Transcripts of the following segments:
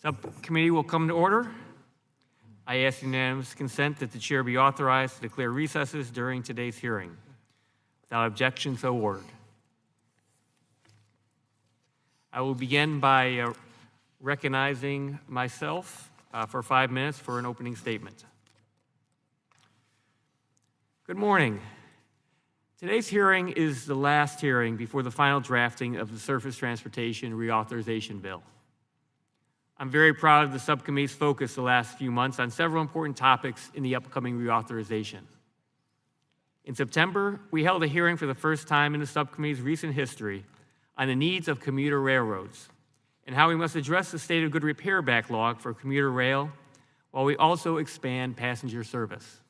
Subcommittee will come to order. I ask unanimous consent that the chair be authorized to declare recesses during today's hearing. Without objection, so ordered. I will begin by recognizing myself for 5 minutes for an opening statement. Good morning. Today's hearing is the last hearing before the final drafting of the Surface Transportation Reauthorization Bill. I'm very proud of the subcommittee's focus the last few months on several important topics in the upcoming reauthorization. In September, we held a hearing for the first time in the subcommittee's recent history on the needs of commuter railroads and how we must address the state of good repair backlog for commuter rail while we also expand passenger service.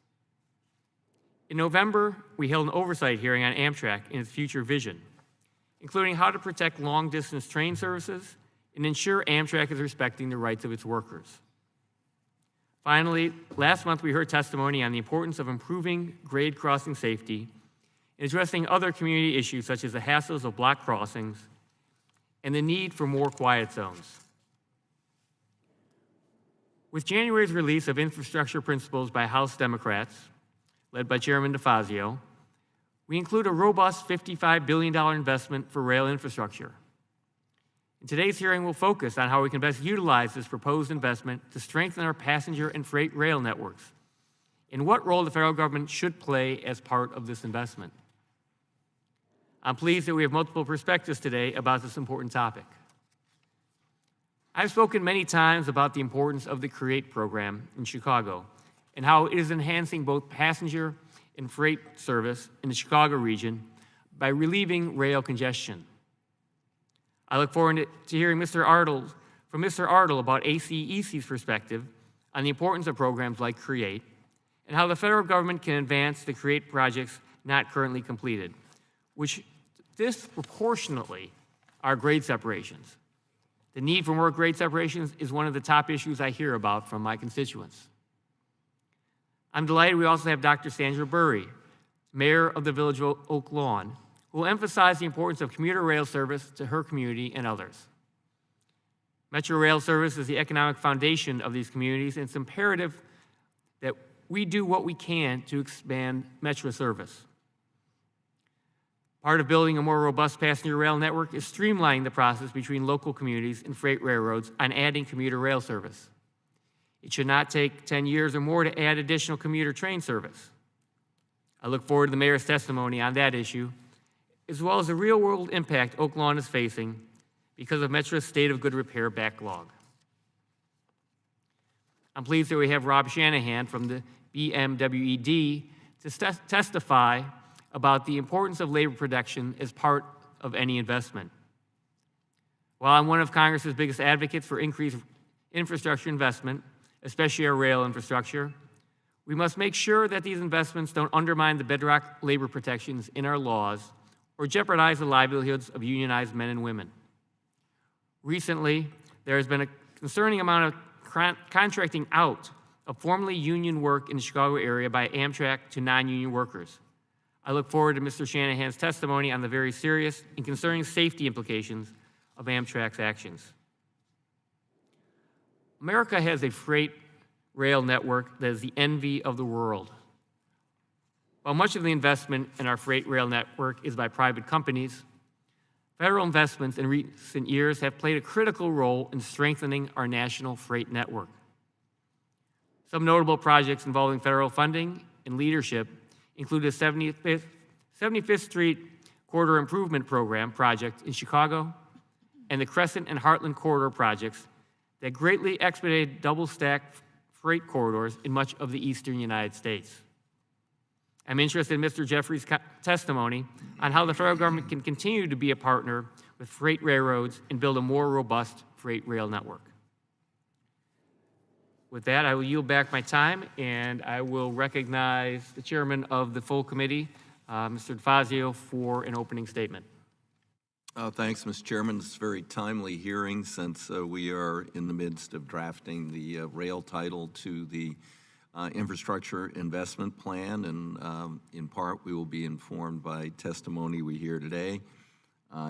In November, we held an oversight hearing on Amtrak and its future vision, including how to protect long-distance train services and ensure Amtrak is respecting the rights of its workers. Finally, last month we heard testimony on the importance of improving grade crossing safety and addressing other community issues such as the hassles of block crossings and the need for more quiet zones. With January's release of infrastructure principles by House Democrats, led by Chairman DeFazio, we include a robust $55 billion investment for rail infrastructure. In today's hearing, we'll focus on how we can best utilize this proposed investment to strengthen our passenger and freight rail networks, and what role the federal government should play as part of this investment. I'm pleased that we have multiple perspectives today about this important topic. I've spoken many times about the importance of the CREATE program in Chicago and how it is enhancing both passenger and freight service in the Chicago region by relieving rail congestion. I look forward to hearing from Mr. Ardell about ACEC's perspective on the importance of programs like CREATE and how the federal government can advance the CREATE projects not currently completed, which disproportionately are grade separations. The need for more grade separations is one of the top issues I hear about from my constituents. I'm delighted we also have Dr. Sandra Burry, Mayor of the Village of Oak Lawn, who will emphasize the importance of commuter rail service to her community and others. Metro rail service is the economic foundation of these communities, and it's imperative that we do what we can to expand Metro service. Part of building a more robust passenger rail network is streamlining the process between local communities and freight railroads on adding commuter rail service. It should not take 10 years or more to add additional commuter train service. I look forward to the mayor's testimony on that issue, as well as the real-world impact Oak Lawn is facing because of Metro's state of good repair backlog. I'm pleased that we have Rob Shanahan from the BMWED to testify about the importance of labor protection as part of any investment. While I'm one of Congress's biggest advocates for increased infrastructure investment, especially our rail infrastructure, we must make sure that these investments don't undermine the bedrock labor protections in our laws or jeopardize the livelihoods of unionized men and women. Recently, there has been a concerning amount of contracting out of formerly union work in the Chicago area by Amtrak to non-union workers. I look forward to Mr. Shanahan's testimony on the very serious and concerning safety implications of Amtrak's actions. America has a freight rail network that is the envy of the world. While much of the investment in our freight rail network is by private companies, federal investments in recent years have played a critical role in strengthening our national freight network. Some notable projects involving federal funding and leadership include the 75th Street Corridor Improvement Program project in Chicago and the Crescent and Heartland Corridor projects that greatly expedited double-stack freight corridors in much of the eastern United States. I'm interested in Mr. Jeffrey's testimony on how the federal government can continue to be a partner with freight railroads and build a more robust freight rail network. With that, I will yield back my time, and I will recognize the chairman of the full committee, Mr. DeFazio, for an opening statement. Thanks, Mr. Chairman. This is a very timely hearing since we are in the midst of drafting the rail title to the infrastructure investment plan, and in part we will be informed by testimony we hear today.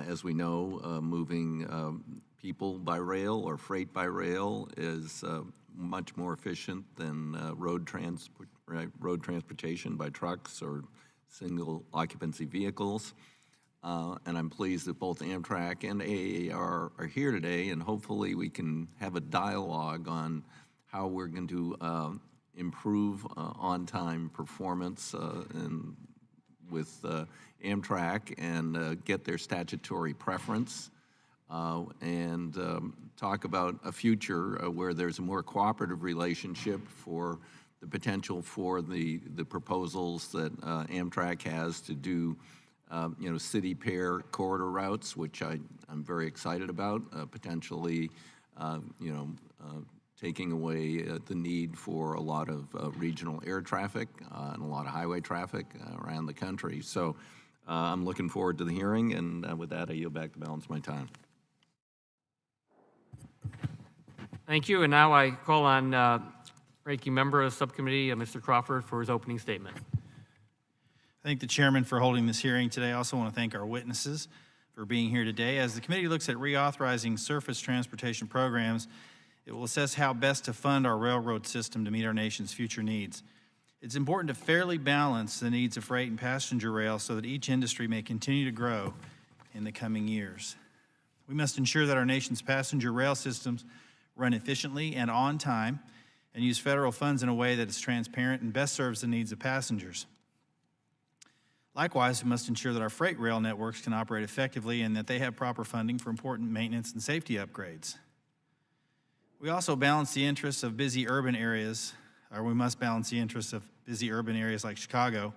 As we know, moving people by rail or freight by rail is much more efficient than road transportation by trucks or single occupancy vehicles. And I'm pleased that both Amtrak and AAR are here today, and hopefully we can have a dialogue on how we're going to improve on-time performance and with Amtrak and get their statutory preference and talk about a future where there's a more cooperative relationship for the potential for the proposals that Amtrak has to do city pair corridor routes, which I'm very excited about, potentially taking away the need for a lot of regional air traffic and a lot of highway traffic around the country. So I'm looking forward to the hearing, and with that, I yield back the balance of my time. Thank you, and now I call on Ranking Member of the Subcommittee, Mr. Crawford, for his opening statement. Thank the chairman for holding this hearing today. I also want to thank our witnesses for being here today. As the committee looks at reauthorizing surface transportation programs, it will assess how best to fund our railroad system to meet our nation's future needs. It's important to fairly balance the needs of freight and passenger rail so that each industry may continue to grow in the coming years. We must ensure that our nation's passenger rail systems run efficiently and on time and use federal funds in a way that is transparent and best serves the needs of passengers. Likewise, we must ensure that our freight rail networks can operate effectively and that they have proper funding for important maintenance and safety upgrades. We also balance the interests of busy urban areas, or we must balance the interests of busy urban areas like Chicago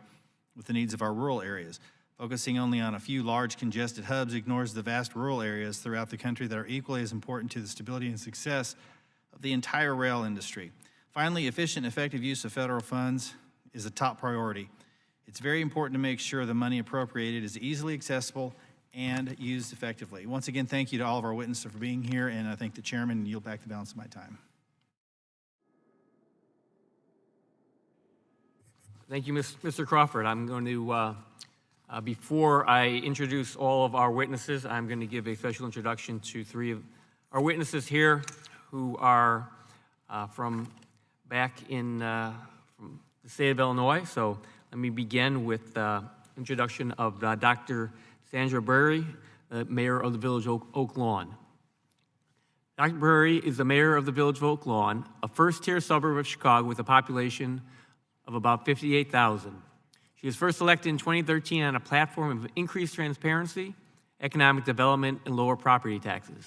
with the needs of our rural areas. Focusing only on a few large congested hubs ignores the vast rural areas throughout the country that are equally as important to the stability and success of the entire rail industry. Finally, efficient and effective use of federal funds is a top priority. It's very important to make sure the money appropriated is easily accessible and used effectively. Once again, thank you to all of our witnesses for being here, and I thank the chairman and yield back the balance of my time. Thank you, Mr. Crawford. I'm going to, before I introduce all of our witnesses, I'm going to give a special introduction to three of our witnesses here who are from back in from the state of Illinois. So let me begin with the introduction of Dr. Sandra Berry, the mayor of the Village of Oak Lawn. Dr. Berry is the mayor of the Village of Oak Lawn, a first-tier suburb of Chicago with a population of about 58,000. She was first elected in 2013 on a platform of increased transparency, economic development, and lower property taxes.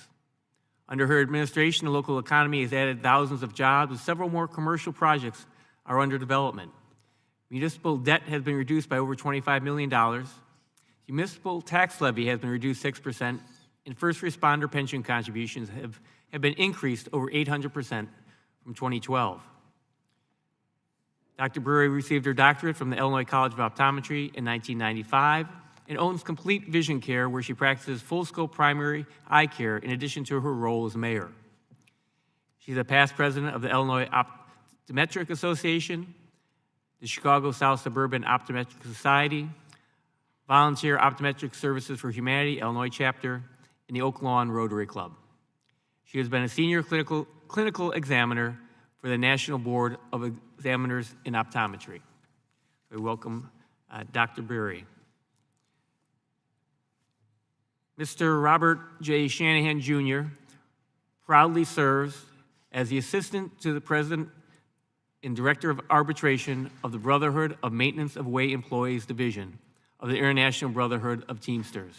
Under her administration, the local economy has added thousands of jobs, and several more commercial projects are under development. Municipal debt has been reduced by over $25 million. The municipal tax levy has been reduced 6%, and first responder pension contributions have been increased over 800% from 2012. Dr. Brewery received her doctorate from the Illinois College of Optometry in 1995 and owns Complete Vision Care, where she practices full-scope primary eye care in addition to her role as mayor. She's a past president of the Illinois Optometric Association, the Chicago South Suburban Optometric Society, Volunteer Optometric Services for Humanity, Illinois chapter, and the Oak Lawn Rotary Club. She has been a senior clinical examiner for the National Board of Examiners in Optometry. We welcome Dr. Berry. Mr. Robert J. Shanahan, Jr. proudly serves as the Assistant to the President and Director of Arbitration of the Brotherhood of Maintenance of Way Employees Division of the International Brotherhood of Teamsters.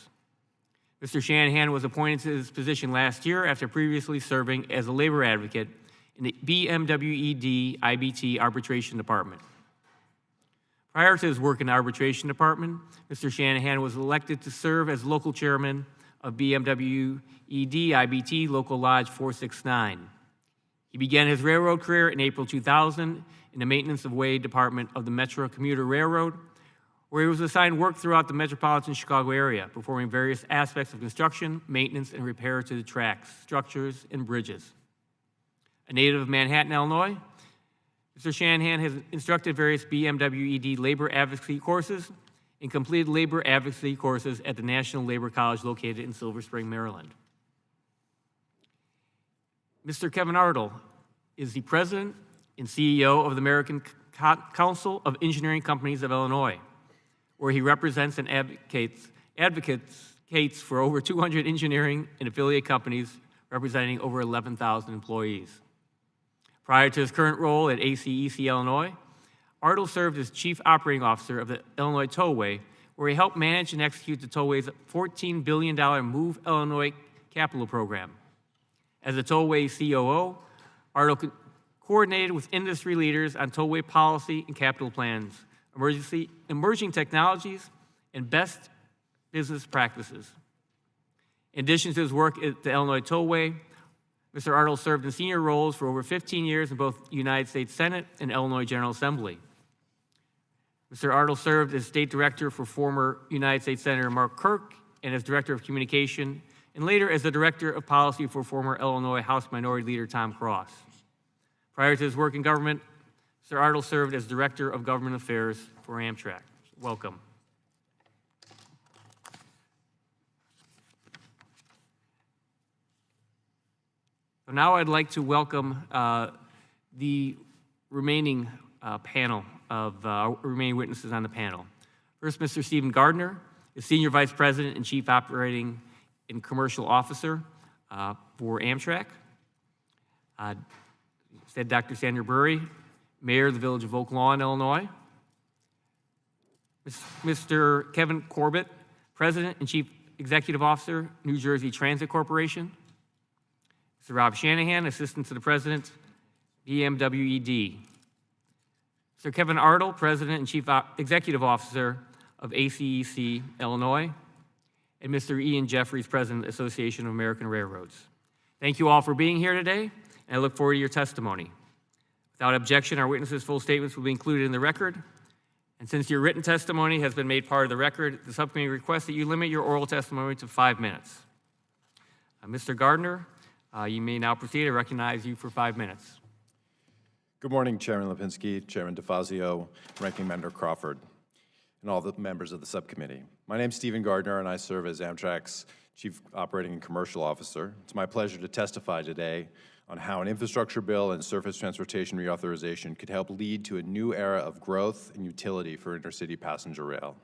Mr. Shanahan was appointed to this position last year after previously serving as a labor advocate in the BMWED IBT Arbitration Department. Prior to his work in the Arbitration Department, Mr. Shanahan was elected to serve as local chairman of BMWED IBT Local Lodge 469. He began his railroad career in April 2000 in the Maintenance of Way Department of the Metro Commuter Railroad, where he was assigned work throughout the metropolitan Chicago area, performing various aspects of construction, maintenance, and repair to the tracks, structures, and bridges. A native of Manhattan, Illinois, Mr. Shanahan has instructed various BMWED labor advocacy courses and completed labor advocacy courses at the National Labor College located in Silver Spring, Maryland. Mr. Kevin Ardell is the President and CEO of the American Council of Engineering Companies of Illinois, where he represents and advocates for over 200 engineering and affiliate companies representing over 11,000 employees. Prior to his current role at ACEC Illinois, Ardell served as Chief Operating Officer of the Illinois Tollway, where he helped manage and execute the Tollway's $14 billion Move Illinois capital program. As the Tollway COO, Ardell coordinated with industry leaders on tollway policy and capital plans, emerging technologies, and best business practices. In addition to his work at the Illinois Tollway, Mr. Ardell served in senior roles for over 15 years in both the United States Senate and Illinois General Assembly. Mr. Ardell served as state director for former United States Senator Mark Kirk and as director of communication, and later as the director of policy for former Illinois House Minority Leader Tom Cross. Prior to his work in government, Mr. Ardell served as director of government affairs for Amtrak. Welcome. So now I'd like to welcome the remaining panel of remaining witnesses on the panel. First, Mr. Stephen Gardner is Senior Vice President and Chief Operating and Commercial Officer for Amtrak. Said Dr. Sandra Burry, Mayor of the Village of Oak Lawn, Illinois. Mr. Kevin Corbett, President and Chief Executive Officer, New Jersey Transit Corporation. Mr. Rob Shanahan, Assistant to the President, BMWED. Mr. Kevin Ardell, President and Chief Executive Officer of ACEC, Illinois. And Mr. Ian Jeffries, President, Association of American Railroads. Thank you all for being here today, and I look forward to your testimony. Without objection, our witnesses' full statements will be included in the record. And since your written testimony has been made part of the record, the subcommittee requests that you limit your oral testimony to 5 minutes. Mr. Gardner, you may now proceed. I recognize you for 5 minutes. Good morning, Chairman Lipinski, Chairman DeFazio, Ranking Member Crawford, and all the members of the subcommittee. My name is Stephen Gardner, and I serve as Amtrak's Chief Operating and Commercial Officer. It's my pleasure to testify today on how an infrastructure bill and surface transportation reauthorization could help lead to a new era of growth and utility for intercity passenger rail.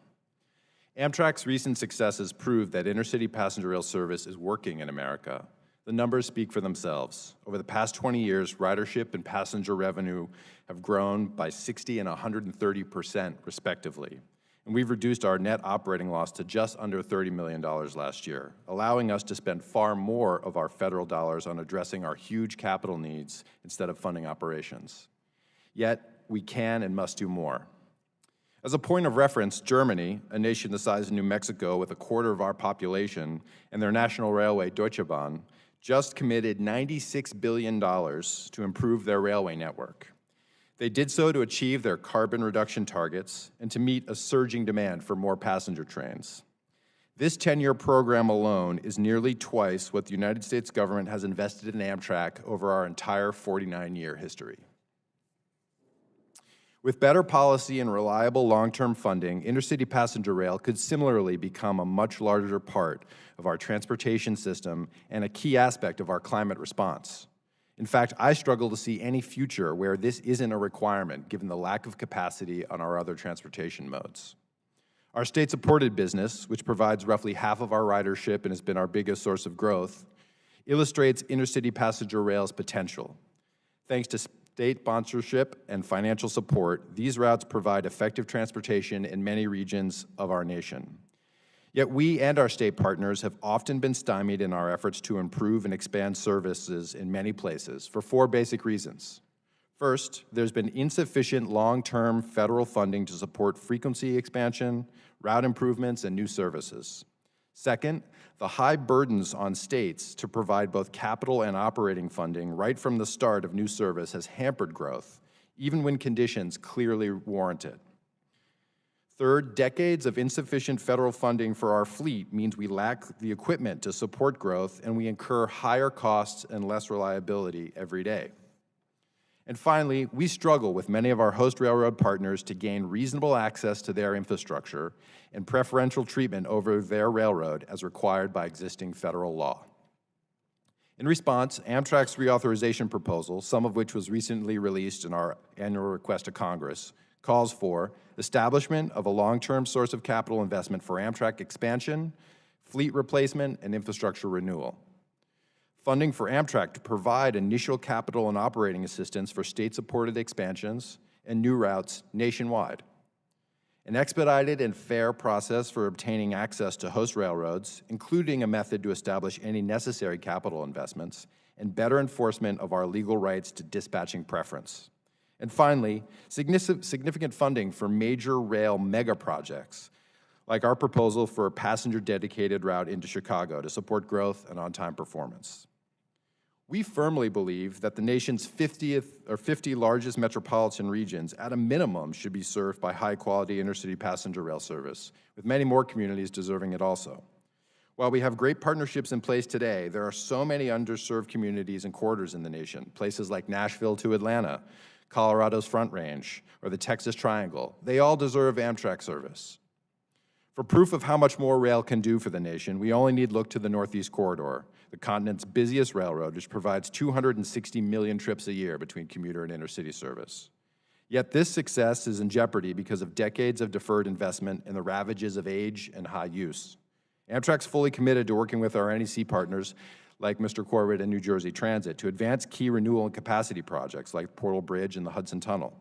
Amtrak's recent successes prove that intercity passenger rail service is working in America. The numbers speak for themselves. Over the past 20 years, ridership and passenger revenue have grown by 60% and 130%, respectively. And we've reduced our net operating loss to just under $30 million last year, allowing us to spend far more of our federal dollars on addressing our huge capital needs instead of funding operations. Yet, we can and must do more. As a point of reference, Germany, a nation the size of New Mexico with a quarter of our population, and their national railway, Deutsche Bahn, just committed $96 billion to improve their railway network. They did so to achieve their carbon reduction targets and to meet a surging demand for more passenger trains. This 10-year program alone is nearly twice what the United States government has invested in Amtrak over our entire 49-year history. With better policy and reliable long-term funding, intercity passenger rail could similarly become a much larger part of our transportation system and a key aspect of our climate response. In fact, I struggle to see any future where this isn't a requirement, given the lack of capacity on our other transportation modes. Our state-supported business, which provides roughly half of our ridership and has been our biggest source of growth, illustrates intercity passenger rail's potential. Thanks to state sponsorship and financial support, these routes provide effective transportation in many regions of our nation. Yet we and our state partners have often been stymied in our efforts to improve and expand services in many places for 4 basic reasons. First, there's been insufficient long-term federal funding to support frequency expansion, route improvements, and new services. Second, the high burdens on states to provide both capital and operating funding right from the start of new service has hampered growth, even when conditions clearly warrant it. Third, decades of insufficient federal funding for our fleet means we lack the equipment to support growth, and we incur higher costs and less reliability every day. And finally, we struggle with many of our host railroad partners to gain reasonable access to their infrastructure and preferential treatment over their railroad as required by existing federal law. In response, Amtrak's reauthorization proposal, some of which was recently released in our annual request to Congress, calls for establishment of a long-term source of capital investment for Amtrak expansion, fleet replacement, and infrastructure renewal. Funding for Amtrak to provide initial capital and operating assistance for state-supported expansions and new routes nationwide. An expedited and fair process for obtaining access to host railroads, including a method to establish any necessary capital investments, and better enforcement of our legal rights to dispatching preference. And finally, significant funding for major rail mega projects, like our proposal for a passenger-dedicated route into Chicago to support growth and on-time performance. We firmly believe that the nation's 50 largest metropolitan regions, at a minimum, should be served by high-quality intercity passenger rail service, with many more communities deserving it also. While we have great partnerships in place today, there are so many underserved communities and corridors in the nation, places like Nashville to Atlanta, Colorado's Front Range, or the Texas Triangle. They all deserve Amtrak service. For proof of how much more rail can do for the nation, we only need look to the Northeast Corridor, the continent's busiest railroad, which provides 260 million trips a year between commuter and intercity service. Yet this success is in jeopardy because of decades of deferred investment and the ravages of age and high use. Amtrak's fully committed to working with our NEC partners, like Mr. Corbett and New Jersey Transit, to advance key renewal and capacity projects like Portal Bridge and the Hudson Tunnel.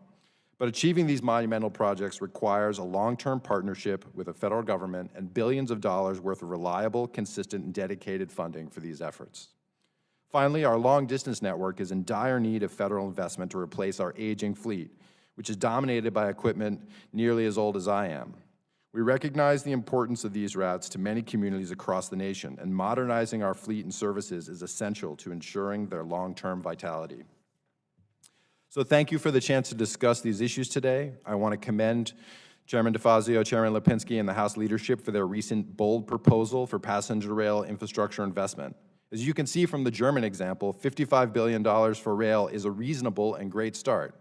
But achieving these monumental projects requires a long-term partnership with the federal government and billions of dollars worth of reliable, consistent, and dedicated funding for these efforts. Finally, our long-distance network is in dire need of federal investment to replace our aging fleet, which is dominated by equipment nearly as old as I am. We recognize the importance of these routes to many communities across the nation, and modernizing our fleet and services is essential to ensuring their long-term vitality. So thank you for the chance to discuss these issues today. I want to commend Chairman DeFazio, Chairman Lipinski, and the House leadership for their recent bold proposal for passenger rail infrastructure investment. As you can see from the German example, $55 billion for rail is a reasonable and great start.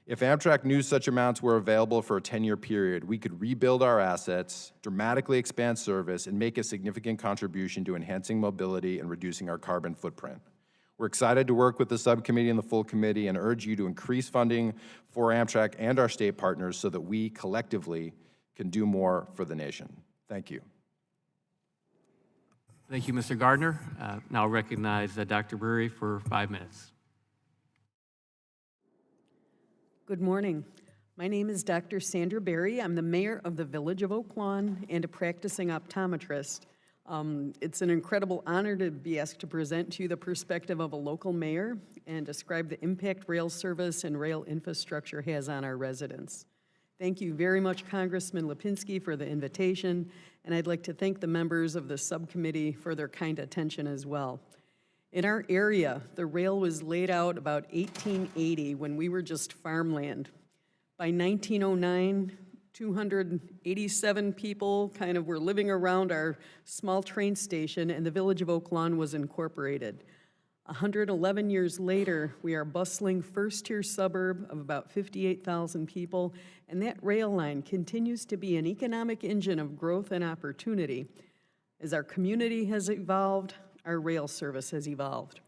If Amtrak knew such amounts were available for a 10-year period, we could rebuild our assets, dramatically expand service, and make a significant contribution to enhancing mobility and reducing our carbon footprint. We're excited to work with the subcommittee and the full committee and urge you to increase funding for Amtrak and our state partners so that we collectively can do more for the nation. Thank you. Thank you, Mr. Gardner. Now recognize Dr. Brewery for 5 minutes. Good morning. My name is Dr. Sandra Berry. I'm the mayor of the Village of Oak Lawn and a practicing optometrist. It's an incredible honor to be asked to present to you the perspective of a local mayor and describe the impact rail service and rail infrastructure has on our residents. Thank you very much, Congressman Lipinski, for the invitation, and I'd like to thank the members of the subcommittee for their kind attention as well. In our area, the rail was laid out about 1880 when we were just farmland. By 1909, 287 people kind of were living around our small train station, and the Village of Oak Lawn was incorporated. 111 years later, we are a bustling first-tier suburb of about 58,000 people, and that rail line continues to be an economic engine of growth and opportunity. As our community has evolved, our rail service has evolved.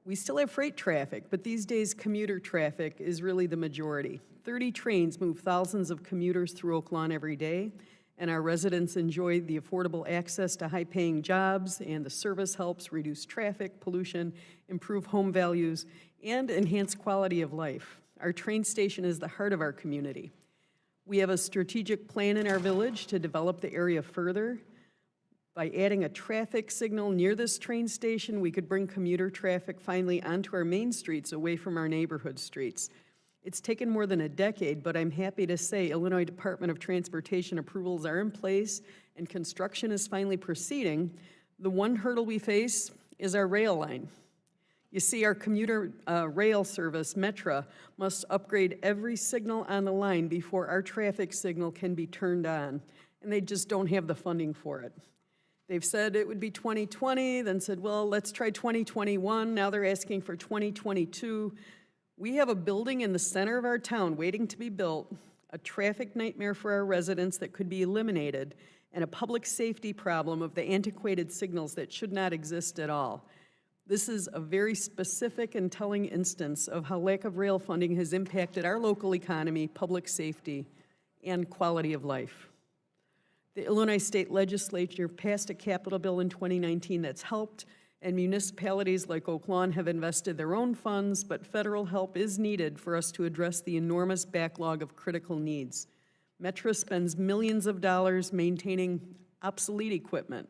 We still have freight traffic, but these days commuter traffic is really the majority. 30 trains move thousands of commuters through Oak Lawn every day, and our residents enjoy the affordable access to high-paying jobs, and the service helps reduce traffic, pollution, improve home values, and enhance quality of life. Our train station is the heart of our community. We have a strategic plan in our village to develop the area further. By adding a traffic signal near this train station, we could bring commuter traffic finally onto our main streets away from our neighborhood streets. It's taken more than a decade, but I'm happy to say Illinois Department of Transportation approvals are in place and construction is finally proceeding. The one hurdle we face is our rail line. You see, our commuter rail service, Metra, must upgrade every signal on the line before our traffic signal can be turned on, and they just don't have the funding for it. They've said it would be 2020, then said, well, let's try 2021. Now they're asking for 2022. We have a building in the center of our town waiting to be built, a traffic nightmare for our residents that could be eliminated, and a public safety problem of the antiquated signals that should not exist at all. This is a very specific and telling instance of how lack of rail funding has impacted our local economy, public safety, and quality of life. The Illinois State Legislature passed a capital bill in 2019 that's helped, and municipalities like Oak Lawn have invested their own funds, but federal help is needed for us to address the enormous backlog of critical needs. Metra spends millions of dollars maintaining obsolete equipment.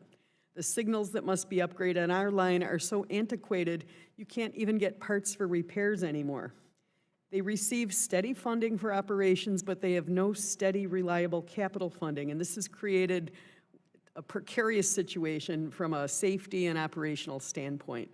The signals that must be upgraded on our line are so antiquated, you can't even get parts for repairs anymore. They receive steady funding for operations, but they have no steady, reliable capital funding, and this has created a precarious situation from a safety and operational standpoint.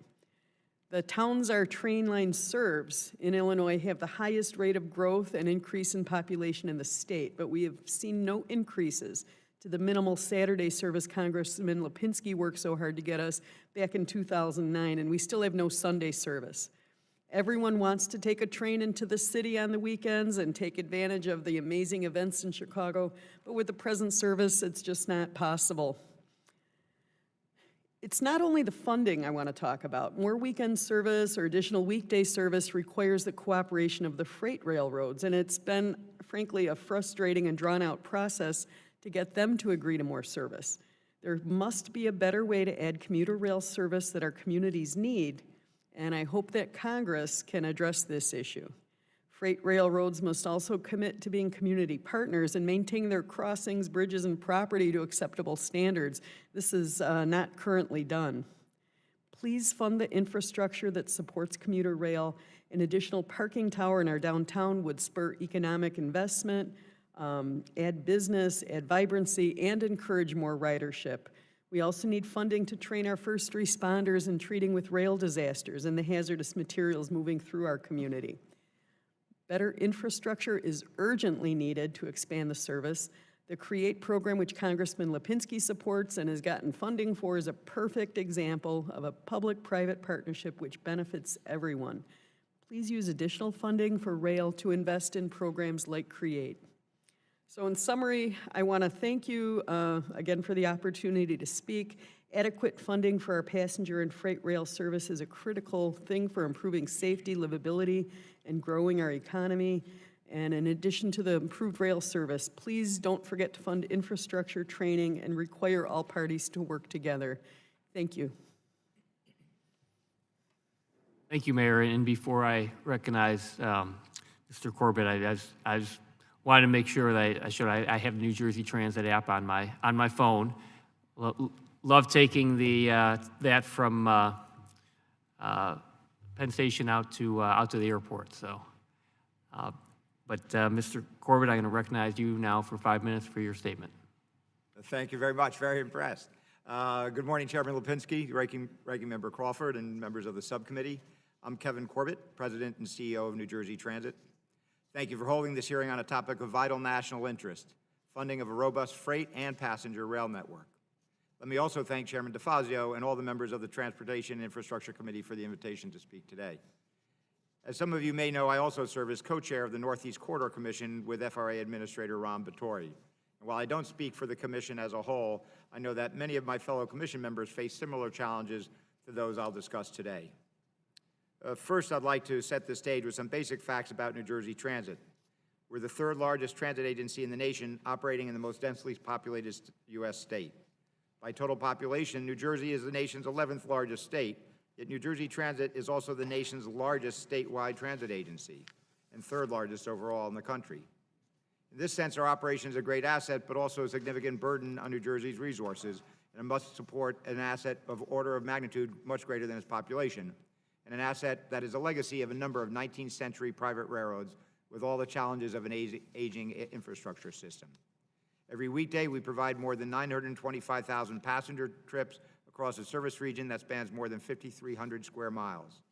The towns our train line serves in Illinois have the highest rate of growth and increase in population in the state, but we have seen no increases to the minimal Saturday service Congressman Lipinski worked so hard to get us back in 2009, and we still have no Sunday service. Everyone wants to take a train into the city on the weekends and take advantage of the amazing events in Chicago, but with the present service, it's just not possible. It's not only the funding I want to talk about. More weekend service or additional weekday service requires the cooperation of the freight railroads, and it's been, frankly, a frustrating and drawn-out process to get them to agree to more service. There must be a better way to add commuter rail service that our communities need, and I hope that Congress can address this issue. Freight railroads must also commit to being community partners and maintain their crossings, bridges, and property to acceptable standards. This is not currently done. Please fund the infrastructure that supports commuter rail. An additional parking tower in our downtown would spur economic investment, add business, add vibrancy, and encourage more ridership. We also need funding to train our first responders in treating with rail disasters and the hazardous materials moving through our community. Better infrastructure is urgently needed to expand the service. The CREATE program, which Congressman Lipinski supports and has gotten funding for, is a perfect example of a public-private partnership which benefits everyone. Please use additional funding for rail to invest in programs like CREATE. So in summary, I want to thank you again for the opportunity to speak. Adequate funding for our passenger and freight rail service is a critical thing for improving safety, livability, and growing our economy. And in addition to the improved rail service, please don't forget to fund infrastructure training and require all parties to work together. Thank you. Thank you, Mayor. And before I recognize Mr. Corbett, I just wanted to make sure that I have the New Jersey Transit app on my phone. Love taking that from Penn Station out to the airport. So, but Mr. Corbett, I'm going to recognize you now for 5 minutes for your statement. Thank you very much. Very impressed. Good morning, Chairman Lipinski, Ranking Member Crawford, and members of the subcommittee. I'm Kevin Corbett, President and CEO of New Jersey Transit. Thank you for holding this hearing on a topic of vital national interest, funding of a robust freight and passenger rail network. Let me also thank Chairman DeFazio and all the members of the Transportation and Infrastructure Committee for the invitation to speak today. As some of you may know, I also serve as co-chair of the Northeast Corridor Commission with FRA Administrator Ron Batory. And while I don't speak for the Commission as a whole, I know that many of my fellow Commission members face similar challenges to those I'll discuss today. First, I'd like to set the stage with some basic facts about New Jersey Transit. We're the third largest transit agency in the nation, operating in the most densely populated U.S. state. By total population, New Jersey is the nation's 11th largest state, yet New Jersey Transit is also the nation's largest statewide transit agency and third largest overall in the country. In this sense, our operation is a great asset, but also a significant burden on New Jersey's resources, and it must support an asset of order of magnitude much greater than its population, and an asset that is a legacy of a number of 19th century private railroads with all the challenges of an aging infrastructure system. Every weekday, we provide more than 925,000 passenger trips across a service region that spans more than 5,300 square miles.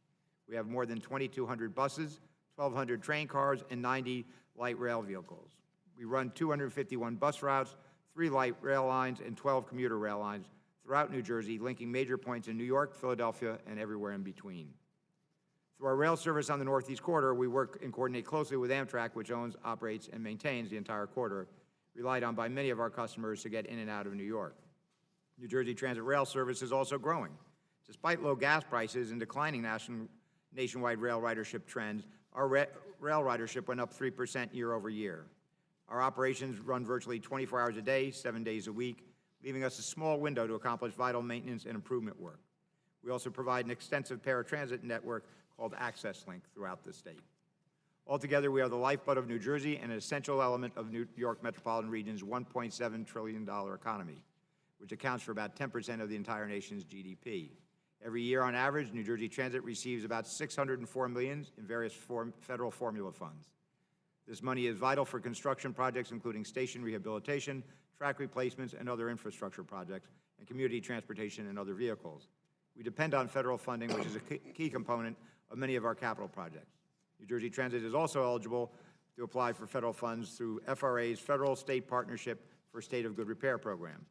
We have more than 2,200 buses, 1,200 train cars, and 90 light rail vehicles. We run 251 bus routes, 3 light rail lines, and 12 commuter rail lines throughout New Jersey, linking major points in New York, Philadelphia, and everywhere in between. Through our rail service on the Northeast Corridor, we work and coordinate closely with Amtrak, which owns, operates, and maintains the entire corridor, relied on by many of our customers to get in and out of New York. New Jersey Transit rail service is also growing. Despite low gas prices and declining nationwide rail ridership trends, our rail ridership went up 3% year over year. Our operations run virtually 24 hours a day, 7 days a week, leaving us a small window to accomplish vital maintenance and improvement work. We also provide an extensive paratransit network called Access Link throughout the state. Altogether, we are the lifeblood of New Jersey and an essential element of New York metropolitan region's $1.7 trillion economy, which accounts for about 10% of the entire nation's GDP. Every year, on average, New Jersey Transit receives about $604 million in various federal formula funds. This money is vital for construction projects, including station rehabilitation, track replacements, and other infrastructure projects, and community transportation and other vehicles. We depend on federal funding, which is a key component of many of our capital projects. New Jersey Transit is also eligible to apply for federal funds through FRA's Federal State Partnership for State of Good Repair program.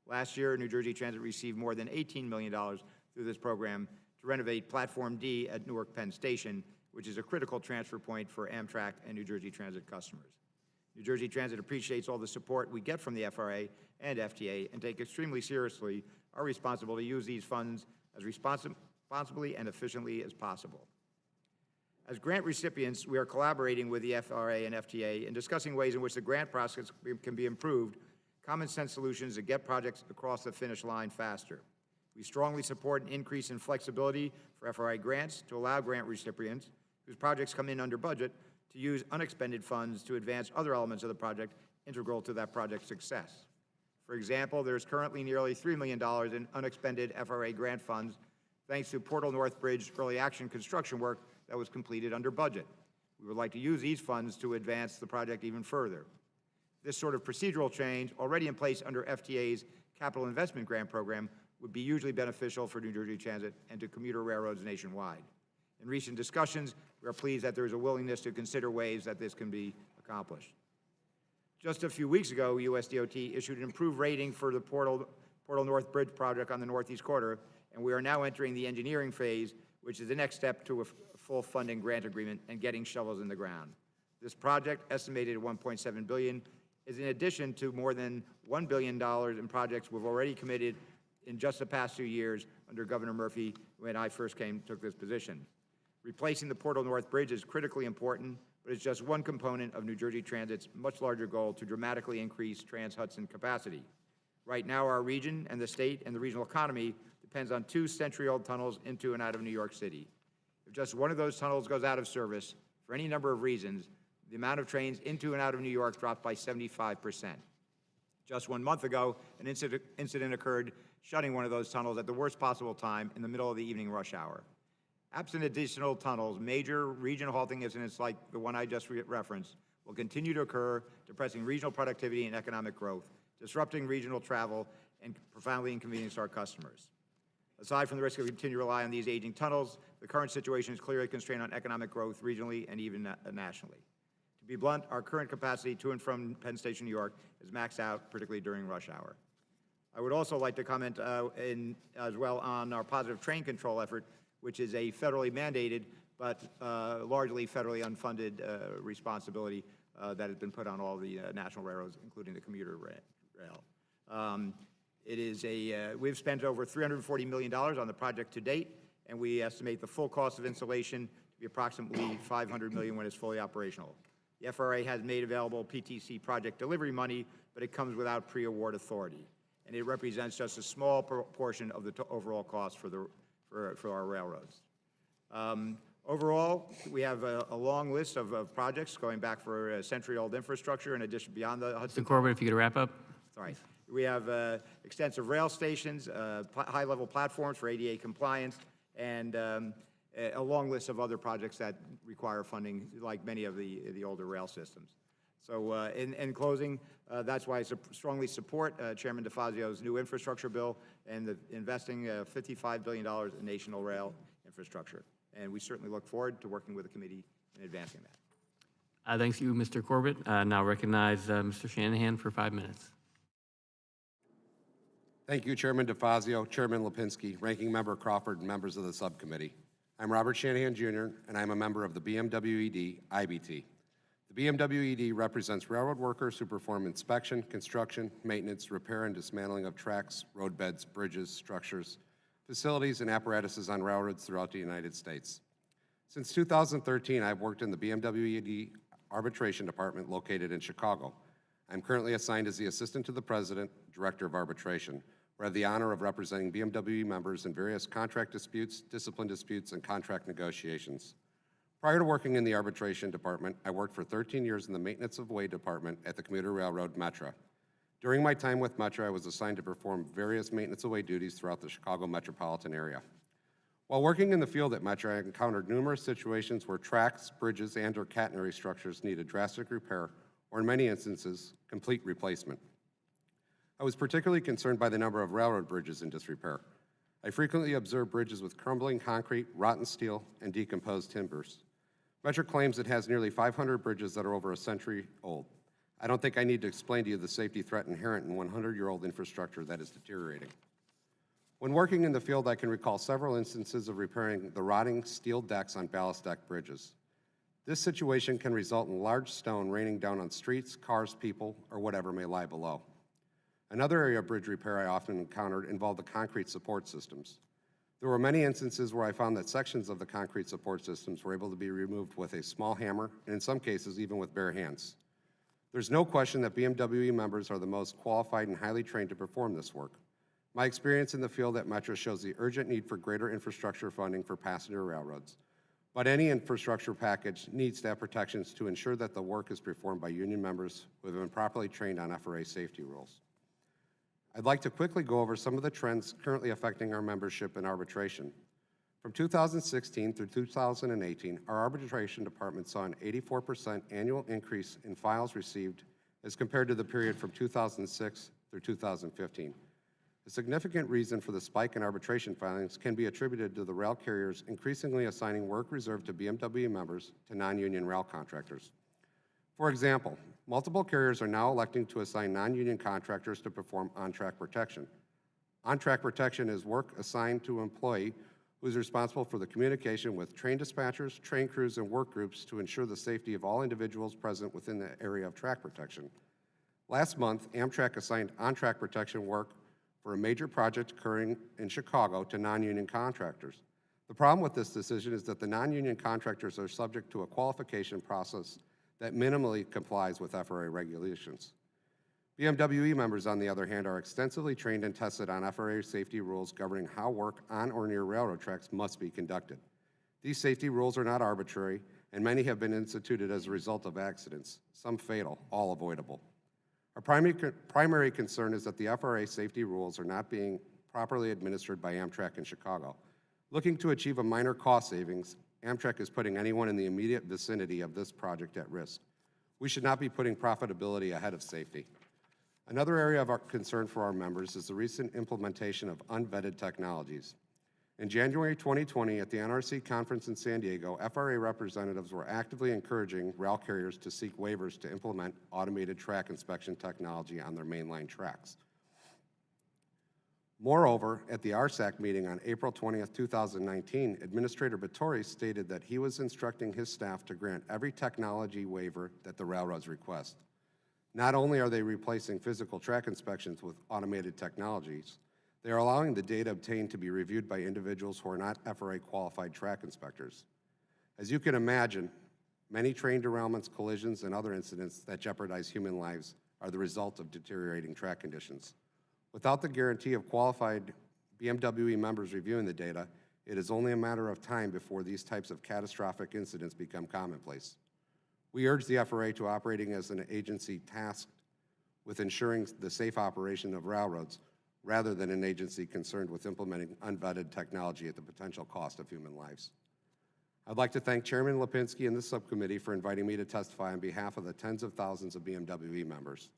Last year, New Jersey Transit received more than $18 million through this program to renovate Platform D at Newark Penn Station, which is a critical transfer point for Amtrak and New Jersey Transit customers. New Jersey Transit appreciates all the support we get from the FRA and FTA and take extremely seriously our responsibility to use these funds as responsibly and efficiently as possible. As grant recipients, we are collaborating with the FRA and FTA in discussing ways in which the grant process can be improved, common sense solutions that get projects across the finish line faster. We strongly support an increase in flexibility for FRA grants to allow grant recipients whose projects come in under budget to use unexpended funds to advance other elements of the project integral to that project's success. For example, there's currently nearly $3 million in unexpended FRA grant funds thanks to Portal North Bridge early action construction work that was completed under budget. We would like to use these funds to advance the project even further. This sort of procedural change, already in place under FTA's Capital Investment Grant Program, would be hugely beneficial for New Jersey Transit and to commuter railroads nationwide. In recent discussions, we are pleased that there is a willingness to consider ways that this can be accomplished. Just a few weeks ago, USDOT issued an improved rating for the Portal North Bridge project on the Northeast Corridor, and we are now entering the engineering phase, which is the next step to a full funding grant agreement and getting shovels in the ground. This project, estimated at $1.7 billion, is in addition to more than $1 billion in projects we've already committed in just the past 2 years under Governor Murphy when I first took this position. Replacing the Portal North Bridge is critically important, but it's just one component of New Jersey Transit's much larger goal to dramatically increase Trans-Hudson capacity. Right now, our region and the state and the regional economy depends on 2 century-old tunnels into and out of New York City. If just one of those tunnels goes out of service, for any number of reasons, the amount of trains into and out of New York dropped by 75%. Just 1 month ago, an incident occurred shutting one of those tunnels at the worst possible time in the middle of the evening rush hour. Absent additional tunnels, major regional halting incidents like the one I just referenced will continue to occur, depressing regional productivity and economic growth, disrupting regional travel, and profoundly inconveniencing our customers. Aside from the risk of continuing to rely on these aging tunnels, the current situation is clearly a constraint on economic growth regionally and even nationally. To be blunt, our current capacity to and from Penn Station, New York is maxed out, particularly during rush hour. I would also like to comment as well on our positive train control effort, which is a federally mandated but largely federally unfunded responsibility that has been put on all the national railroads, including the commuter rail. We've spent over $340 million on the project to date, and we estimate the full cost of installation to be approximately $500 million when it's fully operational. The FRA has made available PTC project delivery money, but it comes without pre-award authority, and it represents just a small portion of the overall cost for our railroads. Overall, we have a long list of projects going back for a century-old infrastructure in addition beyond the Hudson. Mr. Corbett, if you could wrap up. Sorry. We have extensive rail stations, high-level platforms for ADA compliance, and a long list of other projects that require funding, like many of the older rail systems. So in closing, that's why I strongly support Chairman DeFazio's new infrastructure bill and investing $55 billion in national rail infrastructure. And we certainly look forward to working with the committee in advancing that. Thanks to you, Mr. Corbett. Now recognize Mr. Shanahan for 5 minutes. Thank you, Chairman DeFazio, Chairman Lipinski, Ranking Member Crawford, and members of the subcommittee. I'm Robert Shanahan, Jr., and I'm a member of the BMWED IBT. The The BMW ED represents railroad workers who perform inspection, construction, maintenance, repair, and dismantling of tracks, roadbeds, bridges, structures, facilities, and apparatuses on railroads throughout the United States. Since 2013, I've worked in the BMW ED Arbitration Department located in Chicago. I'm currently assigned as the Assistant to the President, Director of Arbitration, where I have the honor of representing BMW members in various contract disputes, discipline disputes, and contract negotiations. Prior to working in the Arbitration Department, I worked for 13 years in the Maintenance of Way Department at the Commuter Railroad Metra. During my time with Metra, I was assigned to perform various maintenance of way duties throughout the Chicago metropolitan area. While working in the field at Metra, I encountered numerous situations where tracks, bridges, and/or catenary structures needed drastic repair, or in many instances, complete replacement. I was particularly concerned by the number of railroad bridges in disrepair. I frequently observed bridges with crumbling concrete, rotten steel, and decomposed timbers. Metra claims it has nearly 500 bridges that are over a century old. I don't think I need to explain to you the safety threat inherent in 100-year-old infrastructure that is deteriorating. When working in the field, I can recall several instances of repairing the rotting steel decks on ballast deck bridges. This situation can result in large stone raining down on streets, cars, people, or whatever may lie below. Another area of bridge repair I often encountered involved the concrete support systems. There were many instances where I found that sections of the concrete support systems were able to be removed with a small hammer, and in some cases, even with bare hands. There's no question that BMW members are the most qualified and highly trained to perform this work. My experience in the field at Metra shows the urgent need for greater infrastructure funding for passenger railroads. But any infrastructure package needs to have protections to ensure that the work is performed by union members who have been properly trained on FRA safety rules. I'd like to quickly go over some of the trends currently affecting our membership in arbitration. From 2016 through 2018, our arbitration department saw an 84% annual increase in files received as compared to the period from 2006 through 2015. A significant reason for the spike in arbitration filings can be attributed to the rail carriers increasingly assigning work reserved to BMW members to non-union rail contractors. For example, multiple carriers are now electing to assign non-union contractors to perform on-track protection. On-track protection is work assigned to an employee who is responsible for the communication with train dispatchers, train crews, and work groups to ensure the safety of all individuals present within the area of track protection. Last month, Amtrak assigned on-track protection work for a major project occurring in Chicago to non-union contractors. The problem with this decision is that the non-union contractors are subject to a qualification process that minimally complies with FRA regulations. BMW members, on the other hand, are extensively trained and tested on FRA safety rules governing how work on or near railroad tracks must be conducted. These safety rules are not arbitrary, and many have been instituted as a result of accidents, some fatal, all avoidable. Our primary concern is that the FRA safety rules are not being properly administered by Amtrak in Chicago. Looking to achieve a minor cost savings, Amtrak is putting anyone in the immediate vicinity of this project at risk. We should not be putting profitability ahead of safety. Another area of our concern for our members is the recent implementation of unvetted technologies. In January 2020, at the NRC conference in San Diego, FRA representatives were actively encouraging rail carriers to seek waivers to implement automated track inspection technology on their mainline tracks. Moreover, at the RSAC meeting on April 20th, 2019, Administrator Batory stated that he was instructing his staff to grant every technology waiver that the railroads request. Not only are they replacing physical track inspections with automated technologies, they are allowing the data obtained to be reviewed by individuals who are not FRA qualified track inspectors. As you can imagine, many train derailments, collisions, and other incidents that jeopardize human lives are the result of deteriorating track conditions. Without the guarantee of qualified BMW members reviewing the data, it is only a matter of time before these types of catastrophic incidents become commonplace. We urge the FRA to operating as an agency tasked with ensuring the safe operation of railroads rather than an agency concerned with implementing unvetted technology at the potential cost of human lives. I'd like to thank Chairman Lipinski and the subcommittee for inviting me to testify on behalf of the tens of thousands of BMW members.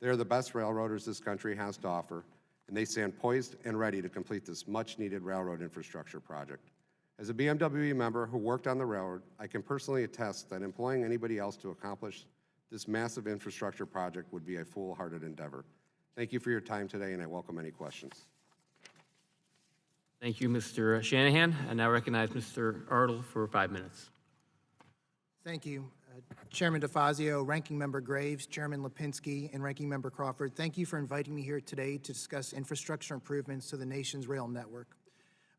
They are the best railroaders this country has to offer, and they stand poised and ready to complete this much-needed railroad infrastructure project. As a BMW member who worked on the railroad, I can personally attest that employing anybody else to accomplish this massive infrastructure project would be a foolhardy endeavor. Thank you for your time today, and I welcome any questions. Thank you, Mr. Shanahan. I now recognize Mr. Ardell for 5 minutes. Thank you. Chairman DeFazio, Ranking Member Graves, Chairman Lipinski, and Ranking Member Crawford, thank you for inviting me here today to discuss infrastructure improvements to the nation's rail network.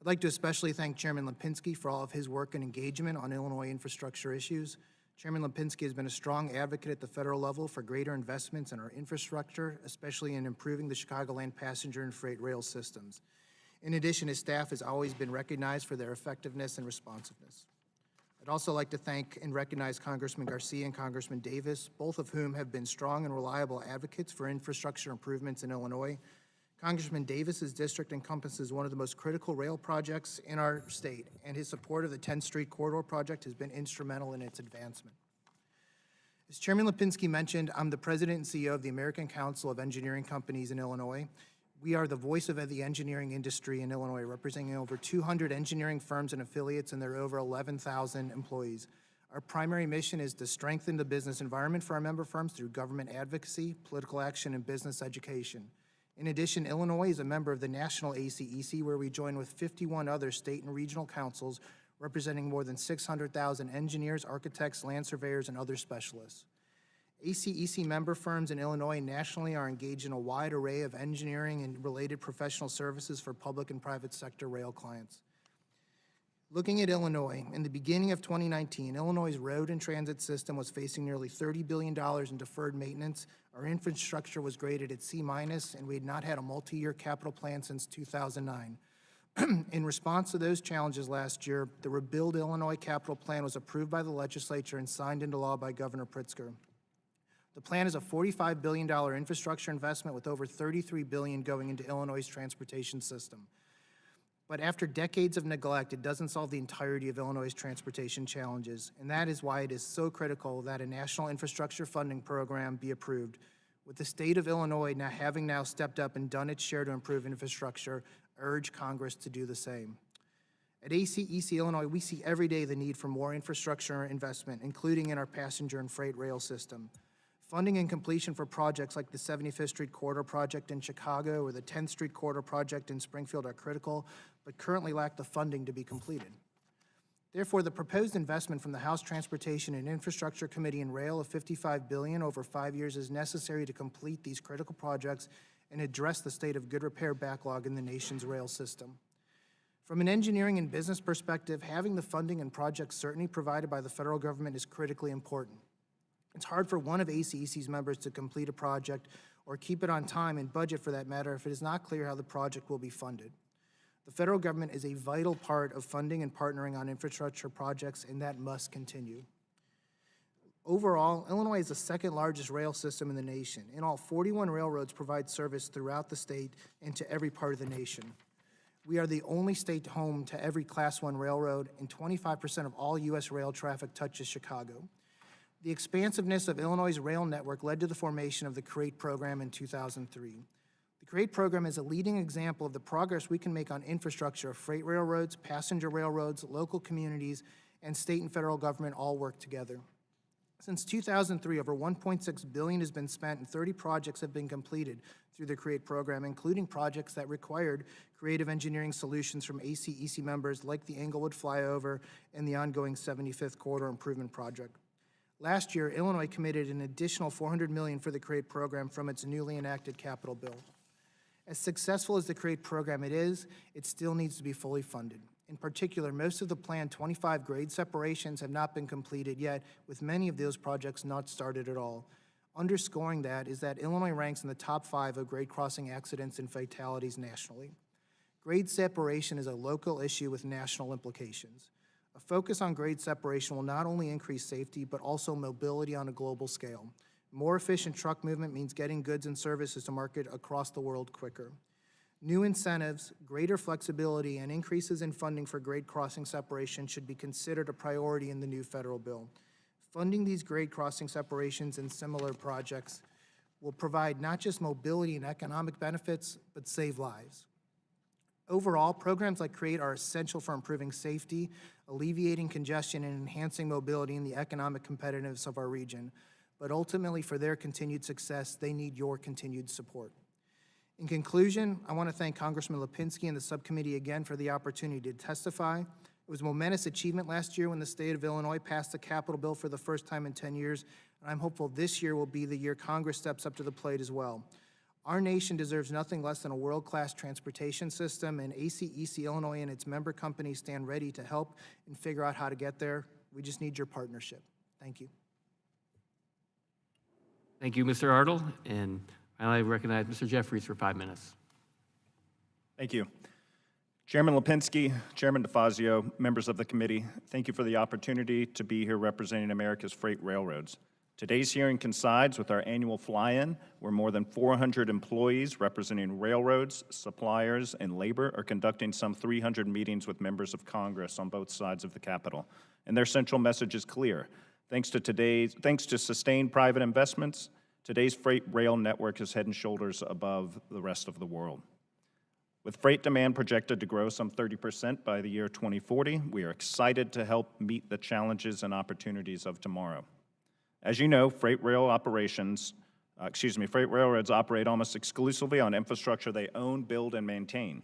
I'd like to especially thank Chairman Lipinski for all of his work and engagement on Illinois infrastructure issues. Chairman Lipinski has been a strong advocate at the federal level for greater investments in our infrastructure, especially in improving the Chicagoland passenger and freight rail systems. In addition, his staff has always been recognized for their effectiveness and responsiveness. I'd also like to thank and recognize Congressman Garcia and Congressman Davis, both of whom have been strong and reliable advocates for infrastructure improvements in Illinois. Congressman Davis's district encompasses one of the most critical rail projects in our state, and his support of the 10th Street Corridor project has been instrumental in its advancement. As Chairman Lipinski mentioned, I'm the president and CEO of the American Council of Engineering Companies in Illinois. We are the voice of the engineering industry in Illinois, representing over 200 engineering firms and affiliates, and there are over 11,000 employees. Our primary mission is to strengthen the business environment for our member firms through government advocacy, political action, and business education. In addition, Illinois is a member of the National ACEC, where we join with 51 other state and regional councils representing more than 600,000 engineers, architects, land surveyors, and other specialists. ACEC member firms in Illinois and nationally are engaged in a wide array of engineering and related professional services for public and private sector rail clients. Looking at Illinois, in the beginning of 2019, Illinois' road and transit system was facing nearly $30 billion in deferred maintenance. Our infrastructure was graded at C-, and we had not had a multi-year capital plan since 2009. In response to those challenges last year, the Rebuild Illinois Capital Plan was approved by the legislature and signed into law by Governor Pritzker. The plan is a $45 billion infrastructure investment with over $33 billion going into Illinois' transportation system. But after decades of neglect, it doesn't solve the entirety of Illinois' transportation challenges, and that is why it is so critical that a national infrastructure funding program be approved. With the state of Illinois having stepped up and done its share to improve infrastructure, I urge Congress to do the same. At ACEC Illinois, we see every day the need for more infrastructure investment, including in our passenger and freight rail system. Funding and completion for projects like the 75th Street Corridor project in Chicago or the 10th Street Corridor project in Springfield are critical, but currently lack the funding to be completed. Therefore, the proposed investment from the House Transportation and Infrastructure Committee in rail of $55 billion over 5 years is necessary to complete these critical projects and address the state of good repair backlog in the nation's rail system. From an engineering and business perspective, having the funding and project certainty provided by the federal government is critically important. It's hard for one of ACEC's members to complete a project or keep it on time and budget for that matter if it is not clear how the project will be funded. The federal government is a vital part of funding and partnering on infrastructure projects, and that must continue. Overall, Illinois is the second largest rail system in the nation. In all, 41 railroads provide service throughout the state and to every part of the nation. We are the only state home to every Class I railroad, and 25% of all U.S. rail traffic touches Chicago. The expansiveness of Illinois' rail network led to the formation of the CREATE program in 2003. The CREATE program is a leading example of the progress we can make on infrastructure of freight railroads, passenger railroads, local communities, and state and federal government all work together. Since 2003, over $1.6 billion has been spent and 30 projects have been completed through the CREATE program, including projects that required creative engineering solutions from ACEC members like the Englewood Flyover and the ongoing 75th Corridor Improvement Project. Last year, Illinois committed an additional $400 million for the CREATE program from its newly enacted capital bill. As successful as the CREATE program is, it still needs to be fully funded. In particular, most of the planned 25 grade separations have not been completed yet, with many of those projects not started at all. Underscoring that is that Illinois ranks in the top 5 of grade crossing accidents and fatalities nationally. Grade separation is a local issue with national implications. A focus on grade separation will not only increase safety, but also mobility on a global scale. More efficient truck movement means getting goods and services to market across the world quicker. New incentives, greater flexibility, and increases in funding for grade crossing separation should be considered a priority in the new federal bill. Funding these grade crossing separations and similar projects will provide not just mobility and economic benefits, but save lives. Overall, programs like CREATE are essential for improving safety, alleviating congestion, and enhancing mobility in the economic competitiveness of our region. But ultimately, for their continued success, they need your continued support. In conclusion, I want to thank Congressman Lipinski and the subcommittee again for the opportunity to testify. It was a momentous achievement last year when the state of Illinois passed the capital bill for the first time in 10 years, and I'm hopeful this year will be the year Congress steps up to the plate as well. Our nation deserves nothing less than a world-class transportation system, and ACEC Illinois and its member companies stand ready to help and figure out how to get there. We just need your partnership. Thank you. Thank you, Mr. Ardell. And I recognize Mr. Jeffries for 5 minutes. Thank you. Chairman Lipinski, Chairman DeFazio, members of the committee, thank you for the opportunity to be here representing America's freight railroads. Today's hearing coincides with our annual fly-in, where more than 400 employees representing railroads, suppliers, and labor are conducting some 300 meetings with members of Congress on both sides of the Capitol. And their central message is clear. Thanks to sustained private investments, today's freight rail network is head and shoulders above the rest of the world. With freight demand projected to grow some 30% by the year 2040, we are excited to help meet the challenges and opportunities of tomorrow. As you know, freight railroads operate almost exclusively on infrastructure they own, build, and maintain.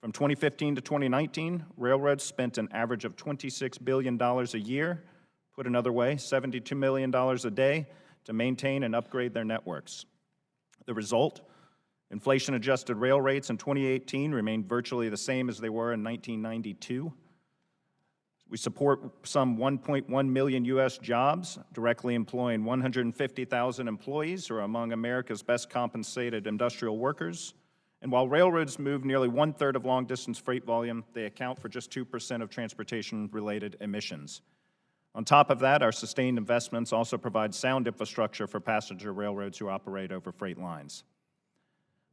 From 2015 to 2019, railroads spent an average of $26 billion a year, put another way, $72 million a day, to maintain and upgrade their networks. The result? Inflation-adjusted rail rates in 2018 remained virtually the same as they were in 1992. We support some 1.1 million U.S. jobs, directly employing 150,000 employees who are among America's best compensated industrial workers. And while railroads move nearly 1/3 of long-distance freight volume, they account for just 2% of transportation-related emissions. On top of that, our sustained investments also provide sound infrastructure for passenger railroads who operate over freight lines.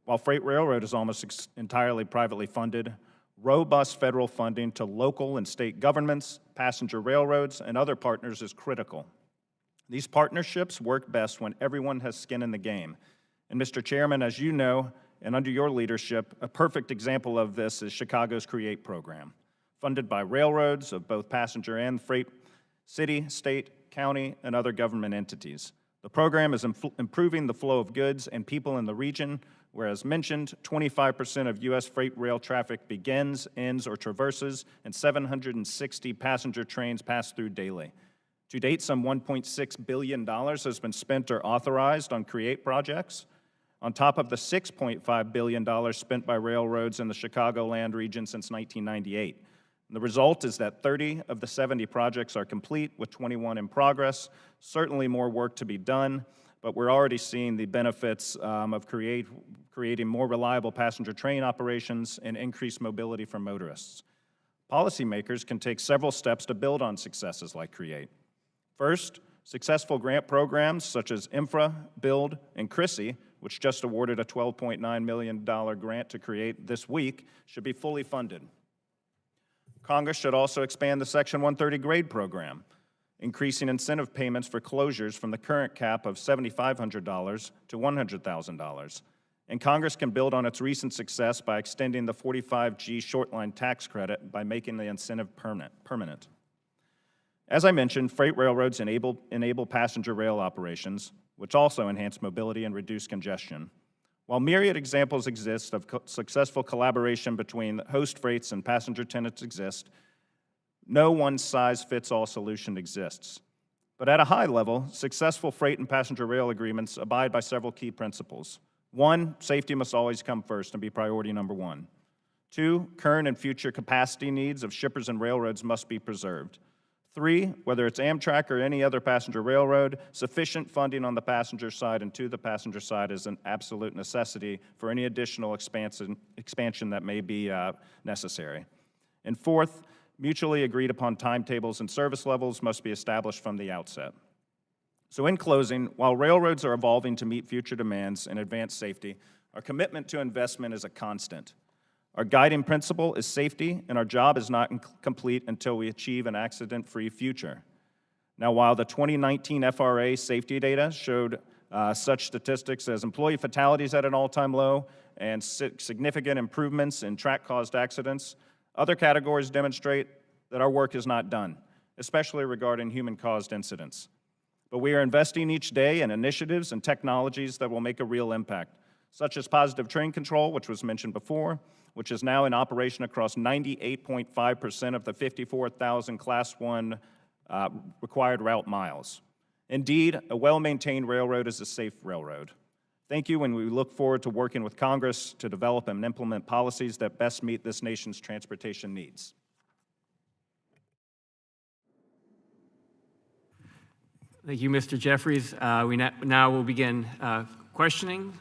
While freight railroad is almost entirely privately funded, robust federal funding to local and state governments, passenger railroads, and other partners is critical. These partnerships work best when everyone has skin in the game. And Mr. Chairman, as you know, and under your leadership, a perfect example of this is Chicago's CREATE program, funded by railroads of both passenger and freight, city, state, county, and other government entities. The program is improving the flow of goods and people in the region, where, as mentioned, 25% of U.S. freight rail traffic begins, ends, or traverses, and 760 passenger trains pass through daily. To date, some $1.6 billion has been spent or authorized on CREATE projects, on top of the $6.5 billion spent by railroads in the Chicagoland region since 1998. And the result is that 30 of the 70 projects are complete, with 21 in progress. Certainly more work to be done, but we're already seeing the benefits of creating more reliable passenger train operations and increased mobility for motorists. Policymakers can take several steps to build on successes like CREATE. First, successful grant programs such as Infra, Build, and CRISI, which just awarded a $12.9 million grant to CREATE this week, should be fully funded. Congress should also expand the Section 130 grade program, increasing incentive payments for closures from the current cap of $7,500 to $100,000. And Congress can build on its recent success by extending the 45G short-line tax credit by making the incentive permanent. As I mentioned, freight railroads enable passenger rail operations, which also enhance mobility and reduce congestion. While myriad examples exist of successful collaboration between host freights and passenger tenants exist, no one-size-fits-all solution exists. But at a high level, successful freight and passenger rail agreements abide by several key principles. 1, safety must always come first and be priority number 1. 2, current and future capacity needs of shippers and railroads must be preserved. 3, whether it's Amtrak or any other passenger railroad, sufficient funding on the passenger side and to the passenger side is an absolute necessity for any additional expansion that may be necessary. And 4th, mutually agreed upon timetables and service levels must be established from the outset. So in closing, while railroads are evolving to meet future demands and advance safety, our commitment to investment is a constant. Our guiding principle is safety, and our job is not complete until we achieve an accident-free future. Now, while the 2019 FRA safety data showed such statistics as employee fatalities at an all-time low and significant improvements in track-caused accidents, other categories demonstrate that our work is not done, especially regarding human-caused incidents. But we are investing each day in initiatives and technologies that will make a real impact, such as positive train control, which was mentioned before, which is now in operation across 98.5% of the 54,000 Class 1 required route miles. Indeed, a well-maintained railroad is a safe railroad. Thank you, and we look forward to working with Congress to develop and implement policies that best meet this nation's transportation needs. Thank you, Mr. Jeffries. We now will begin questioning,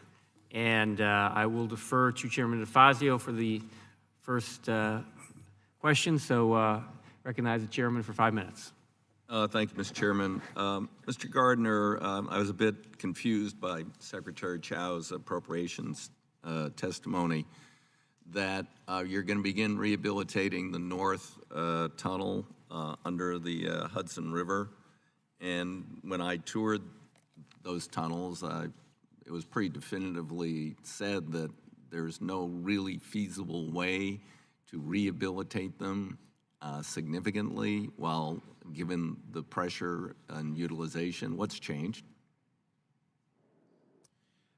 and I will defer to Chairman DeFazio for the first question. So recognize the chairman for 5 minutes. Thank you, Mr. Chairman. Mr. Gardner, I was a bit confused by Secretary Chow's appropriations testimony that you're going to begin rehabilitating the north tunnel under the Hudson River. And when I toured those tunnels, it was pretty definitively said that there's no really feasible way to rehabilitate them significantly while given the pressure and utilization. What's changed?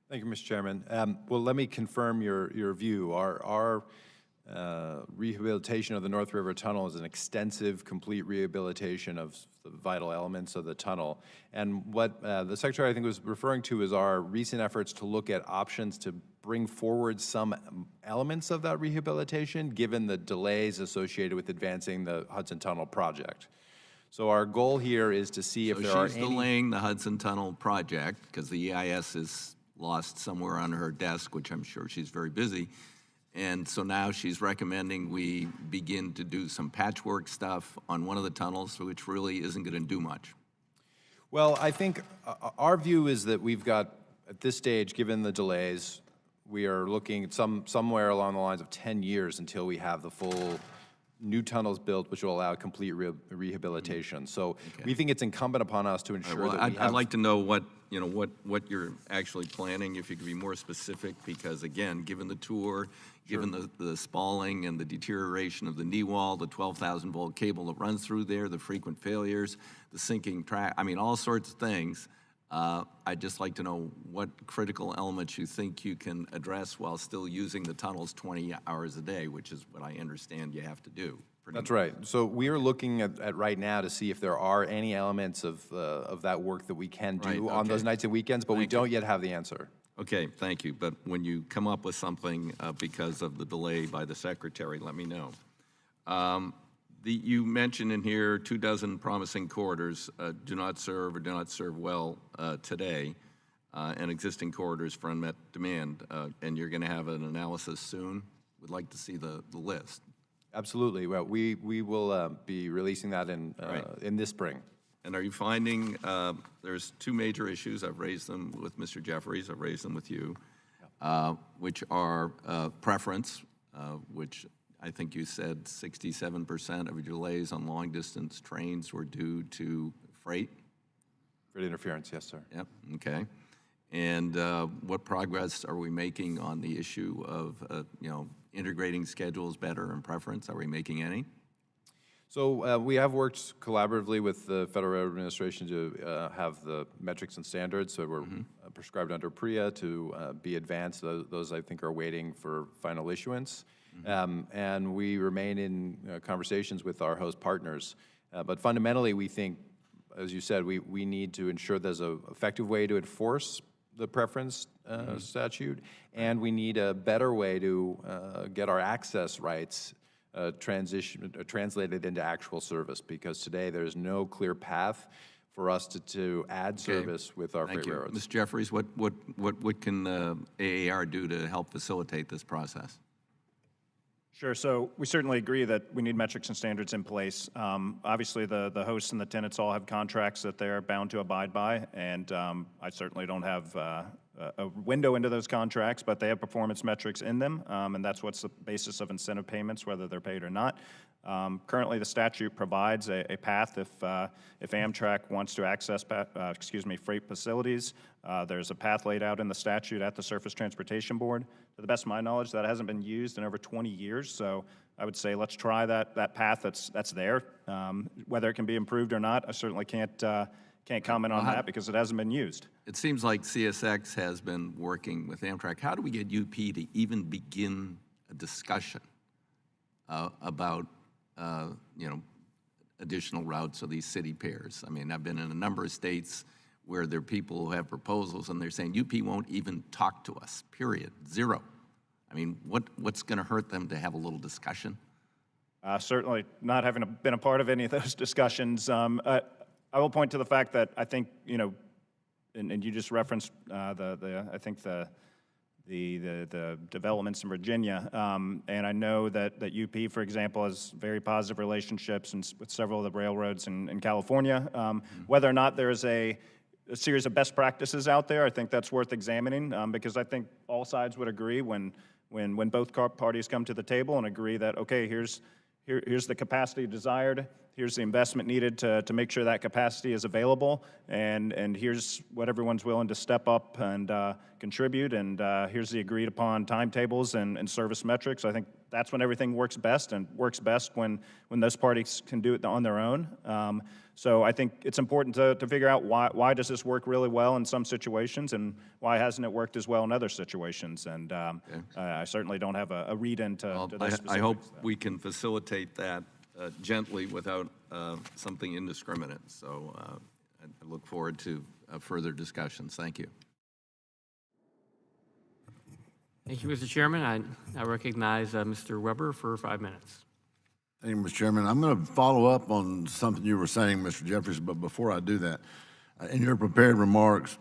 Thank you, Mr. Chairman. Well, let me confirm your view. Our rehabilitation of the North River Tunnel is an extensive, complete rehabilitation of the vital elements of the tunnel. And what the Secretary, I think, was referring to is our recent efforts to look at options to bring forward some elements of that rehabilitation, given the delays associated with advancing the Hudson Tunnel project. So our goal here is to see if there are any... She's delaying the Hudson Tunnel project because the EIS is lost somewhere on her desk, which I'm sure she's very busy. And so now she's recommending we begin to do some patchwork stuff on one of the tunnels, which really isn't going to do much. Well, I think our view is that we've got, at this stage, given the delays, we are looking at somewhere along the lines of 10 years until we have the full new tunnels built, which will allow complete rehabilitation. So we think it's incumbent upon us to ensure that we have... I'd like to know what you're actually planning, if you could be more specific, because again, given the tour, given the spalling and the deterioration of the knee wall, the 12,000 volt cable that runs through there, the frequent failures, the sinking track, I mean, all sorts of things. I'd just like to know what critical elements you think you can address while still using the tunnels 20 hours a day, which is what I understand you have to do. That's right. So we are looking at right now to see if there are any elements of that work that we can do on those nights and weekends, but we don't yet have the answer. Okay, thank you. But when you come up with something because of the delay by the Secretary, let me know. You mentioned in here 24 promising corridors do not serve or do not serve well today, and existing corridors for unmet demand, and you're going to have an analysis soon. Would like to see the list. Absolutely. Well, we will be releasing that in this spring. And are you finding there's two major issues? I've raised them with Mr. Jeffries. I've raised them with you, which are preference, which I think you said 67% of your delays on long-distance trains were due to freight. Freight interference, yes, sir. Yep, okay. And what progress are we making on the issue of, integrating schedules better and preference? Are we making any? So we have worked collaboratively with the Federal Railroad Administration to have the metrics and standards. So we're prescribed under PREA to be advanced. Those, I think, are waiting for final issuance. And we remain in conversations with our host partners. But fundamentally, we think, as you said, we need to ensure there's an effective way to enforce the preference statute, and we need a better way to get our access rights translated into actual service, because today there's no clear path for us to add service with our freight railroads. Mr. Jeffries, what can AAR do to help facilitate this process? Sure. So we certainly agree that we need metrics and standards in place. Obviously, the hosts and the tenants all have contracts that they're bound to abide by, and I certainly don't have a window into those contracts, but they have performance metrics in them, and that's what's the basis of incentive payments, whether they're paid or not. Currently, the statute provides a path if Amtrak wants to access freight facilities. There's a path laid out in the statute at the Surface Transportation Board. To the best of my knowledge, that hasn't been used in over 20 years, so I would say let's try that path that's there. Whether it can be improved or not, I certainly can't comment on that because it hasn't been used. It seems like CSX has been working with Amtrak. How do we get UP to even begin a discussion about, additional routes of these city pairs. I mean, I've been in a number of states where there are people who have proposals and they're saying UP won't even talk to us, period, zero. I mean, what's going to hurt them to have a little discussion? Certainly not having been a part of any of those discussions. I will point to the fact that I think, and you just referenced the developments in Virginia, and I know that UP, for example, has very positive relationships with several of the railroads in California. Whether or not there is a series of best practices out there, I think that's worth examining, because I think all sides would agree when both parties come to the table and agree that, okay, here's the capacity desired, here's the investment needed to make sure that capacity is available, and here's what everyone's willing to step up and contribute, and here's the agreed upon timetables and service metrics. I think that's when everything works best, and works best when those parties can do it on their own. So I think it's important to figure out why does this work really well in some situations, and why hasn't it worked as well in other situations. And I certainly don't have a read into those specifics. I hope we can facilitate that gently without something indiscriminate. So I look forward to further discussions. Thank you. Thank you, Mr. Chairman. I recognize Mr. Weber for 5 minutes. Thank you, Mr. Chairman. I'm going to follow up on something you were saying, Mr. Jeffries, but before I do that, in your prepared remarks,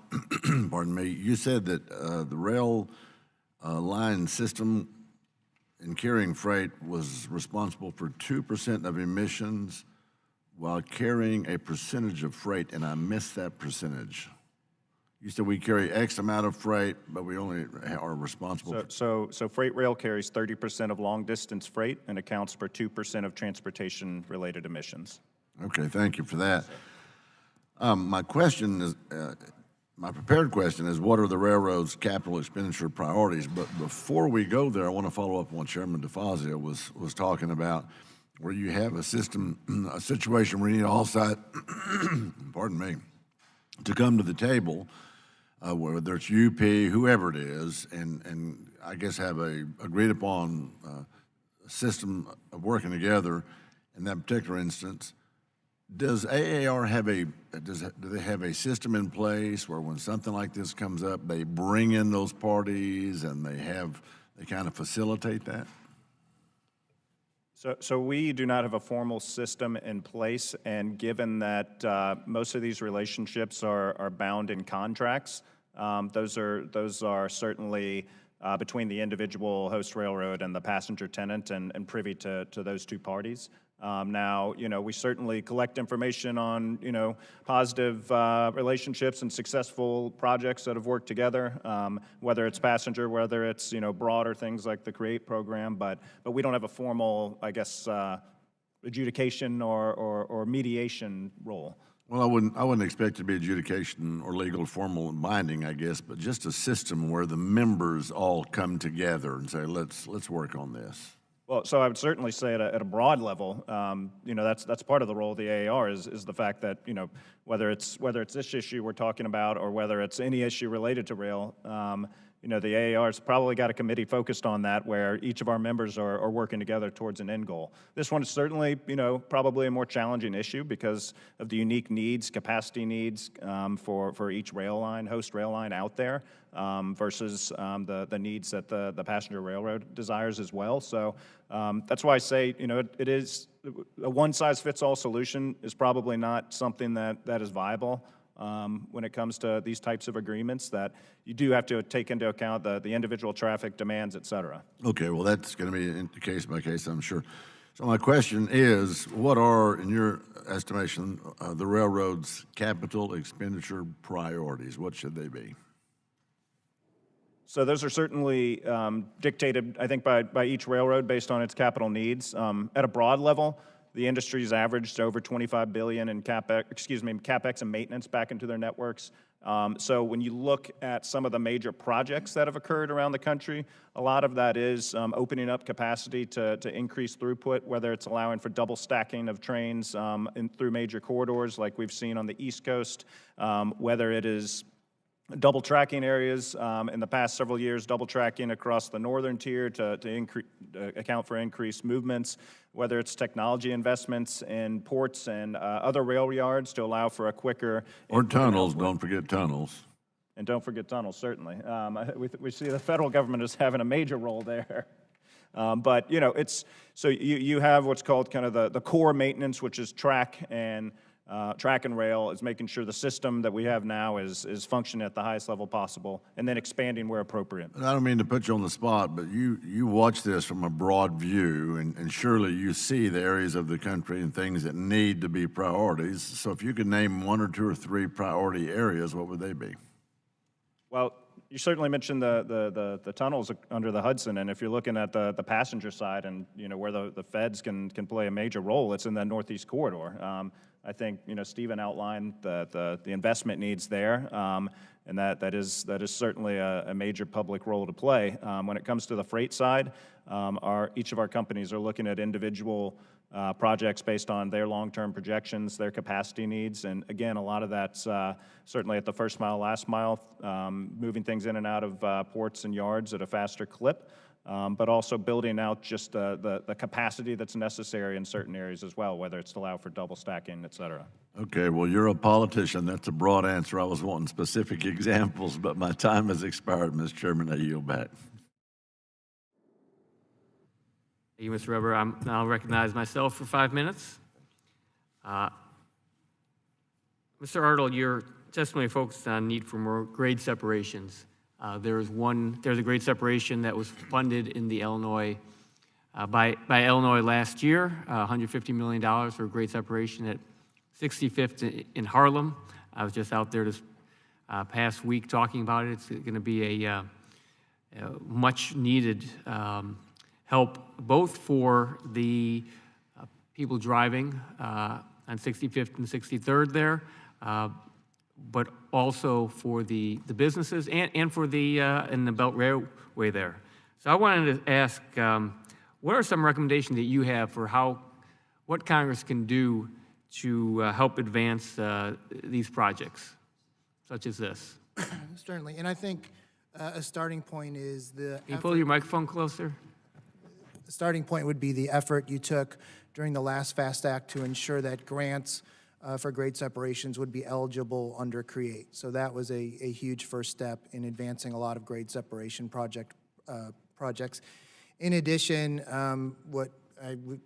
pardon me, you said that the rail line system in carrying freight was responsible for 2% of emissions while carrying a percentage of freight, and I missed that percentage. You said we carry X amount of freight, but we only are responsible for... So freight rail carries 30% of long-distance freight and accounts for 2% of transportation-related emissions. Okay, thank you for that. My question is, my prepared question is, what are the railroad's capital expenditure priorities? But before we go there, I want to follow up on what Chairman DeFazio was talking about, where you have a situation where you need all sides, pardon me, to come to the table, whether it's UP, whoever it is, and I guess have a agreed upon system of working together in that particular instance. Does AAR have do they have a system in place where when something like this comes up, they bring in those parties and they kind of facilitate that? So we do not have a formal system in place, and given that most of these relationships are bound in contracts, those are certainly between the individual host railroad and the passenger tenant, and privy to those two parties. Now, we certainly collect information on, positive relationships and successful projects that have worked together, whether it's passenger, whether it's, broader things like the CREATE program, but we don't have a formal, I guess, adjudication or mediation role. Well, I wouldn't expect it to be adjudication or legal, formal, and binding, I guess, but just a system where the members all come together and say, let's work on this. Well, so I would certainly say at a broad level, that's part of the role of the AAR is the fact that, whether it's this issue we're talking about or whether it's any issue related to rail, the AAR's probably got a committee focused on that where each of our members are working together towards an end goal. This one is certainly, probably a more challenging issue because of the unique needs, capacity needs for each rail line, host rail line out there versus the needs that the passenger railroad desires as well. So that's why I say, it is a one-size-fits-all solution is probably not something that is viable. When it comes to these types of agreements, that you do have to take into account the individual traffic demands, et cetera. Okay, well, that's going to be in case by case, I'm sure. So my question is, what are, in your estimation, the railroad's capital expenditure priorities? What should they be? So those are certainly dictated, I think, by each railroad based on its capital needs. At a broad level, the industry's averaged over $25 billion in CapEx and maintenance back into their networks. So when you look at some of the major projects that have occurred around the country, a lot of that is opening up capacity to increase throughput, whether it's allowing for double stacking of trains through major corridors like we've seen on the East Coast, whether it is double tracking areas in the past several years, double tracking across the northern tier to account for increased movements, whether it's technology investments in ports and other rail yards to allow for a quicker. Or tunnels, don't forget tunnels. And don't forget tunnels, certainly. We see the federal government as having a major role there. But, you know, so you have what's called kind of the core maintenance, which is track and rail, is making sure the system that we have now is functioning at the highest level possible, and then expanding where appropriate. And I don't mean to put you on the spot, but you watch this from a broad view, and surely you see the areas of the country and things that need to be priorities. So if you could name 1 or 2 or 3 priority areas, what would they be? Well, you certainly mentioned the tunnels under the Hudson, and if you're looking at the passenger side and, you know, where the feds can play a major role, it's in the Northeast Corridor. I think, you know, Stephen outlined the investment needs there, and that is certainly a major public role to play. When it comes to the freight side, each of our companies are looking at individual projects based on their long-term projections, their capacity needs, and again, a lot of that's certainly at the first mile, last mile, moving things in and out of ports and yards at a faster clip, but also building out just the capacity that's necessary in certain areas as well, whether it's to allow for double stacking, et cetera. Okay, well, you're a politician. That's a broad answer. I was wanting specific examples, but my time has expired, Mr. Chairman. I yield back. Thank you, Mr. Weber. I'll recognize myself for 5 minutes. Mr. Ardell, your testimony focused on need for more grade separations. There's a grade separation that was funded in the Illinois, by Illinois last year, $150 million for grade separation at 65th in Harlem. I was just out there this past week talking about it. It's going to be a much needed help both for the people driving on 65th and 63rd there, but also for the businesses and for the in the Belt Railway there. So I wanted to ask, what are some recommendations that you have for what Congress can do to help advance these projects, such as this? Certainly, and I think a starting point is Can you pull your microphone closer? The starting point would be the effort you took during the last FAST Act to ensure that grants for grade separations would be eligible under CREATE. So that was a huge first step in advancing a lot of grade separation projects. In addition,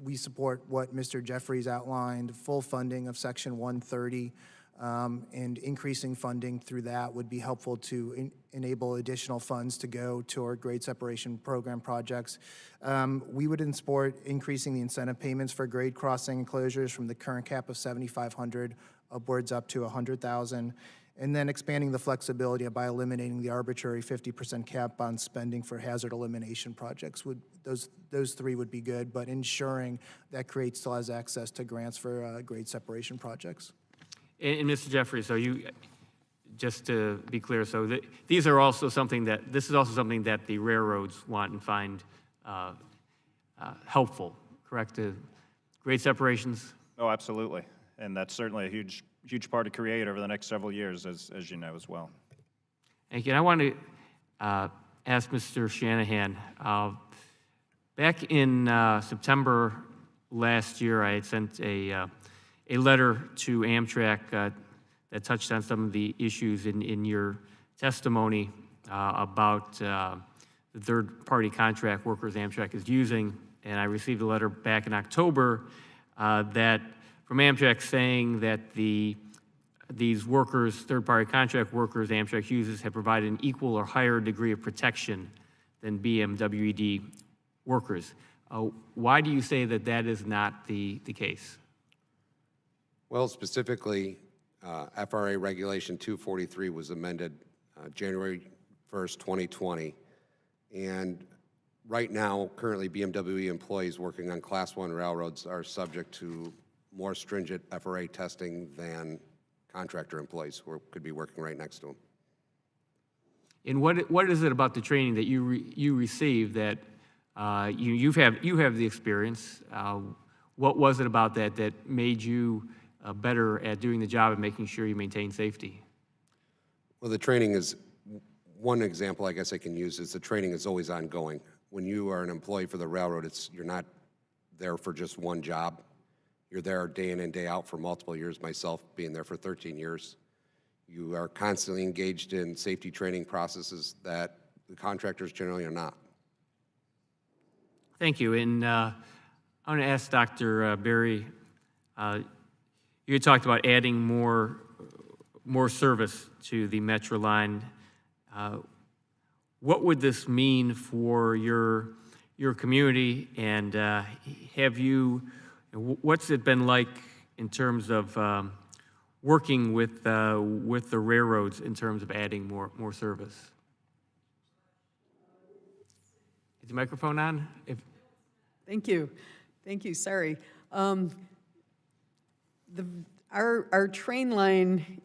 we support what Mr. Jeffries outlined, full funding of Section 130, and increasing funding through that would be helpful to enable additional funds to go toward grade separation program projects. We would support increasing the incentive payments for grade crossing enclosures from the current cap of $7,500 upwards up to $100,000, and then expanding the flexibility by eliminating the arbitrary 50% cap on spending for hazard elimination projects. Those 3 would be good, but ensuring that CREATE still has access to grants for grade separation projects. And Mr. Jeffries, so just to be clear, so this is also something that the railroads want and find helpful, correct? Grade separations? Oh, absolutely. And that's certainly a huge part of CREATE over the next several years, as you know as well. Thank you. And I want to ask Mr. Shanahan, back in September last year, I had sent a letter to Amtrak that touched on some of the issues in your testimony about the third-party contract workers Amtrak is using, and I received a letter back in October from Amtrak saying that these workers, third-party contract workers Amtrak uses, have provided an equal or higher degree of protection than BMWED workers. Why do you say that is not the case? Well, specifically, FRA Regulation 243 was amended January 1st, 2020. And right now, currently, BMW employees working on Class 1 railroads are subject to more stringent FRA testing than contractor employees who could be working right next to them. And what is it about the training that you receive that you have the experience? What was it about that made you better at doing the job and making sure you maintain safety? Well, the training is, one example I guess I can use is the training is always ongoing. When you are an employee for the railroad, you're not there for just one job. You're there day in and day out for multiple years, myself being there for 13 years. You are constantly engaged in safety training processes that the contractors generally are not. Thank you. And I want to ask Dr. Berry, you had talked about adding more service to the Metro line. What would this mean for your community, and what's it been like in terms of working with the railroads in terms of adding more service? Is the microphone on? Thank you. Sorry. Our train line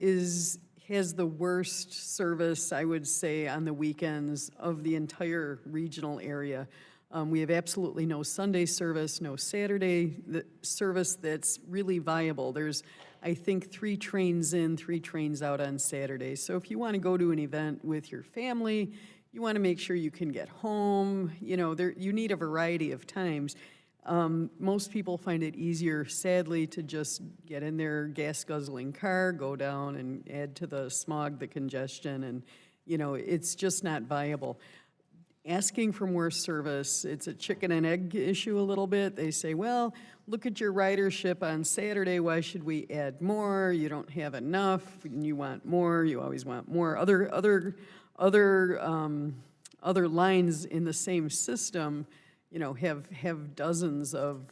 has the worst service, I would say, on the weekends of the entire regional area. We have absolutely no Sunday service, no Saturday service that's really viable. There's, I think, 3 trains in, 3 trains out on Saturday. So if you want to go to an event with your family, you want to make sure you can get home, you need a variety of times. Most people find it easier, sadly, to just get in their gas-guzzling car, go down and add to the smog, the congestion, and, it's just not viable. Asking for more service, it's a chicken and egg issue a little bit. They say, well, look at your ridership on Saturday. Why should we add more? You don't have enough, and you want more. You always want more. Other lines in the same system, have dozens of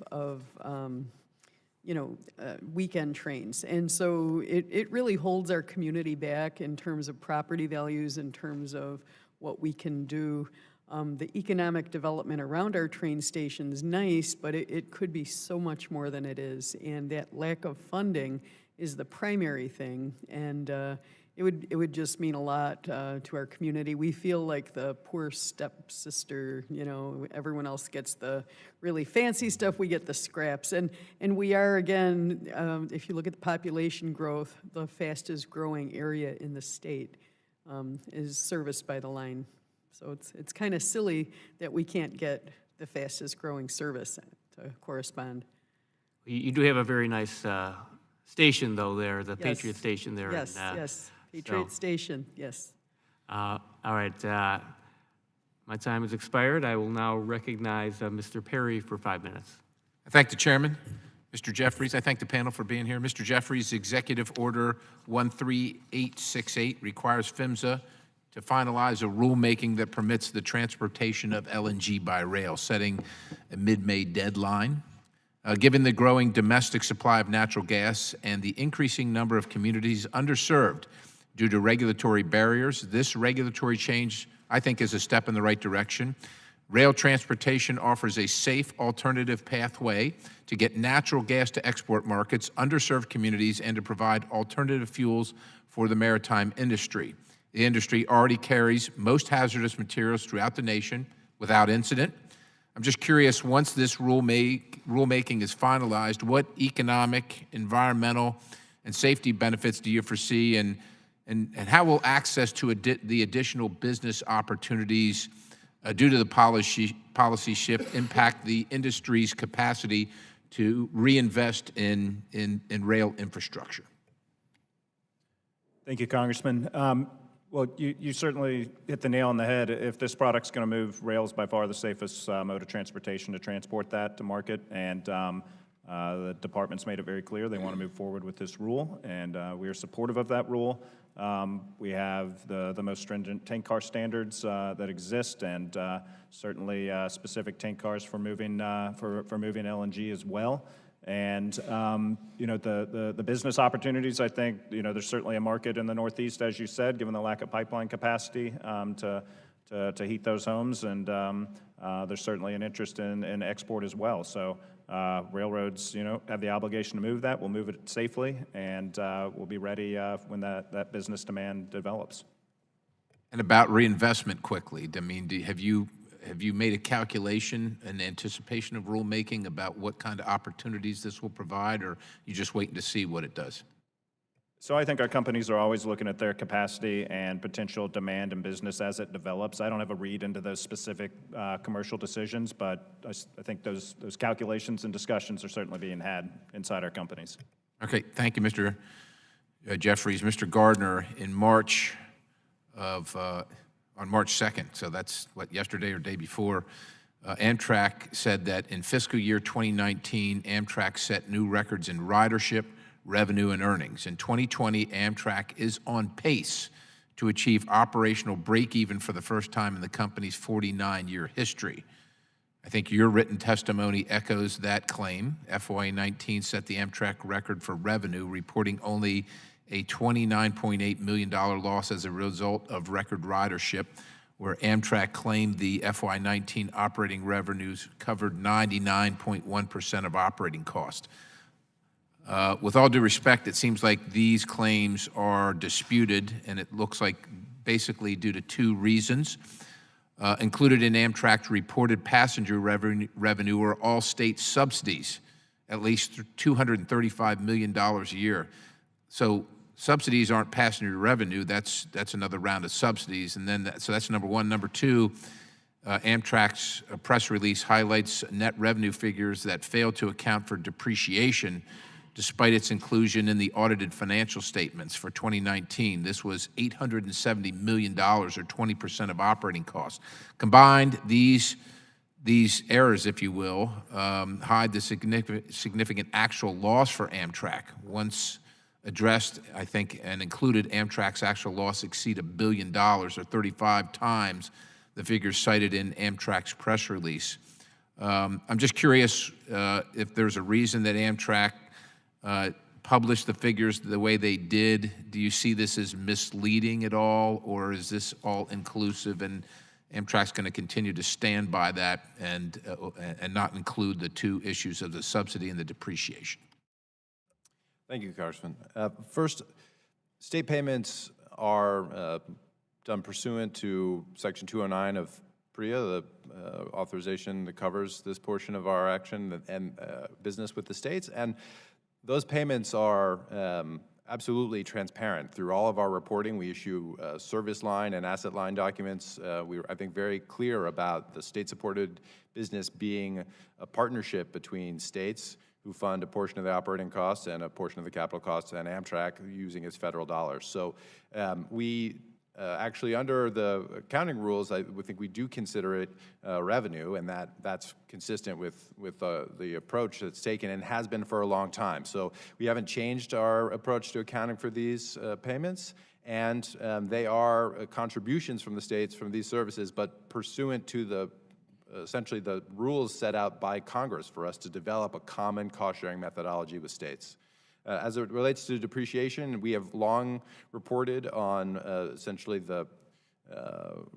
weekend trains. And so it really holds our community back in terms of property values, in terms of what we can do. The economic development around our train station is nice, but it could be so much more than it is. And that lack of funding is the primary thing. And it would just mean a lot to our community. We feel like the poor stepsister, everyone else gets the really fancy stuff, we get the scraps. And we are, again, if you look at the population growth, the fastest growing area in the state is serviced by the line. So it's kind of silly that we can't get the fastest growing service to correspond. You do have a very nice station, though, there, the Yes. Patriot Station there. Yes, and, yes, Patriot Station, yes. All right. My time has expired. I will now recognize Mr. Perry for 5 minutes. I thank the chairman, Mr. Jeffries. I thank the panel for being here. Mr. Jeffries, Executive Order 13868 requires PHMSA to finalize a rulemaking that permits the transportation of LNG by rail, setting a mid-May deadline. Given the growing domestic supply of natural gas and the increasing number of communities underserved due to regulatory barriers, this regulatory change, I think, is a step in the right direction. Rail transportation offers a safe alternative pathway to get natural gas to export markets, underserved communities, and to provide alternative fuels for the maritime industry. The industry already carries most hazardous materials throughout the nation without incident. I'm just curious, once this rulemaking is finalized, what economic, environmental, and safety benefits do you foresee, and how will access to the additional business opportunities due to the policy shift impact the industry's capacity to reinvest in rail infrastructure? Thank you, Congressman. Well, you certainly hit the nail on the head. If this product's going to move, rail is by far the safest mode of transportation to transport that to market, and the department's made it very clear they want to move forward with this rule, and we are supportive of that rule. We have the most stringent tank car standards that exist, and certainly specific tank cars for moving moving LNG as well. And the business opportunities, I think, there's certainly a market in the Northeast, as you said, given the lack of pipeline capacity to heat those homes, and there's certainly an interest in export as well. So railroads, have the obligation to move that. We'll move it safely, and we'll be ready when that business demand develops. And about reinvestment quickly, I mean, have you made a calculation in anticipation of rulemaking about what kind of opportunities this will provide, or you just waiting to see what it does? So I think our companies are always looking at their capacity and potential demand and business as it develops. I don't have a read into those specific commercial decisions, but I think those calculations and discussions are certainly being had inside our companies. Okay, thank you, Mr. Jeffries. Mr. Gardner, in March on March 2nd, so that's what, yesterday or day before, Amtrak said that in fiscal year 2019, Amtrak set new records in ridership, revenue, and earnings. In 2020, Amtrak is on pace to achieve operational break-even for the first time in the company's 49-year history. I think your written testimony echoes that claim. FY19 set the Amtrak record for revenue, reporting only a $29.8 million loss as a result of record ridership, where Amtrak claimed the FY19 operating revenues covered 99.1% of operating cost. With all due respect, it seems like these claims are disputed, and it looks like basically due to two reasons. Included in Amtrak's reported passenger revenue are all state subsidies, at least $235 million a year. So subsidies aren't passenger revenue. That's another round of subsidies, and then so that's number one. Number two, Amtrak's press release highlights net revenue figures that fail to account for depreciation, despite its inclusion in the audited financial statements for 2019. This was $870 million, or 20% of operating costs. Combined, these errors, if you will, hide the significant actual loss for Amtrak. Once addressed, I think, and included, Amtrak's actual loss exceed $1 billion, or 35 times the figures cited in Amtrak's press release. I'm just curious if there's a reason that Amtrak published the figures the way they did. Do you see this as misleading at all, or is this all inclusive and Amtrak's going to continue to stand by that and not include the two issues of the subsidy and the depreciation? Thank you, Congressman. First, state payments are done pursuant to Section 209 of PREA, the authorization that covers this portion of our action and business with the states. And those payments are absolutely transparent through all of our reporting. We issue service line and asset line documents. We're, I think, very clear about the state-supported business being a partnership between states who fund a portion of the operating costs and a portion of the capital costs, and Amtrak using its federal dollars. So we actually, under the accounting rules, I would think we do consider it revenue, and that's consistent with the approach that's taken and has been for a long time. So we haven't changed our approach to accounting for these payments, and they are contributions from the states from these services, but pursuant to the essentially the rules set out by Congress for us to develop a common cost-sharing methodology with states. As it relates to depreciation, we have long reported on essentially the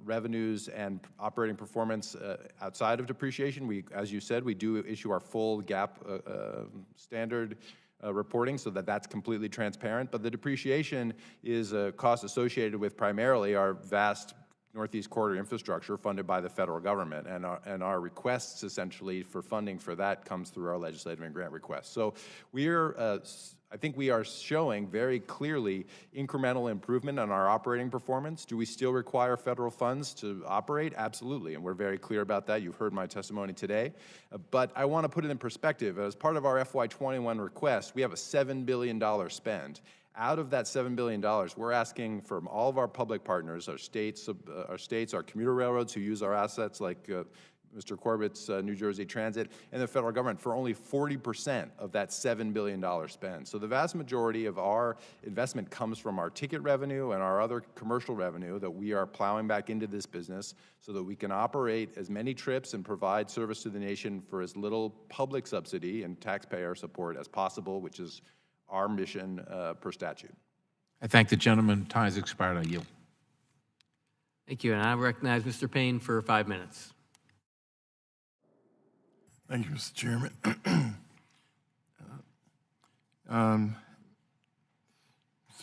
revenues and operating performance outside of depreciation. We, as you said, we do issue our full GAAP standard reporting so that that's completely transparent. But the depreciation is a cost associated with primarily our vast Northeast Corridor infrastructure funded by the federal government, and our requests essentially for funding for that comes through our legislative and grant requests. So I think we are showing very clearly incremental improvement on our operating performance. Do we still require federal funds to operate? Absolutely, and we're very clear about that. You've heard my testimony today. But I want to put it in perspective. As part of our FY21 request, we have a $7 billion spend. Out of that $7 billion, we're asking from all of our public partners, our states, our commuter railroads who use our assets like Mr. Corbett's New Jersey Transit, and the federal government for only 40% of that $7 billion spend. So the vast majority of our investment comes from our ticket revenue and our other commercial revenue that we are plowing back into this business so that we can operate as many trips and provide service to the nation for as little public subsidy and taxpayer support as possible, which is our mission per statute. I thank the gentleman. Time has expired. I yield. Thank you, and I recognize Mr. Payne for 5 minutes. Thank you, Mr. Chairman. Mr.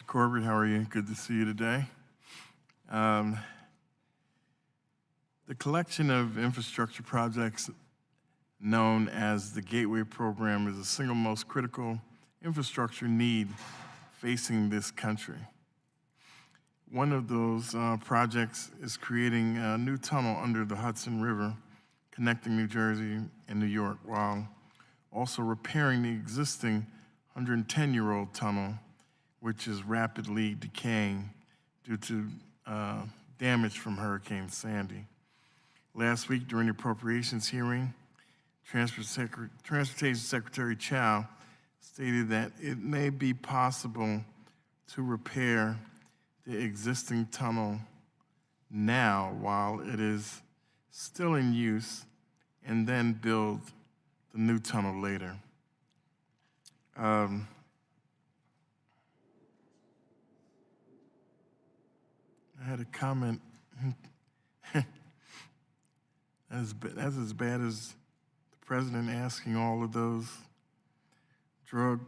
Corbett, how are you? Good to see you today. The collection of infrastructure projects known as the Gateway Program is the single most critical infrastructure need facing this country. One of those projects is creating a new tunnel under the Hudson River, connecting New Jersey and New York, while also repairing the existing 110-year-old tunnel, which is rapidly decaying due to damage from Hurricane Sandy. Last week, during the appropriations hearing, Transportation Secretary Chow stated that it may be possible to repair the existing tunnel now while it is still in use and then build the new tunnel later. I had a comment. That's as bad as the president asking all of those drug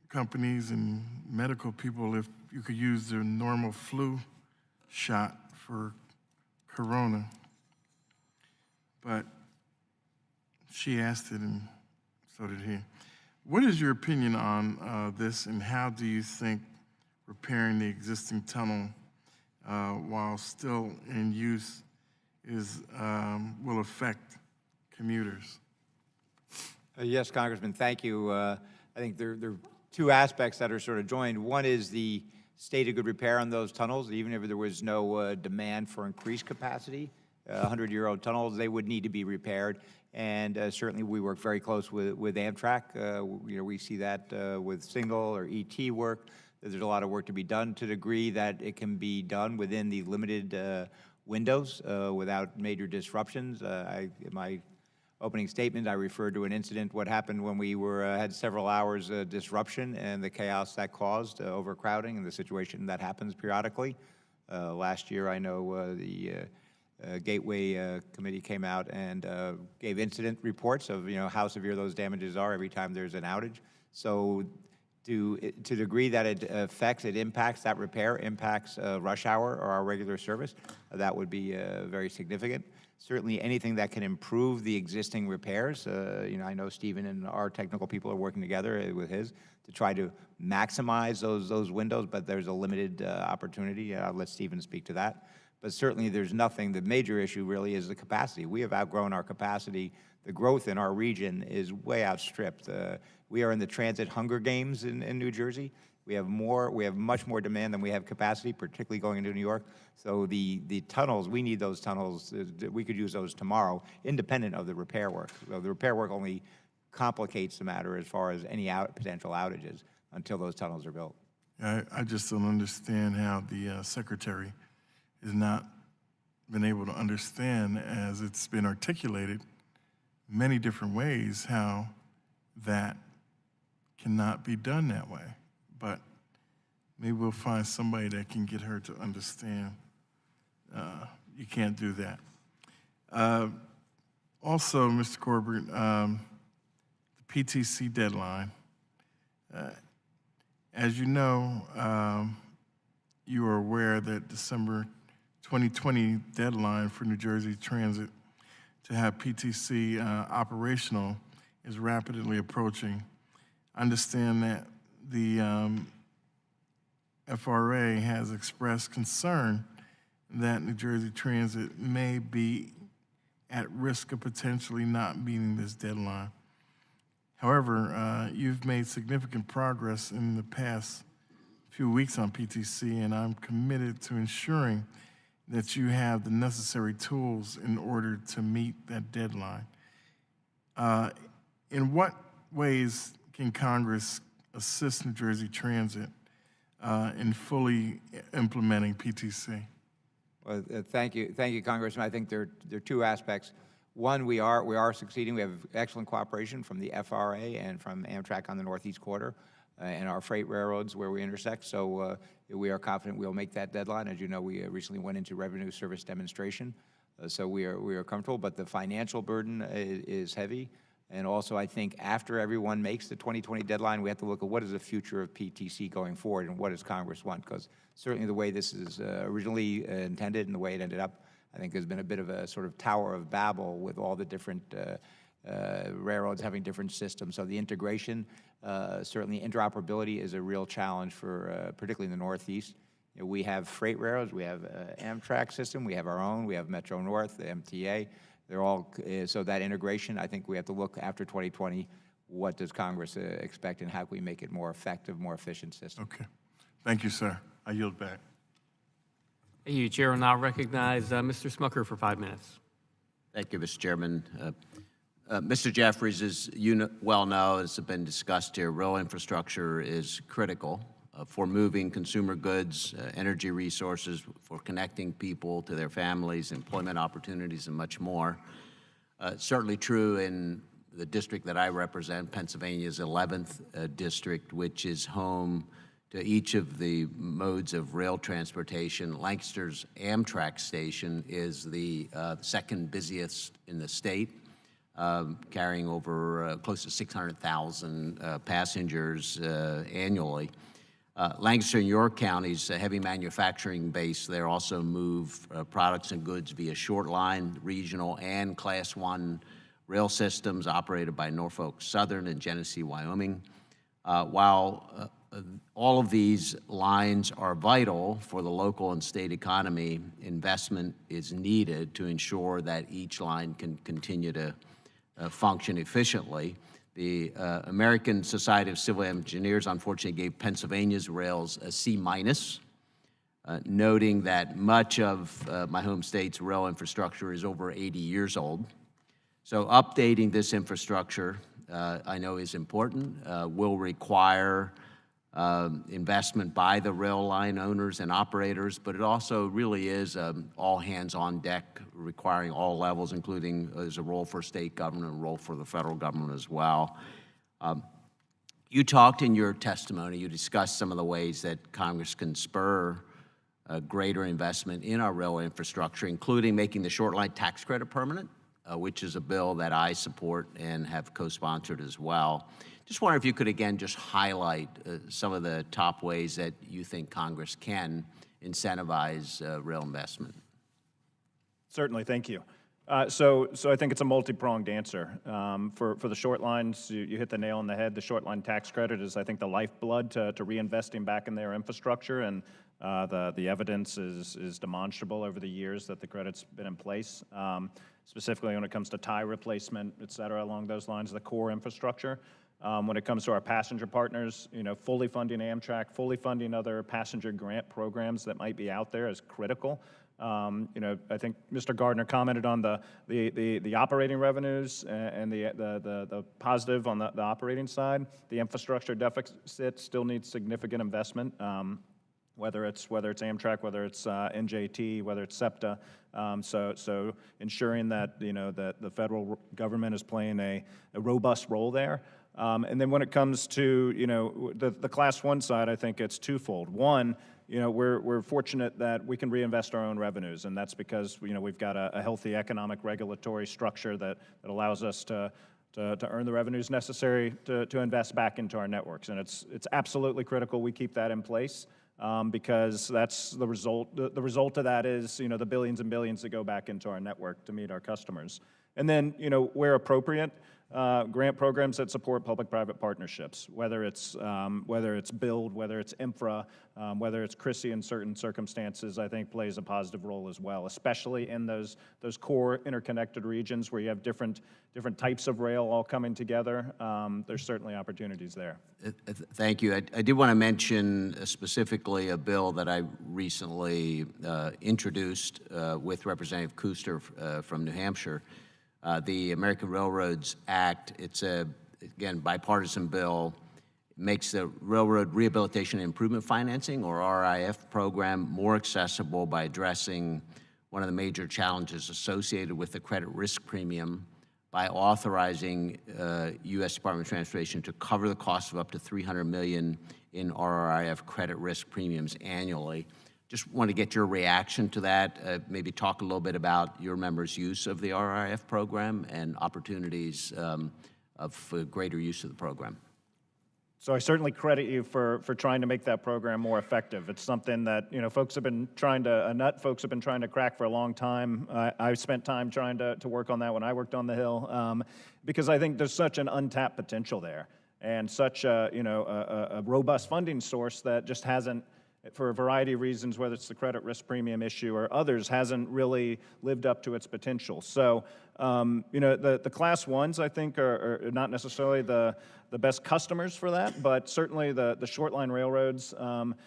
companies and medical people if you could use their normal flu shot for corona. But she asked it, and so did he. What is your opinion on this, and how do you think repairing the existing tunnel while still in use will affect commuters? Yes, Congressman, thank you. I think there are two aspects that are sort of joined. One is the state of good repair on those tunnels. Even if there was no demand for increased capacity, 100-year-old tunnels, they would need to be repaired. And certainly we work very close with Amtrak. We see that with single or ET work. There's a lot of work to be done to the degree that it can be done within the limited windows without major disruptions. In my opening statement, I referred to an incident, what happened when we had several hours disruption and the chaos that caused, overcrowding, and the situation that happens periodically. Last year, I know the Gateway Committee came out and gave incident reports of how severe those damages are every time there's an outage. So to the degree that it impacts that repair, impacts rush hour or our regular service, that would be very significant. Certainly anything that can improve the existing repairs. I know Stephen and our technical people are working together with his to try to maximize those windows, but there's a limited opportunity. I'll let Stephen speak to that. But certainly there's nothing, the major issue really is the capacity. We have outgrown our capacity. The growth in our region is way outstripped. We are in the transit Hunger Games in New Jersey. We have much more demand than we have capacity, particularly going into New York. So the tunnels, we need those tunnels. We could use those tomorrow, independent of the repair work. So the repair work only complicates the matter as far as any potential outages until those tunnels are built. I just don't understand how the secretary has not been able to understand, as it's been articulated many different ways, how that cannot be done that way. But maybe we'll find somebody that can get her to understand you can't do that. Also, Mr. Corbett, the PTC deadline. As you know, you are aware that December 2020 deadline for New Jersey Transit to have PTC operational is rapidly approaching. I understand that the FRA has expressed concern that New Jersey Transit may be at risk of potentially not meeting this deadline. However, you've made significant progress in the past few weeks on PTC, and I'm committed to ensuring that you have the necessary tools in order to meet that deadline. In what ways can Congress assist New Jersey Transit in fully implementing PTC? Well, thank you, Congressman. I think there are two aspects. One, we are succeeding. We have excellent cooperation from the FRA and from Amtrak on the Northeast Corridor and our freight railroads where we intersect. So we are confident we'll make that deadline. As you know, we recently went into revenue service demonstration, so we are comfortable. But the financial burden is heavy. And also, I think after everyone makes the 2020 deadline, we have to look at what is the future of PTC going forward and what does Congress want? Because certainly the way this is originally intended and the way it ended up, I think there's been a bit of a sort of Tower of Babel with all the different railroads having different systems. So the integration, certainly interoperability is a real challenge for, particularly in the Northeast. You know, we have freight railroads, we have Amtrak system, we have our own, we have Metro North, the MTA. They're all, so that integration, I think we have to look after 2020, what does Congress expect and how can we make it more effective, more efficient system? Okay. Thank you, sir. I yield back. Thank you. Chair will now recognize Mr. Smucker for 5 minutes. Thank you, Mr. Chairman. Mr. Jeffries, as you well know, as has been discussed here, rail infrastructure is critical for moving consumer goods, energy resources, for connecting people to their families, employment opportunities, and much more. Certainly true in the district that I represent, Pennsylvania's 11th district, which is home to each of the modes of rail transportation. Lancaster's Amtrak station is the second busiest in the state, carrying over close to 600,000 passengers annually. Lancaster and York Counties, a heavy manufacturing base there, also move products and goods via short line, regional, and Class 1 rail systems operated by Norfolk Southern and Genesee, Wyoming. While all of these lines are vital for the local and state economy, investment is needed to ensure that each line can continue to function efficiently. The American Society of Civil Engineers unfortunately gave Pennsylvania's rails a C-, noting that much of my home state's rail infrastructure is over 80 years old. So updating this infrastructure, I know is important, will require investment by the rail line owners and operators, but it also really is all hands on deck, requiring all levels, including there's a role for state government and a role for the federal government as well. You talked in your testimony, you discussed some of the ways that Congress can spur greater investment in our rail infrastructure, including making the short line tax credit permanent, which is a bill that I support and have co-sponsored as well. Just wonder if you could, again, just highlight some of the top ways that you think Congress can incentivize rail investment. Certainly, thank you. So I think it's a multi-pronged answer. For the short lines, you hit the nail on the head. The short line tax credit is, I think, the lifeblood to reinvesting back in their infrastructure, and the evidence is demonstrable over the years that the credit's been in place, specifically when it comes to tie replacement, et cetera, along those lines, the core infrastructure. When it comes to our passenger partners, you know, fully funding Amtrak, fully funding other passenger grant programs that might be out there is critical. You know, I think Mr. Gardner commented on the operating revenues and the positive on the operating side. The infrastructure deficit still needs significant investment, whether it's Amtrak, whether it's NJT, whether it's SEPTA. So ensuring that, you know, that the federal government is playing a robust role there. And then when it comes to, you know, the Class 1 side, I think it's twofold. One, you know, we're fortunate that we can reinvest our own revenues, and that's because, you know, we've got a healthy economic regulatory structure that allows us to earn the revenues necessary to invest back into our networks. And it's absolutely critical we keep that in place, because that's the result. The result of that is, you know, the billions and billions that go back into our network to meet our customers. And then, you know, where appropriate, grant programs that support public-private partnerships, whether it's build, whether it's infra, whether it's CRISI in certain circumstances, I think plays a positive role as well, especially in those core interconnected regions where you have different types of rail all coming together. There's certainly opportunities there. Thank you. I did want to mention specifically a bill that I recently introduced with Representative Kuster from New Hampshire. The American Railroads Act, it's again, bipartisan bill, makes the Railroad Rehabilitation and Improvement Financing, or RIF program, more accessible by addressing one of the major challenges associated with the credit risk premium by authorizing U.S. Department of Transportation to cover the cost of up to $300 million in RRIF credit risk premiums annually. Just want to get your reaction to that. Maybe talk a little bit about your members' use of the RRIF program and opportunities of greater use of the program. So I certainly credit you for trying to make that program more effective. It's something that, folks have been trying to, a nut folks have been trying to crack for a long time. I spent time trying to work on that when I worked on the Hill, because I think there's such an untapped potential there and such a robust funding source that just hasn't, for a variety of reasons, whether it's the credit risk premium issue or others, hasn't really lived up to its potential. So, the Class 1s, I think, are not necessarily the best customers for that, but certainly the short line railroads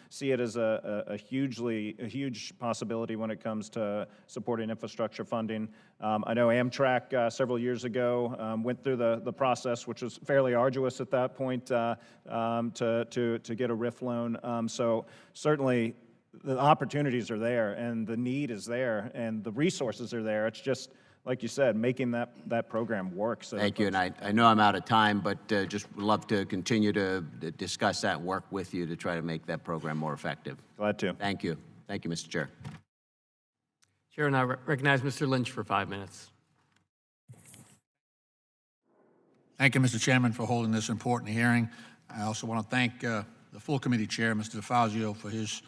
see it as a huge possibility when it comes to supporting infrastructure funding. I know Amtrak several years ago went through the process, which was fairly arduous at that point, to get a RIF loan. So certainly the opportunities are there and the need is there and the resources are there. It's just, like you said, making that program work. So Thank you, and I know I'm out of time, but just would love to continue to discuss that and work with you to try to make that program more effective. Glad to. Thank you. Thank you, Mr. Chair. Chair, and I recognize Mr. Lynch for 5 minutes. Thank you, Mr. Chairman, for holding this important hearing. I also want to thank the full committee chair, Mr. DeFazio, for his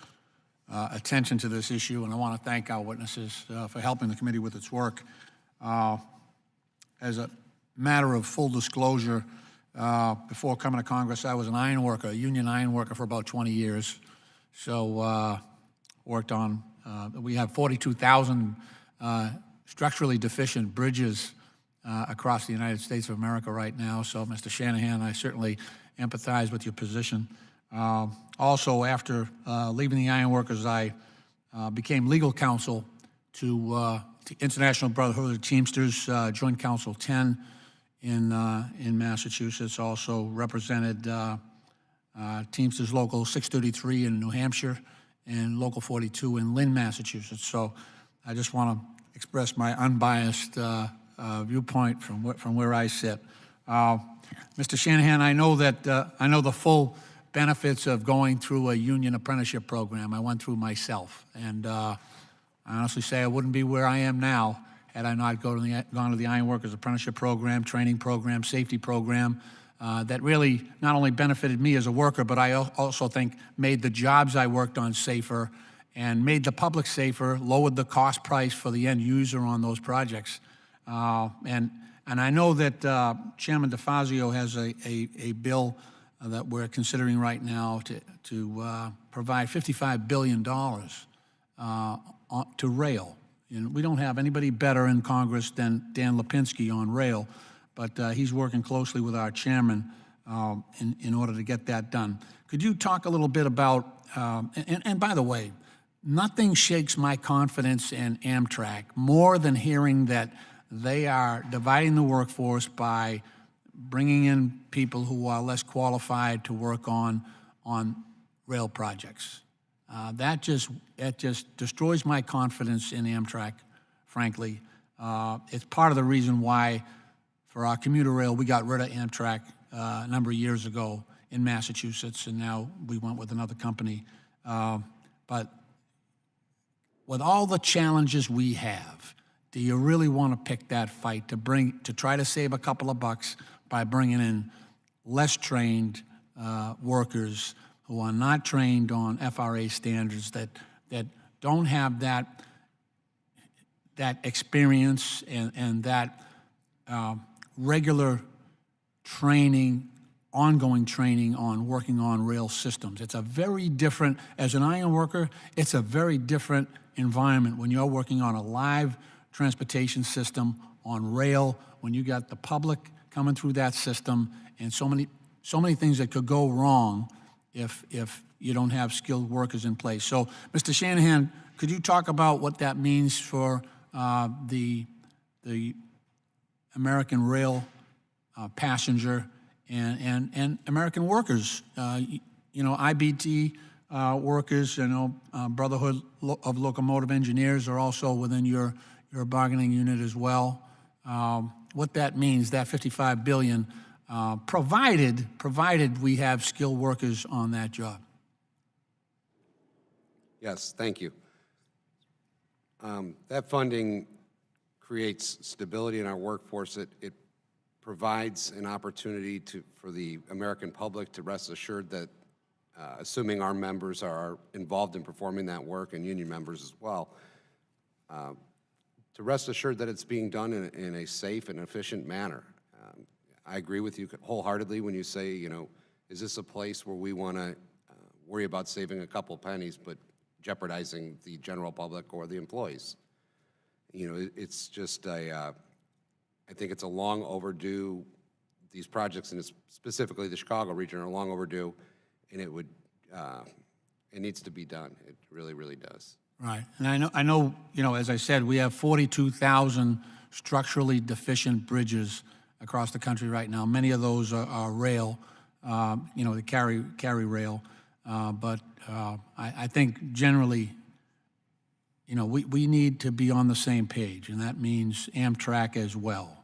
attention to this issue, and I want to thank our witnesses for helping the committee with its work. As a matter of full disclosure, before coming to Congress, I was an iron worker, a union iron worker for about 20 years. So worked on, we have 42,000 structurally deficient bridges across the United States of America right now. So, Mr. Shanahan, I certainly empathize with your position. Also, after leaving the ironworkers, I became legal counsel to International Brotherhood of Teamsters, Joint Council 10 in Massachusetts. Also represented Teamsters Local 633 in New Hampshire and Local 42 in Lynn, Massachusetts. So I just want to express my unbiased viewpoint from where I sit. Mr. Shanahan, I know that I know the full benefits of going through a union apprenticeship program. I went through myself, and I honestly say I wouldn't be where I am now had I not gone to the Ironworkers Apprenticeship Program, training program, safety program, that really not only benefited me as a worker, but I also think made the jobs I worked on safer and made the public safer, lowered the cost price for the end user on those projects. And I know that Chairman DeFazio has a bill that we're considering right now to provide $55 billion to rail. We don't have anybody better in Congress than Dan Lipinski on rail, but he's working closely with our chairman in order to get that done. Could you talk a little bit about, and by the way, nothing shakes my confidence in Amtrak more than hearing that they are dividing the workforce by bringing in people who are less qualified to work on rail projects. That just destroys my confidence in Amtrak, frankly. It's part of the reason why, for our commuter rail, we got rid of Amtrak a number of years ago in Massachusetts, and now we went with another company. But with all the challenges we have, do you really want to pick that fight to try to save a couple of bucks by bringing in less trained workers who are not trained on FRA standards, that don't have that experience and that regular training, ongoing training on working on rail systems? It's a very different, as an iron worker, it's a very different environment when you're working on a live transportation system on rail, when you got the public coming through that system, and so many things that could go wrong if you don't have skilled workers in place. So, Mr. Shanahan, could you talk about what that means for the American rail passenger and American workers? IBT workers, Brotherhood of Locomotive Engineers are also within your bargaining unit as well. What that means, that $55 billion, provided we have skilled workers on that job. Yes, thank you. That funding creates stability in our workforce. It provides an opportunity for the American public to rest assured that, assuming our members are involved in performing that work, and union members as well, to rest assured that it's being done in a safe and efficient manner. I agree with you wholeheartedly when you say, you know, is this a place where we want to worry about saving a couple pennies but jeopardizing the general public or the employees? You know, it's just I think it's a long overdue, these projects, and specifically the Chicago region, are long overdue, and it needs to be done. It really, really does. Right, and I know, you know, as I said, we have 42,000 structurally deficient bridges across the country right now. Many of those are rail, you know, they carry rail, but I think generally, you know, we need to be on the same page, and that means Amtrak as well.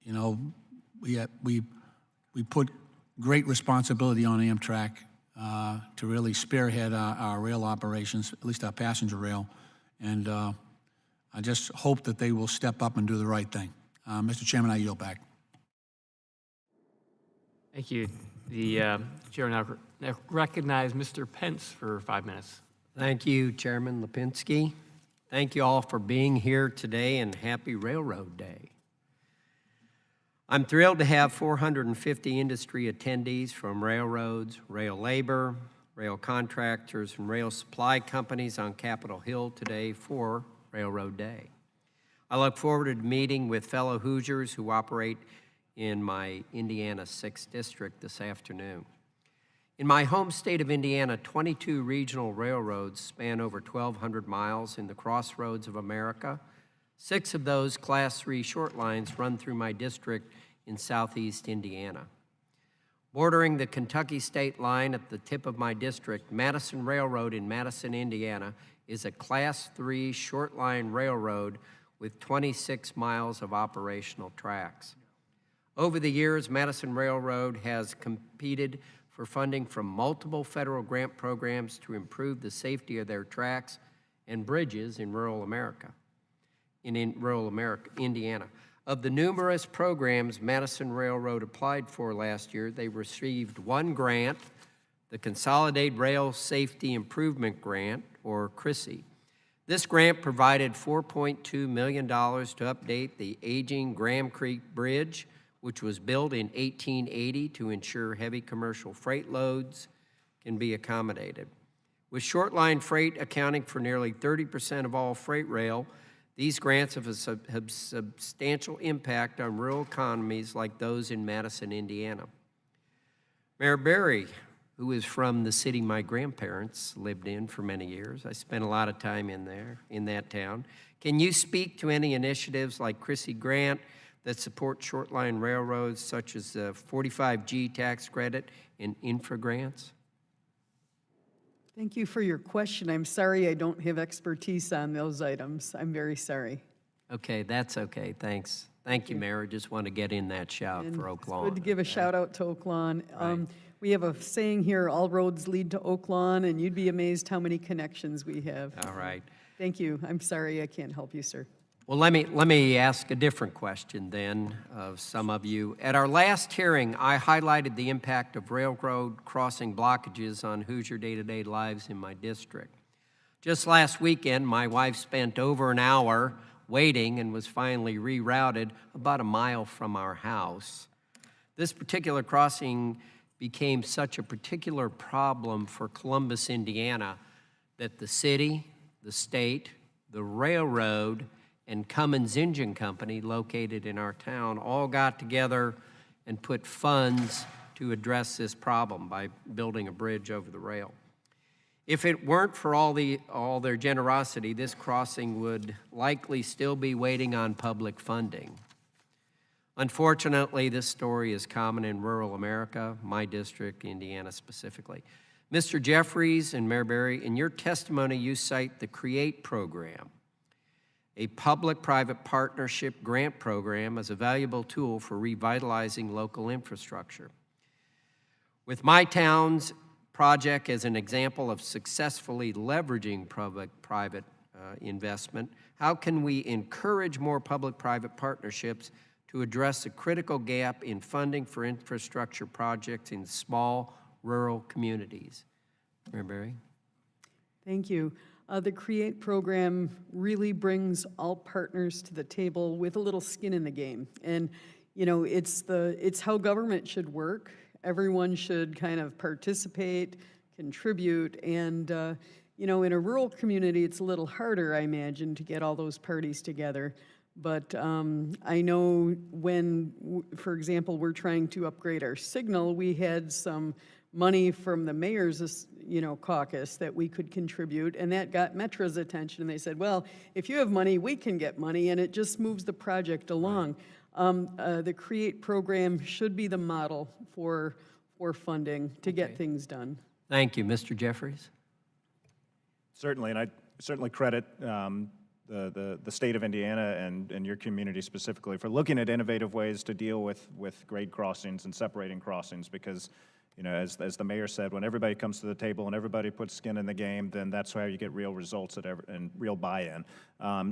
You know, we put great responsibility on Amtrak to really spearhead our rail operations, at least our passenger rail, and I just hope that they will step up and do the right thing. Mr. Chairman, I yield back. Thank you. The chair now recognize Mr. Pence for 5 minutes. Thank you, Chairman Lipinski. Thank you all for being here today, and happy Railroad Day. I'm thrilled to have 450 industry attendees from railroads, rail labor, rail contractors, and rail supply companies on Capitol Hill today for Railroad Day. I look forward to meeting with fellow Hoosiers who operate in my Indiana 6th District this afternoon. In my home state of Indiana, 22 regional railroads span over 1,200 miles in the crossroads of America. 6 of those Class 3 short lines run through my district in southeast Indiana. Bordering the Kentucky state line at the tip of my district, Madison Railroad in Madison, Indiana, is a Class 3 short line railroad with 26 miles of operational tracks. Over the years, Madison Railroad has competed for funding from multiple federal grant programs to improve the safety of their tracks and bridges in rural America, Indiana. Of the numerous programs Madison Railroad applied for last year, they received one grant, the Consolidated Rail Safety Improvement Grant, or CRISI. This grant provided $4.2 million to update the aging Graham Creek Bridge, which was built in 1880 to ensure heavy commercial freight loads can be accommodated. With short line freight accounting for nearly 30% of all freight rail, these grants have a substantial impact on rural economies like those in Madison, Indiana. Mayor Berry, who is from the city my grandparents lived in for many years, I spent a lot of time in that town. Can you speak to any initiatives like CRISI Grant that support short line railroads, such as the 45G tax credit and infra grants? Thank you for your question. I'm sorry I don't have expertise on those items. I'm very sorry. Okay, that's okay. Thanks. Thank you, Mayor. Just want to get in that shout for Oak Lawn. It's good to give a shout out to Oak Lawn. Right. We have a saying here, all roads lead to Oak Lawn, and you'd be amazed how many connections we have. All right. Thank you. I'm sorry I can't help you, sir. Well, let me ask a different question then of some of you. At our last hearing, I highlighted the impact of railroad crossing blockages on Hoosier day-to-day lives in my district. Just last weekend, my wife spent over an hour waiting and was finally rerouted about a mile from our house. This particular crossing became such a particular problem for Columbus, Indiana, that the city, the state, the railroad, and Cummins Engine Company, located in our town, all got together and put funds to address this problem by building a bridge over the rail. If it weren't for all their generosity, this crossing would likely still be waiting on public funding. Unfortunately, this story is common in rural America, my district, Indiana specifically. Mr. Jeffries and Mayor Berry, in your testimony, you cite the CREATE program, a public-private partnership grant program, as a valuable tool for revitalizing local infrastructure. With my town's project as an example of successfully leveraging public-private investment? How can we encourage more public-private partnerships to address the critical gap in funding for infrastructure projects in small rural communities? Mayor Berry? Thank you. The CREATE program really brings all partners to the table with a little skin in the game. And, you know, it's how government should work. Everyone should kind of participate, contribute, and, you know, in a rural community, it's a little harder, I imagine, to get all those parties together. But I know when, for example, we're trying to upgrade our signal, we had some money from the mayor's, you know, caucus that we could contribute, and that got Metro's attention, and they said, well, if you have money, we can get money, and it just moves the project along. The CREATE program should be the model for funding to get things done. Thank you. Mr. Jeffries? Certainly, and I certainly credit the state of Indiana and your community specifically for looking at innovative ways to deal with grade crossings and separating crossings, because, you know, as the mayor said, when everybody comes to the table and everybody puts skin in the game, then that's how you get real results and real buy-in.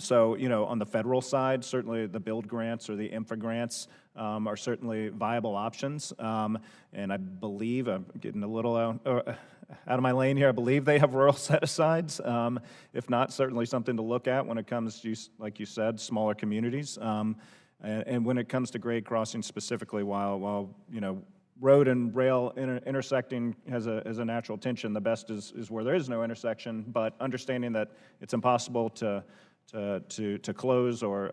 So, you know, on the federal side, certainly the build grants or the infra grants are certainly viable options. And I believe, I'm getting a little out of my lane here, I believe they have rural set-asides. If not, certainly something to look at when it comes to, like you said, smaller communities. And when it comes to grade crossing specifically, while you know, road and rail intersecting has a natural tension, the best is where there is no intersection, but understanding that it's impossible to close or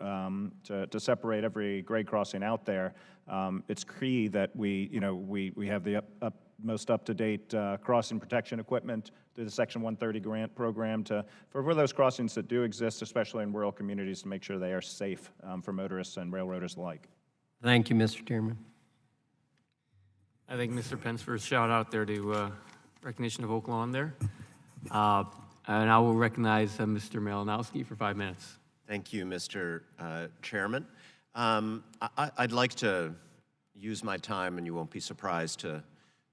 to separate every grade crossing out there, it's key that we have the most up-to-date crossing protection equipment through the Section 130 grant program for those crossings that do exist, especially in rural communities, to make sure they are safe for motorists and railroaders alike. Thank you, Mr. Chairman. I think Mr. Pence for his shout out there to recognition of Oak Lawn there. And I will recognize Mr. Malinowski for 5 minutes. Thank you, Mr. Chairman. I'd like to use my time, and you won't be surprised, to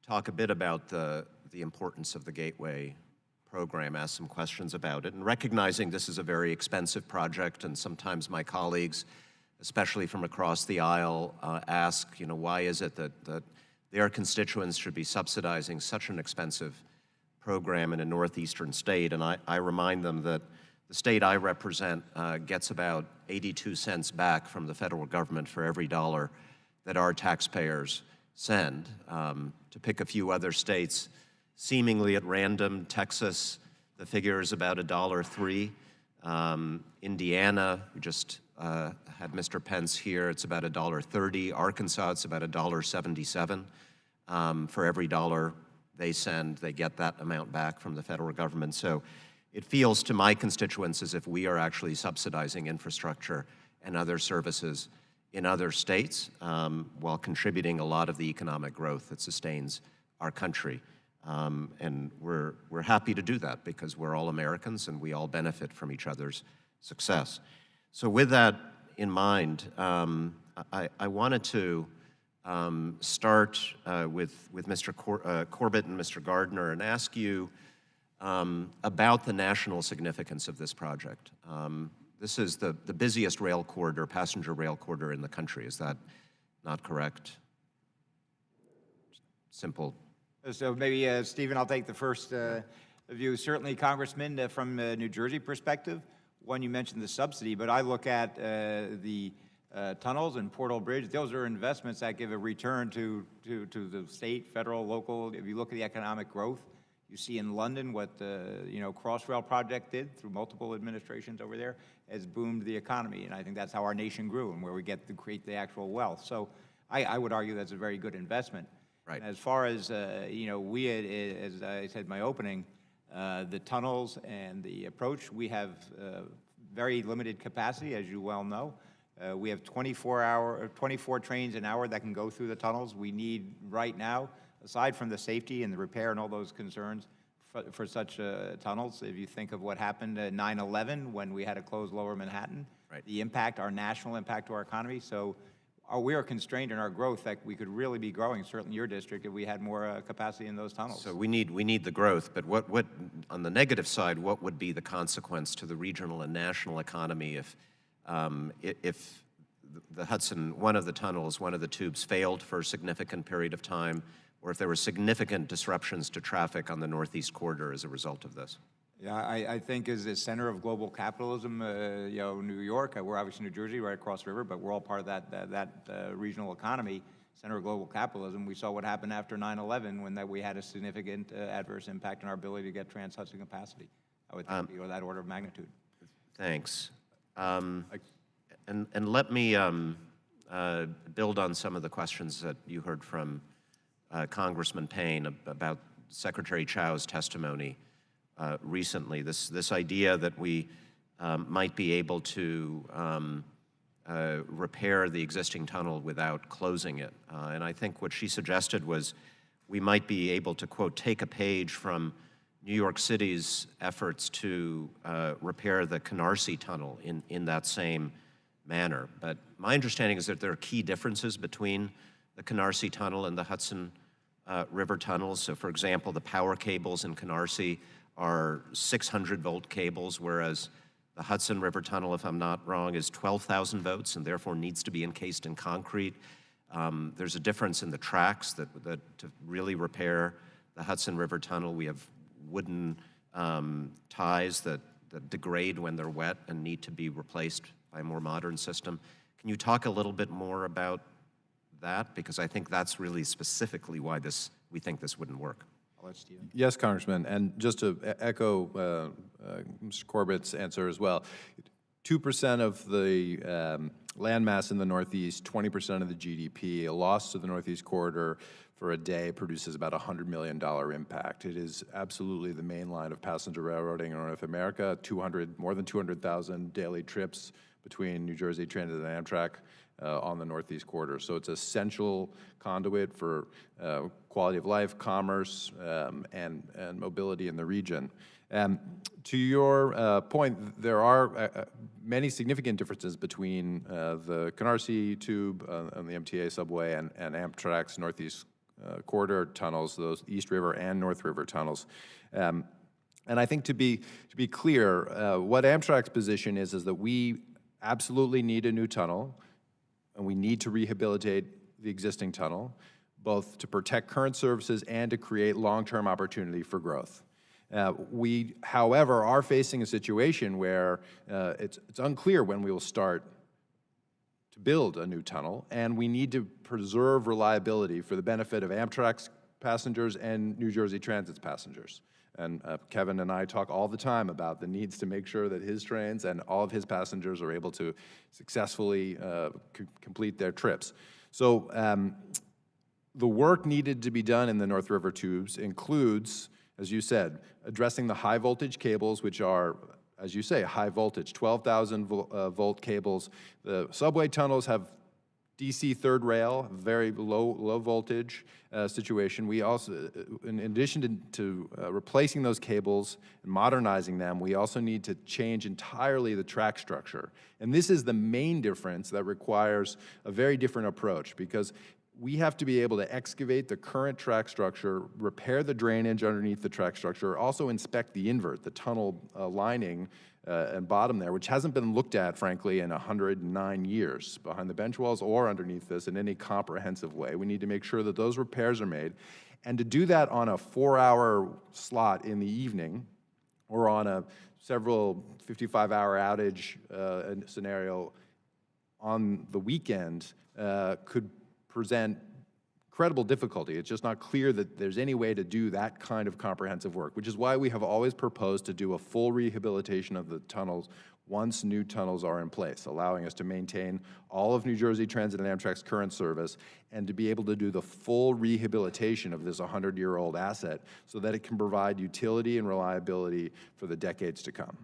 talk a bit about the importance of the Gateway program, ask some questions about it, and recognizing this is a very expensive project, and sometimes my colleagues, especially from across the aisle, ask, you know, why is it that their constituents should be subsidizing such an expensive program in a northeastern state? And I remind them that the state I represent gets about 82 cents back from the federal government for every dollar that our taxpayers send. To pick a few other states, seemingly at random, Texas, the figure is about $1.03. Indiana, we just had Mr. Pence here, it's about $1.30. Arkansas, it's about $1.77. For every dollar they send, they get that amount back from the federal government. So it feels to my constituents as if we are actually subsidizing infrastructure and other services in other states while contributing a lot of the economic growth that sustains our country. And we're happy to do that because we're all Americans and we all benefit from each other's success. So with that in mind, I wanted to start with Mr. Corbett and Mr. Gardner and ask you about the national significance of this project. This is the busiest rail corridor, passenger rail corridor in the country. Is that not correct? Simple. So maybe, Stephen, I'll take the first view. Certainly, Congressman, from a New Jersey perspective, one, you mentioned the subsidy, but I look at the tunnels and Portal Bridge. Those are investments that give a return to the state, federal, local. If you look at the economic growth, you see in London what the Crossrail project did through multiple administrations over there has boomed the economy, and I think that's how our nation grew and where we get to create the actual wealth. So I would argue that's a very good investment. Right. As far as we, as I said in my opening, the tunnels and the approach, we have very limited capacity, as you well know. We have 24 trains an hour that can go through the tunnels. We need right now, aside from the safety and the repair and all those concerns for such tunnels, if you think of what happened at 9/11 when we had to close Lower Manhattan, right, the impact, our national impact to our economy. So we are constrained in our growth that we could really be growing, certainly your district, if we had more capacity in those tunnels. So we need the growth, but what on the negative side, what would be the consequence to the regional and national economy if the Hudson, one of the tunnels, one of the tubes failed for a significant period of time, or if there were significant disruptions to traffic on the Northeast Corridor as a result of this? Yeah, I think as the center of global capitalism, New York, we're obviously New Jersey, right across the river, but we're all part of that regional economy, center of global capitalism. We saw what happened after 9/11 when we had a significant adverse impact on our ability to get trans-Hudson capacity. I would think that order of magnitude. Thanks. And let me build on some of the questions that you heard from Congressman Payne about Secretary Chow's testimony recently. This idea that we might be able to repair the existing tunnel without closing it. And I think what she suggested was we might be able to, quote, take a page from New York City's efforts to repair the Canarsie Tunnel in that same manner. But my understanding is that there are key differences between the Canarsie Tunnel and the Hudson River tunnels. So, for example, the power cables in Canarsie are 600-volt cables, whereas the Hudson River Tunnel, if I'm not wrong, is 12,000 volts and therefore needs to be encased in concrete. There's a difference in the tracks that to really repair the Hudson River Tunnel, we have wooden ties that degrade when they're wet and need to be replaced by a more modern system. Can you talk a little bit more about that? Because I think that's really specifically why we think this wouldn't work. Yes, Congressman, and just to echo Mr. Corbett's answer as well, 2% of the landmass in the Northeast, 20% of the GDP, a loss to the Northeast Corridor for a day produces about $100 million impact. It is absolutely the main line of passenger railroading in North America, more than 200,000 daily trips between New Jersey Transit and Amtrak on the Northeast Corridor. So it's an essential conduit for quality of life, commerce, and mobility in the region. To your point, there are many significant differences between the Canarsie tube on the MTA subway and Amtrak's Northeast Corridor tunnels, those East River and North River tunnels. And I think to be clear, what Amtrak's position is that we absolutely need a new tunnel, and we need to rehabilitate the existing tunnel, both to protect current services and to create long-term opportunity for growth. We, however, are facing a situation where it's unclear when we will start to build a new tunnel, and we need to preserve reliability for the benefit of Amtrak's passengers and New Jersey Transit's passengers. And Kevin and I talk all the time about the needs to make sure that his trains and all of his passengers are able to successfully complete their trips. So the work needed to be done in the North River tubes includes, as you said, addressing the high voltage cables, which are, as you say, high voltage, 12,000 volt cables. The subway tunnels have DC third rail, very low voltage situation. We also, in addition to replacing those cables and modernizing them, we also need to change entirely the track structure. And this is the main difference that requires a very different approach, because we have to be able to excavate the current track structure, repair the drainage underneath the track structure, also inspect the invert, the tunnel lining and bottom there, which hasn't been looked at, frankly, in 109 years, behind the bench walls or underneath this in any comprehensive way. We need to make sure that those repairs are made. And to do that on a 4-hour slot in the evening or on a several 55-hour outage scenario on the weekend could present incredible difficulty. It's just not clear that there's any way to do that kind of comprehensive work, which is why we have always proposed to do a full rehabilitation of the tunnels once new tunnels are in place, allowing us to maintain all of New Jersey Transit and Amtrak's current service and to be able to do the full rehabilitation of this 100-year-old asset so that it can provide utility and reliability for the decades to come.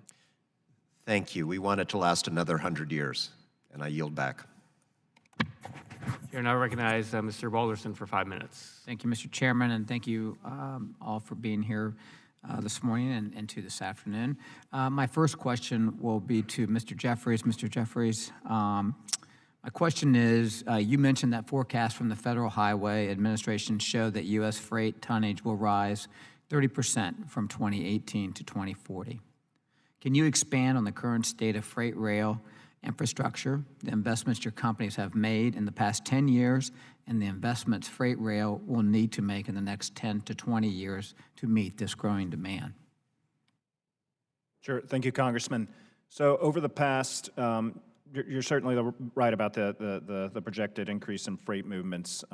Thank you. We want it to last another 100 years, and I yield back. Chair now recognize Mr. Balderson for 5 minutes. Thank you, Mr. Chairman, and thank you all for being here this morning and to this afternoon. My first question will be to Mr. Jeffries. Mr. Jeffries, My question is, you mentioned that forecasts from the Federal Highway Administration show that U.S. freight tonnage will rise 30% from 2018 to 2040. Can you expand on the current state of freight rail infrastructure, the investments your companies have made in the past 10 years, and the investments freight rail will need to make in the next 10 to 20 years to meet this growing demand? Sure. Thank you, Congressman. So over the past, you're certainly right about the projected increase in freight movements,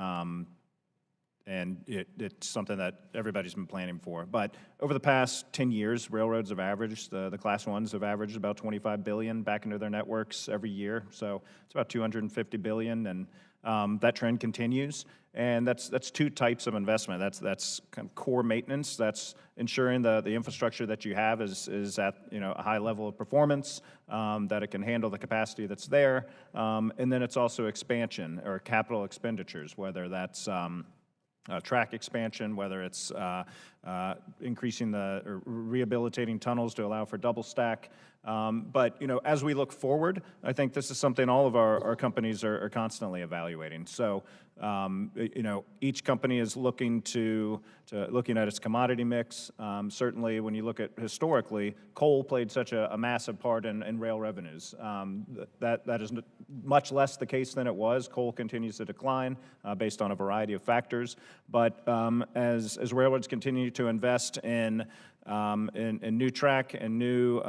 and it's something that everybody's been planning for. But over the past 10 years, railroads have averaged, the Class 1s have averaged about $25 billion back into their networks every year. So it's about $250 billion, and that trend continues. And that's two types of investment. That's kind of core maintenance. That's ensuring the infrastructure that you have is at a high level of performance, that it can handle the capacity that's there. And then it's also expansion or capital expenditures, whether that's track expansion, whether it's increasing or rehabilitating tunnels to allow for double stack. But as we look forward, I think this is something all of our companies are constantly evaluating. So each company is looking looking at its commodity mix. Certainly, when you look at historically, coal played such a massive part in rail revenues. That is much less the case than it was. Coal continues to decline based on a variety of factors. But as railroads continue to invest in new track and new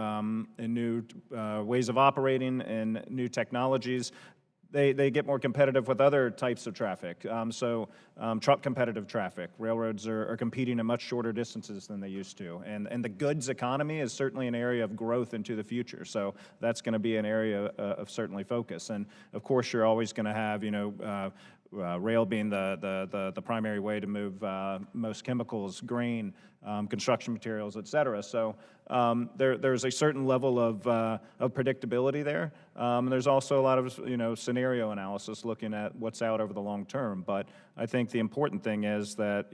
ways of operating and new technologies, they get more competitive with other types of traffic. Truck competitive traffic. Railroads are competing at much shorter distances than they used to. And the goods economy is certainly an area of growth into the future. So that's going to be an area of certainly focus. And of course, you're always going to have, rail being the primary way to move most chemicals, grain, construction materials, et cetera. So there's a certain level of predictability there. There's also a lot of scenario analysis looking at what's out over the long term. But I think the important thing is that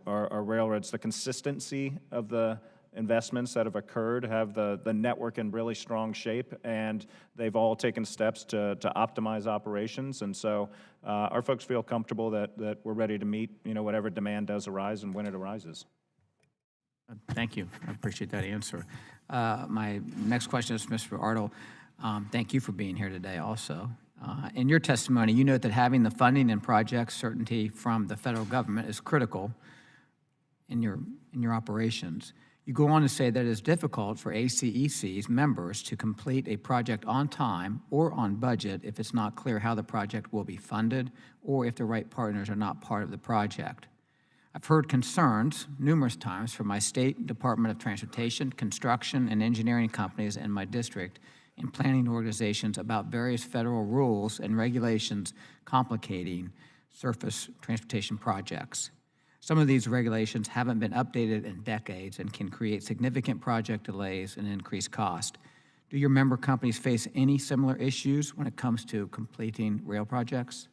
our railroads, the consistency of the investments that have occurred have the network in really strong shape, and they've all taken steps to optimize operations. And so our folks feel comfortable that we're ready to meet whatever demand does arise and when it arises. Thank you. I appreciate that answer. My next question is for Mr. Ardell. Thank you for being here today also. In your testimony, you note that having the funding and project certainty from the federal government is critical in your operations. You go on to say that it is difficult for ACEC's members to complete a project on time or on budget if it's not clear how the project will be funded or if the right partners are not part of the project. I've heard concerns numerous times from my state Department of Transportation, construction, and engineering companies in my district and planning organizations about various federal rules and regulations complicating surface transportation projects. Some of these regulations haven't been updated in decades and can create significant project delays and increased cost. Do your member companies face any similar issues when it comes to completing rail projects?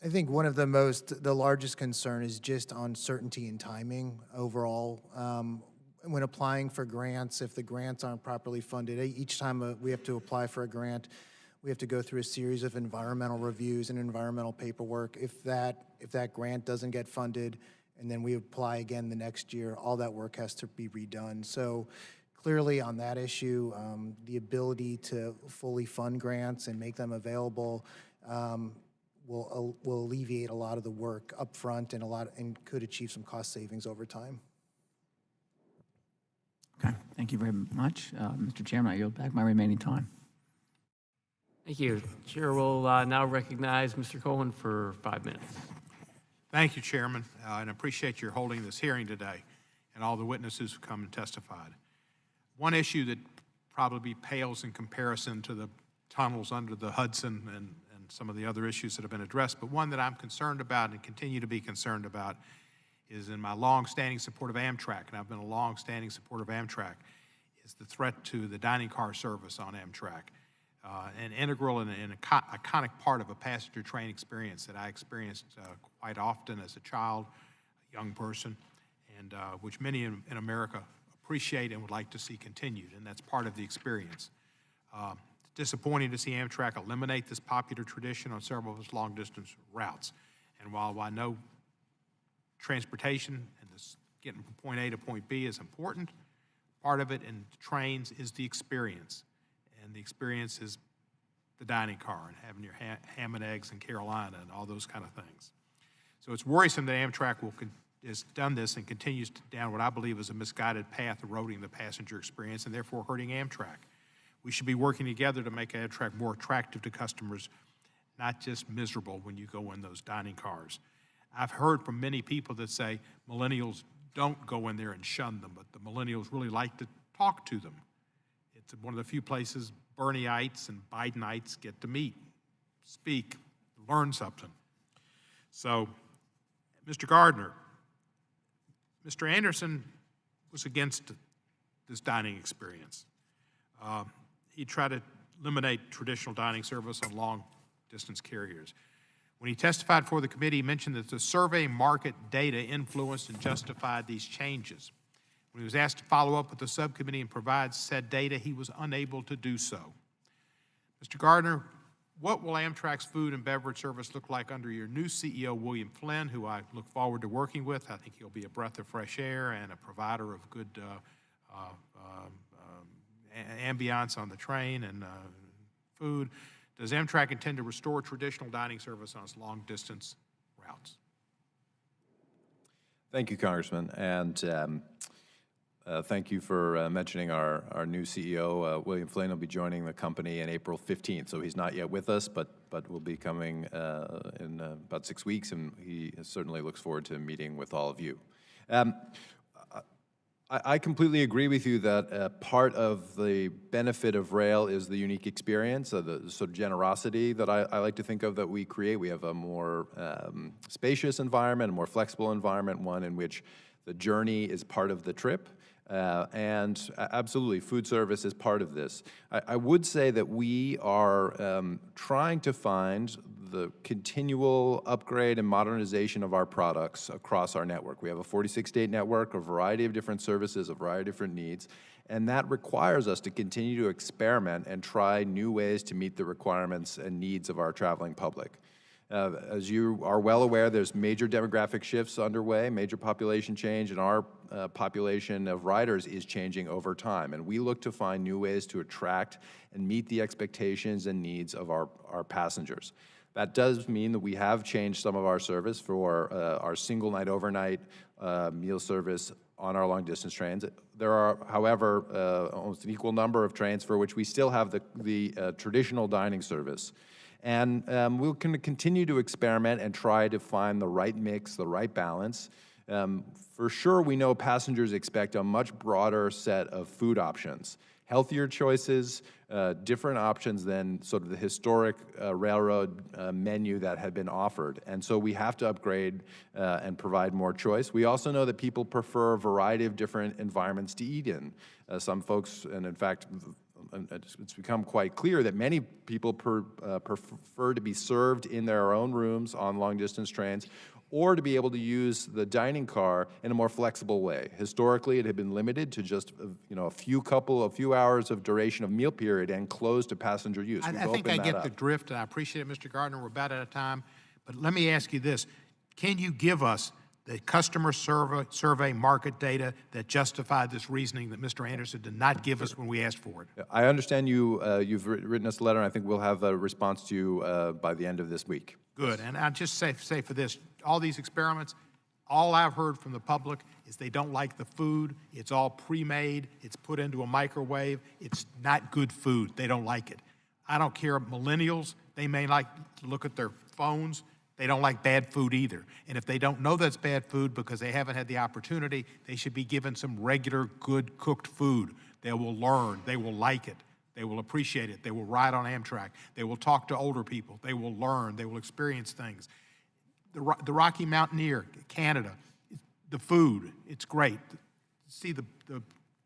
I think one of the largest concern is just uncertainty and timing overall. When applying for grants, if the grants aren't properly funded, each time we have to apply for a grant, we have to go through a series of environmental reviews and environmental paperwork. If that grant doesn't get funded and then we apply again the next year, all that work has to be redone. So clearly on that issue, the ability to fully fund grants and make them available will alleviate a lot of the work up front and could achieve some cost savings over time. Okay, thank you very much. Mr. Chairman, I yield back my remaining time. Thank you. Chair will now recognize Mr. Cohen for 5 minutes. Thank you, Chairman, and appreciate your holding this hearing today and all the witnesses who come and testified. One issue that probably pales in comparison to the tunnels under the Hudson and some of the other issues that have been addressed, but one that I'm concerned about and continue to be concerned about is in my long-standing support of Amtrak, and I've been a long-standing supporter of Amtrak, is the threat to the dining car service on Amtrak. An integral and an iconic part of a passenger train experience that I experienced quite often as a child, a young person, and which many in America appreciate and would like to see continued, and that's part of the experience. disappointing to see Amtrak eliminate this popular tradition on several of its long-distance routes. And while I know transportation and this getting from point A to point B is important, part of it in trains is the experience. And the experience is the dining car and having your ham and eggs in Carolina and all those kind of things. So it's worrisome that Amtrak has done this and continues down what I believe is a misguided path, eroding the passenger experience and therefore hurting Amtrak. We should be working together to make Amtrak more attractive to customers, not just miserable when you go in those dining cars. I've heard from many people that say millennials don't go in there and shun them, but the millennials really like to talk to them. It's one of the few places Bernieites and Bidenites get to meet, speak, learn something. So, Mr. Gardner, Mr. Anderson was against this dining experience. He tried to eliminate traditional dining service on long-distance carriers. When he testified for the committee, he mentioned that the survey market data influenced and justified these changes. When he was asked to follow up with the subcommittee and provide said data, he was unable to do so. Mr. Gardner, what will Amtrak's food and beverage service look like under your new CEO, William Flynn, who I look forward to working with? I think he'll be a breath of fresh air and a provider of good ambiance on the train and food. Does Amtrak intend to restore traditional dining service on its long-distance routes? Thank you, Congressman, and thank you for mentioning our new CEO. William Flynn will be joining the company on April 15th, so he's not yet with us, but will be coming in about 6 weeks, and he certainly looks forward to meeting with all of you. I completely agree with you that part of the benefit of rail is the unique experience, the sort of generosity that I like to think of that we create. We have a more spacious environment, a more flexible environment, one in which the journey is part of the trip. And absolutely, food service is part of this. I would say that we are trying to find the continual upgrade and modernization of our products across our network. We have a 46-state network, a variety of different services, a variety of different needs, and that requires us to continue to experiment and try new ways to meet the requirements and needs of our traveling public. As you are well aware, there's major demographic shifts underway, major population change, and our population of riders is changing over time. And we look to find new ways to attract and meet the expectations and needs of our passengers. That does mean that we have changed some of our service for our single night overnight meal service on our long distance trains. There are, however, almost an equal number of trains for which we still have the traditional dining service. And we're going to continue to experiment and try to find the right mix, the right balance. For sure, we know passengers expect a much broader set of food options, healthier choices, different options than sort of the historic railroad menu that had been offered. And so we have to upgrade and provide more choice. We also know that people prefer a variety of different environments to eat in. Some folks, and in fact, it's become quite clear that many people prefer to be served in their own rooms on long-distance trains, or to be able to use the dining car in a more flexible way. Historically, it had been limited to just a few hours of duration of meal period and closed to passenger use. I think I get the drift, and I appreciate it, Mr. Gardner. We're about out of time, but let me ask you this. Can you give us the customer survey market data that justified this reasoning that Mr. Anderson did not give us when we asked for it? I understand you've written us a letter, and I think we'll have a response to you by the end of this week. Good, and I'll just say for this, all these experiments, all I've heard from the public is they don't like the food. It's all pre-made. It's put into a microwave. It's not good food. They don't like it. I don't care, millennials, they may like to look at their phones. They don't like bad food either. And if they don't know that's bad food because they haven't had the opportunity, they should be given some regular, good cooked food. They will learn. They will like it. They will appreciate it. They will ride on Amtrak. They will talk to older people. They will learn. They will experience things. The Rocky Mountaineer, Canada, the food, it's great. See the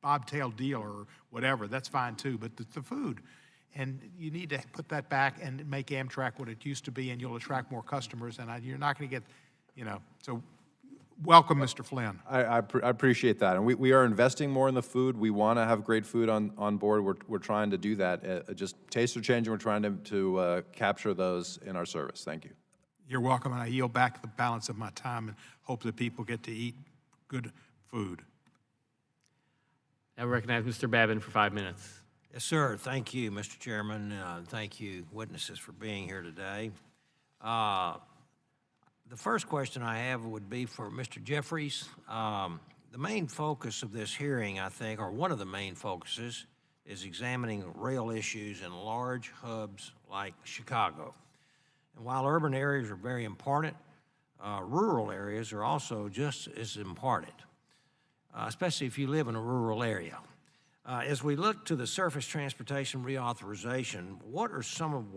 bobtail deal or whatever, that's fine too, but the food. And you need to put that back and make Amtrak what it used to be, and you'll attract more customers, and you're not going to get, so Welcome, Mr. Flynn. I appreciate that. And we are investing more in the food. We want to have great food on board. We're trying to do that. Just tastes are changing. We're trying to capture those in our service. Thank you. You're welcome, and I yield back the balance of my time and hope that people get to eat good food. I recognize Mr. Babin for 5 minutes. Yes, sir. Thank you, Mr. Chairman. Thank you, witnesses, for being here today. The first question I have would be for Mr. Jeffries. The main focus of this hearing, I think, or one of the main focuses, is examining rail issues in large hubs like Chicago. And while urban areas are very important, rural areas are also just as important, especially if you live in a rural area. As we look to the surface transportation reauthorization, what are some of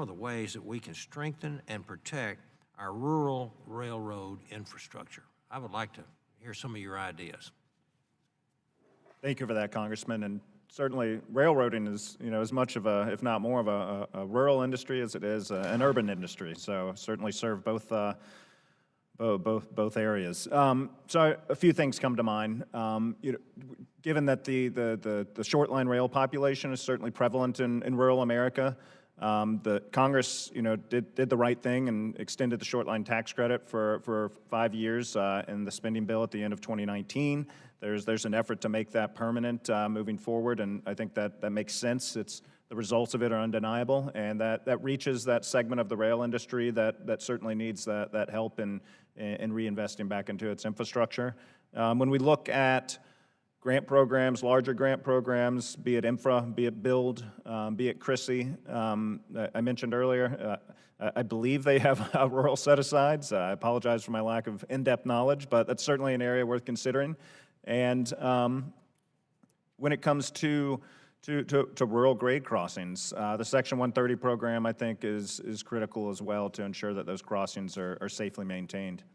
the ways that we can strengthen and protect our rural railroad infrastructure? I would like to hear some of your ideas. Thank you for that, Congressman. And certainly, railroading is, as much of a, if not more of a rural industry as it is an urban industry. So certainly serve both areas. So a few things come to mind. Given that the short line rail population is certainly prevalent in rural America, the Congress, did the right thing and extended the short line tax credit for 5 years in the spending bill at the end of 2019. There's an effort to make that permanent moving forward, and I think that makes sense. The results of it are undeniable, and that reaches that segment of the rail industry that certainly needs that help in reinvesting back into its infrastructure. When we look at grant programs, larger grant programs, be it infra, be it build, be it CRISI. I mentioned earlier, I believe they have rural set-asides. I apologize for my lack of in-depth knowledge, but that's certainly an area worth considering. And when it comes to rural grade crossings, the Section 130 program, I think, is critical as well to ensure that those crossings are safely maintained.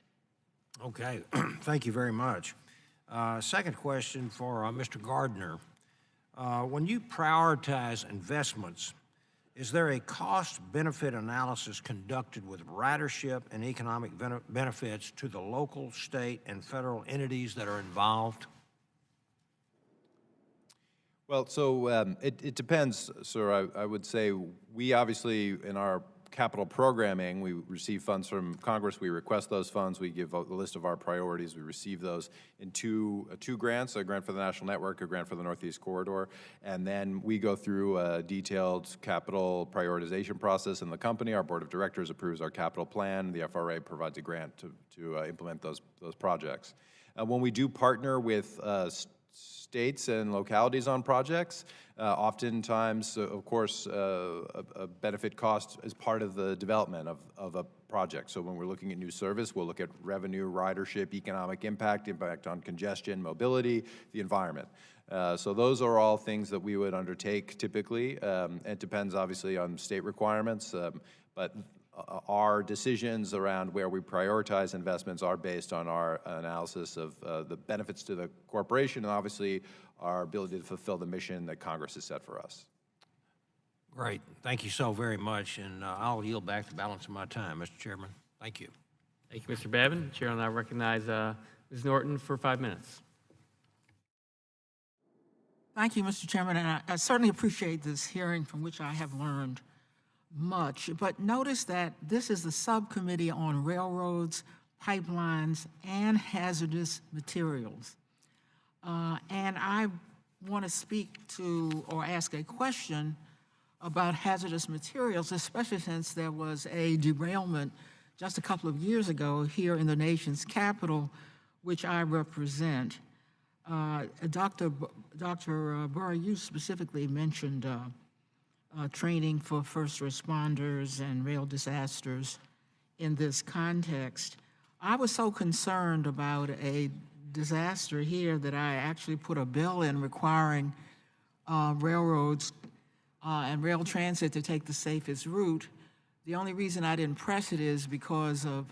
Okay, thank you very much. Second question for Mr. Gardner. When you prioritize investments, is there a cost-benefit analysis conducted with ridership and economic benefits to the local, state, and federal entities that are involved? Well, so it depends, sir. I would say we obviously, in our capital programming, we receive funds from Congress. We request those funds. We give a list of our priorities. We receive those in two grants, a grant for the National Network, a grant for the Northeast Corridor, and then we go through a detailed capital prioritization process in the company. Our board of directors approves our capital plan. The FRA provides a grant to implement those projects. When we do partner with states and localities on projects, oftentimes, of course, a benefit cost is part of the development of a project. So when we're looking at new service, we'll look at revenue, ridership, economic impact on congestion, mobility, the environment. So those are all things that we would undertake typically. It depends obviously on state requirements, but our decisions around where we prioritize investments are based on our analysis of the benefits to the corporation and obviously our ability to fulfill the mission that Congress has set for us. Great. Thank you so very much, and I'll yield back the balance of my time, Mr. Chairman. Thank you. Thank you, Mr. Babin. Chair will now recognize Ms. Norton for 5 minutes. Thank you, Mr. Chairman, and I certainly appreciate this hearing from which I have learned much, but notice that this is the subcommittee on railroads, pipelines, and hazardous materials. And I want to speak to or ask a question about hazardous materials, especially since there was a derailment just a couple of years ago here in the nation's capital, which I represent. Dr. Burr, you specifically mentioned training for first responders and rail disasters in this context. I was so concerned about a disaster here that I actually put a bill in requiring railroads and rail transit to take the safest route. The only reason I didn't press it is because of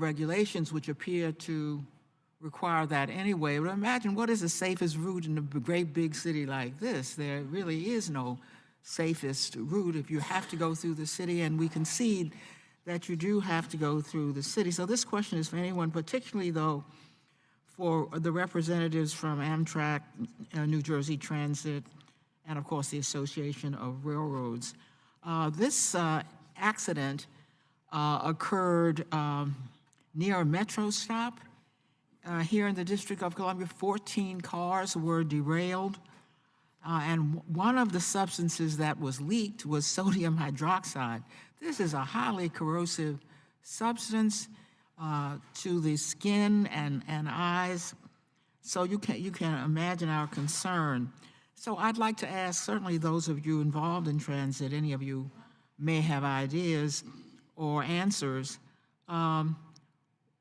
regulations which appear to require that anyway. But imagine, what is the safest route in a great big city like this? There really is no safest route if you have to go through the city, and we concede that you do have to go through the city. So this question is for anyone, particularly though for the representatives from Amtrak, New Jersey Transit, and of course the Association of Railroads. This accident occurred near a metro stop here in the District of Columbia. 14 cars were derailed, and one of the substances that was leaked was sodium hydroxide. This is a highly corrosive substance to the skin and eyes, so you can imagine our concern. So I'd like to ask, certainly those of you involved in transit, any of you may have ideas or answers.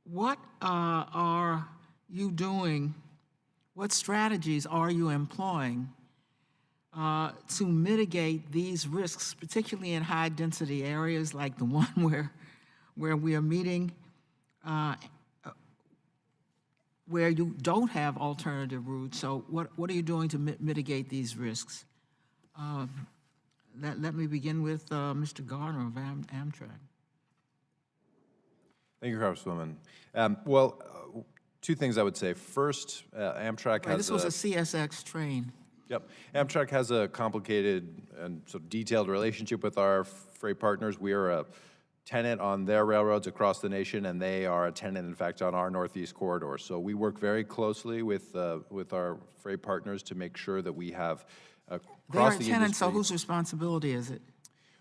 What are you doing? What strategies are you employing to mitigate these risks, particularly in high-density areas like the one where we are meeting, where you don't have alternative routes? So what are you doing to mitigate these risks? Let me begin with Mr. Gardner of Amtrak. Thank you, Congresswoman. Well, two things I would say. First, Amtrak has this was a CSX train. Yep. Amtrak has a complicated and sort of detailed relationship with our freight partners. We are a tenant on their railroads across the nation, and they are a tenant, in fact, on our Northeast corridor. So we work very closely with our freight partners to make sure that we have across the They're a tenant, industry. so whose responsibility is it?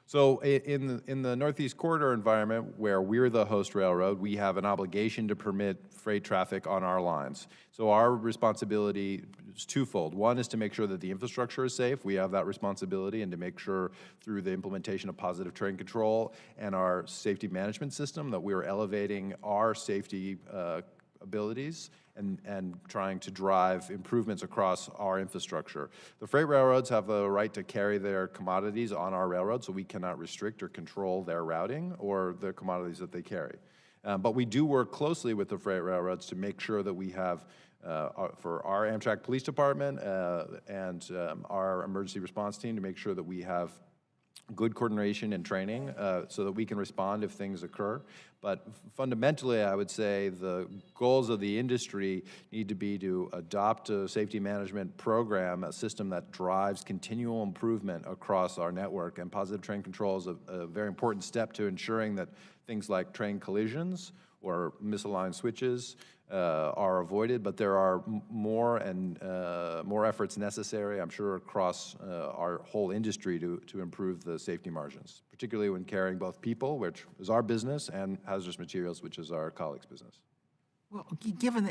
So in the Northeast Corridor environment, where we're the host railroad, we have an obligation to permit freight traffic on our lines. So our responsibility is twofold. One is to make sure that the infrastructure is safe. We have that responsibility, and to make sure through the implementation of positive train control and our safety management system that we are elevating our safety abilities and trying to drive improvements across our infrastructure. The freight railroads have a right to carry their commodities on our railroad, so we cannot restrict or control their routing or the commodities that they carry. But we do work closely with the freight railroads to make sure that we have, for our Amtrak Police Department and our emergency response team, to make sure that we have good coordination and training so that we can respond if things occur. But fundamentally, I would say the goals of the industry need to be to adopt a safety management program, a system that drives continual improvement across our network. And positive train control is a very important step to ensuring that things like train collisions or misaligned switches are avoided, but there are more efforts necessary, I'm sure, across our whole industry to improve the safety margins, particularly when carrying both people, which is our business, and hazardous materials, which is our colleagues' business. Well, given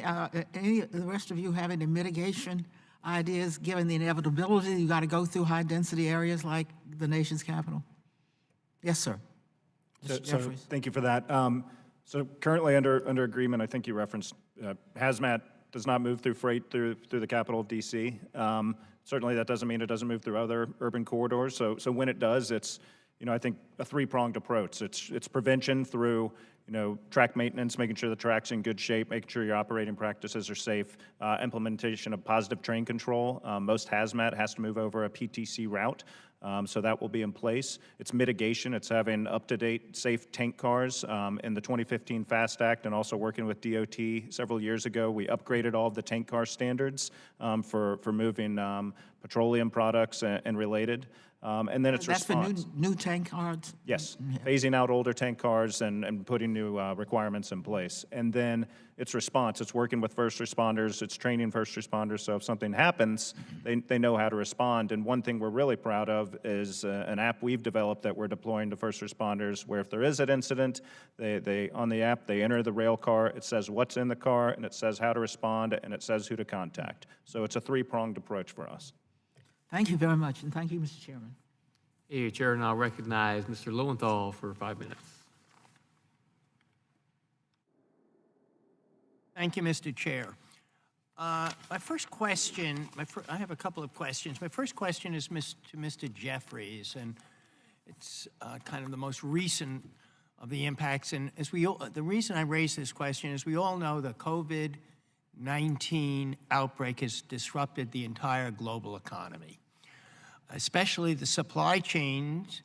any of the rest of you have any mitigation ideas, given the inevitability you got to go through high-density areas like the nation's capital? Yes, sir. Mr. Jeffries. Thank you for that. So currently under agreement, I think you referenced hazmat does not move through freight through the capital of DC. Certainly that doesn't mean it doesn't move through other urban corridors. So when it does, it's, I think a three-pronged approach. It's prevention through, track maintenance, making sure the track's in good shape, making sure your operating practices are safe, implementation of positive train control. Most hazmat has to move over a PTC route. So that will be in place. It's mitigation. It's having up-to-date safe tank cars. In the 2015 FAST Act, and also working with DOT several years ago, we upgraded all of the tank car standards for moving petroleum products and related. And then it's response. That's for new tank cars? Yes, phasing out older tank cars and putting new requirements in place. And then it's response. It's working with first responders. It's training first responders. So if something happens, they know how to respond. And one thing we're really proud of is an app we've developed that we're deploying to first responders, where if there is an incident, they on the app, they enter the rail car. It says what's in the car, and it says how to respond, and it says who to contact. So it's a three-pronged approach for us. Thank you very much, and thank you, Mr. Chairman. Hey, Chair, and I'll recognize Mr. Lowenthal for 5 minutes. Thank you, Mr. Chair. My first question, I have a couple of questions. My first question is to Mr. Jeffries, and it's kind of the most recent of the impacts. And the reason I raise this question is we all know the COVID-19 outbreak has disrupted the entire global economy, especially the supply chains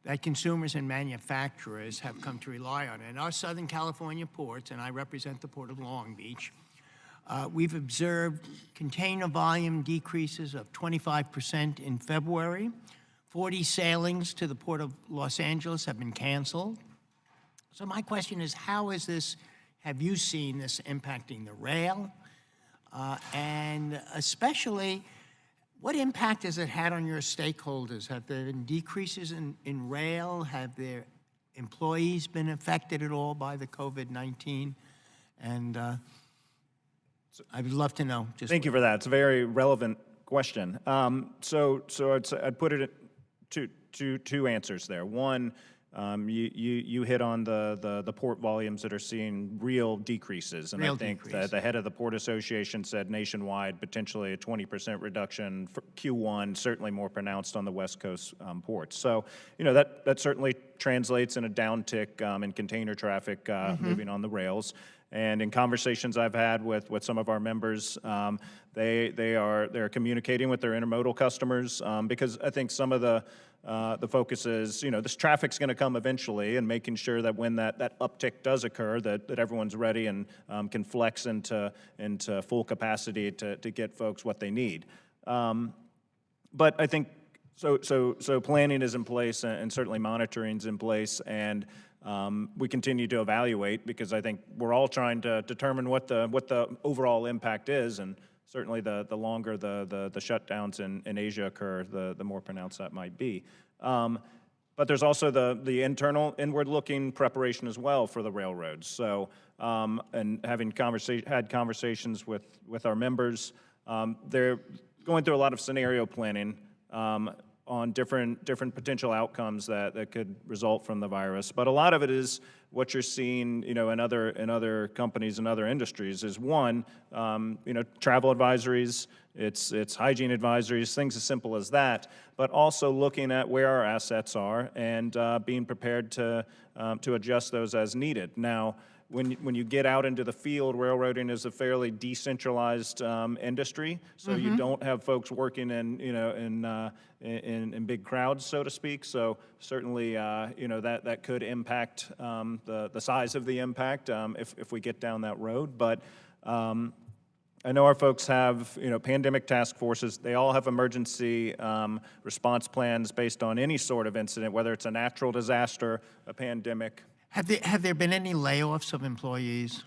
that consumers and manufacturers have come to rely on. In our Southern California ports, and I represent the Port of Long Beach, we've observed container volume decreases of 25% in February. 40 sailings to the Port of Los Angeles have been canceled. So my question is, have you seen this impacting the rail? And especially, what impact has it had on your stakeholders? Have there been decreases in rail? Have their employees been affected at all by the COVID-19? And I would love to know. Thank you for that. It's a very relevant question. So I'd put it two answers there. One, you hit on the port volumes that are seeing real decreases, and I think that the head of the Port Association said nationwide potentially a 20% reduction for Q1, certainly more pronounced on the West Coast ports. So that certainly translates in a downtick in container traffic moving on the rails. And in conversations I've had with some of our members, they're communicating with their intermodal customers because I think some of the focus is, this traffic's going to come eventually, and making sure that when that uptick does occur, that everyone's ready and can flex into full capacity to get folks what they need. But I think so planning is in place, and certainly monitoring's in place, and we continue to evaluate because I think we're all trying to determine what the overall impact is, and certainly the longer the shutdowns in Asia occur, the more pronounced that might be. But there's also the internal, inward-looking preparation as well for the railroads. So, and having had conversations with our members, they're going through a lot of scenario planning on different potential outcomes that could result from the virus. But a lot of it is what you're seeing, in other companies and other industries is one, travel advisories, it's hygiene advisories, things as simple as that, but also looking at where our assets are and being prepared to adjust those as needed. Now, when you get out into the field, railroading is a fairly decentralized industry, so you don't have folks working in big crowds, so to speak. So certainly, that could impact the size of the impact if we get down that road. But I know our folks have pandemic task forces. They all have emergency response plans based on any sort of incident, whether it's a natural disaster, a pandemic. Have there been any layoffs of employees?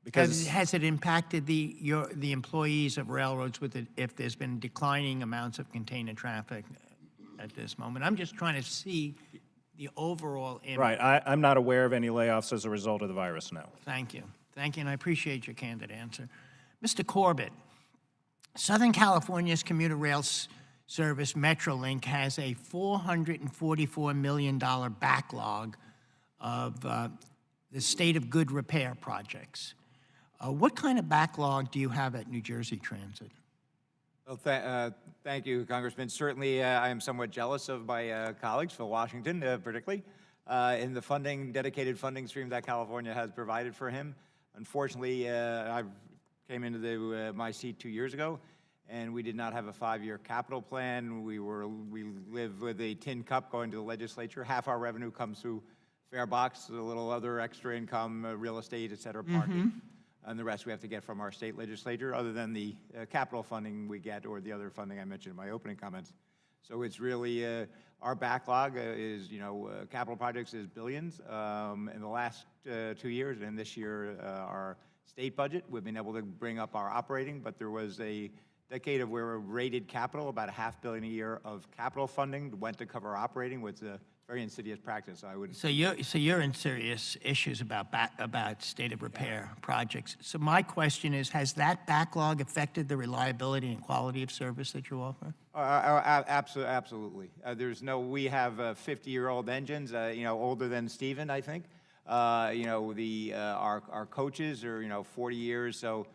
Because has it impacted the employees of railroads if there's been declining amounts of container traffic at this moment? I'm just trying to see the overall impact. Right. I'm not aware of any layoffs as a result of the virus, no. Thank you, and I appreciate your candid answer. Mr. Corbett, Southern California's commuter rail service, Metrolink, has a $444 million backlog of the state of good repair projects. What kind of backlog do you have at New Jersey Transit? Well, thank you, Congressman. Certainly, I am somewhat jealous of my colleagues, Phil Washington, particularly, in the dedicated funding stream that California has provided for him. Unfortunately, I came into my seat 2 years ago, and we did not have a 5-year capital plan. We live with a tin cup going to the legislature. Half our revenue comes through fare box, a little other extra income, real estate, et cetera, parking. And the rest we have to get from our state legislature, other than the capital funding we get or the other funding I mentioned in my opening comments. So it's really, our backlog is, capital projects is billions. In the last 2 years and this year, our state budget, we've been able to bring up our operating, but there was a decade of where we rated capital, about $500 million a year of capital funding went to cover operating, with a very insidious practice. So you're in serious issues about state of repair projects. So my question is, has that backlog affected the reliability and quality of service that you offer? Absolutely. We have 50-year-old engines, older than Stephen, I think. Our coaches are 40 years. So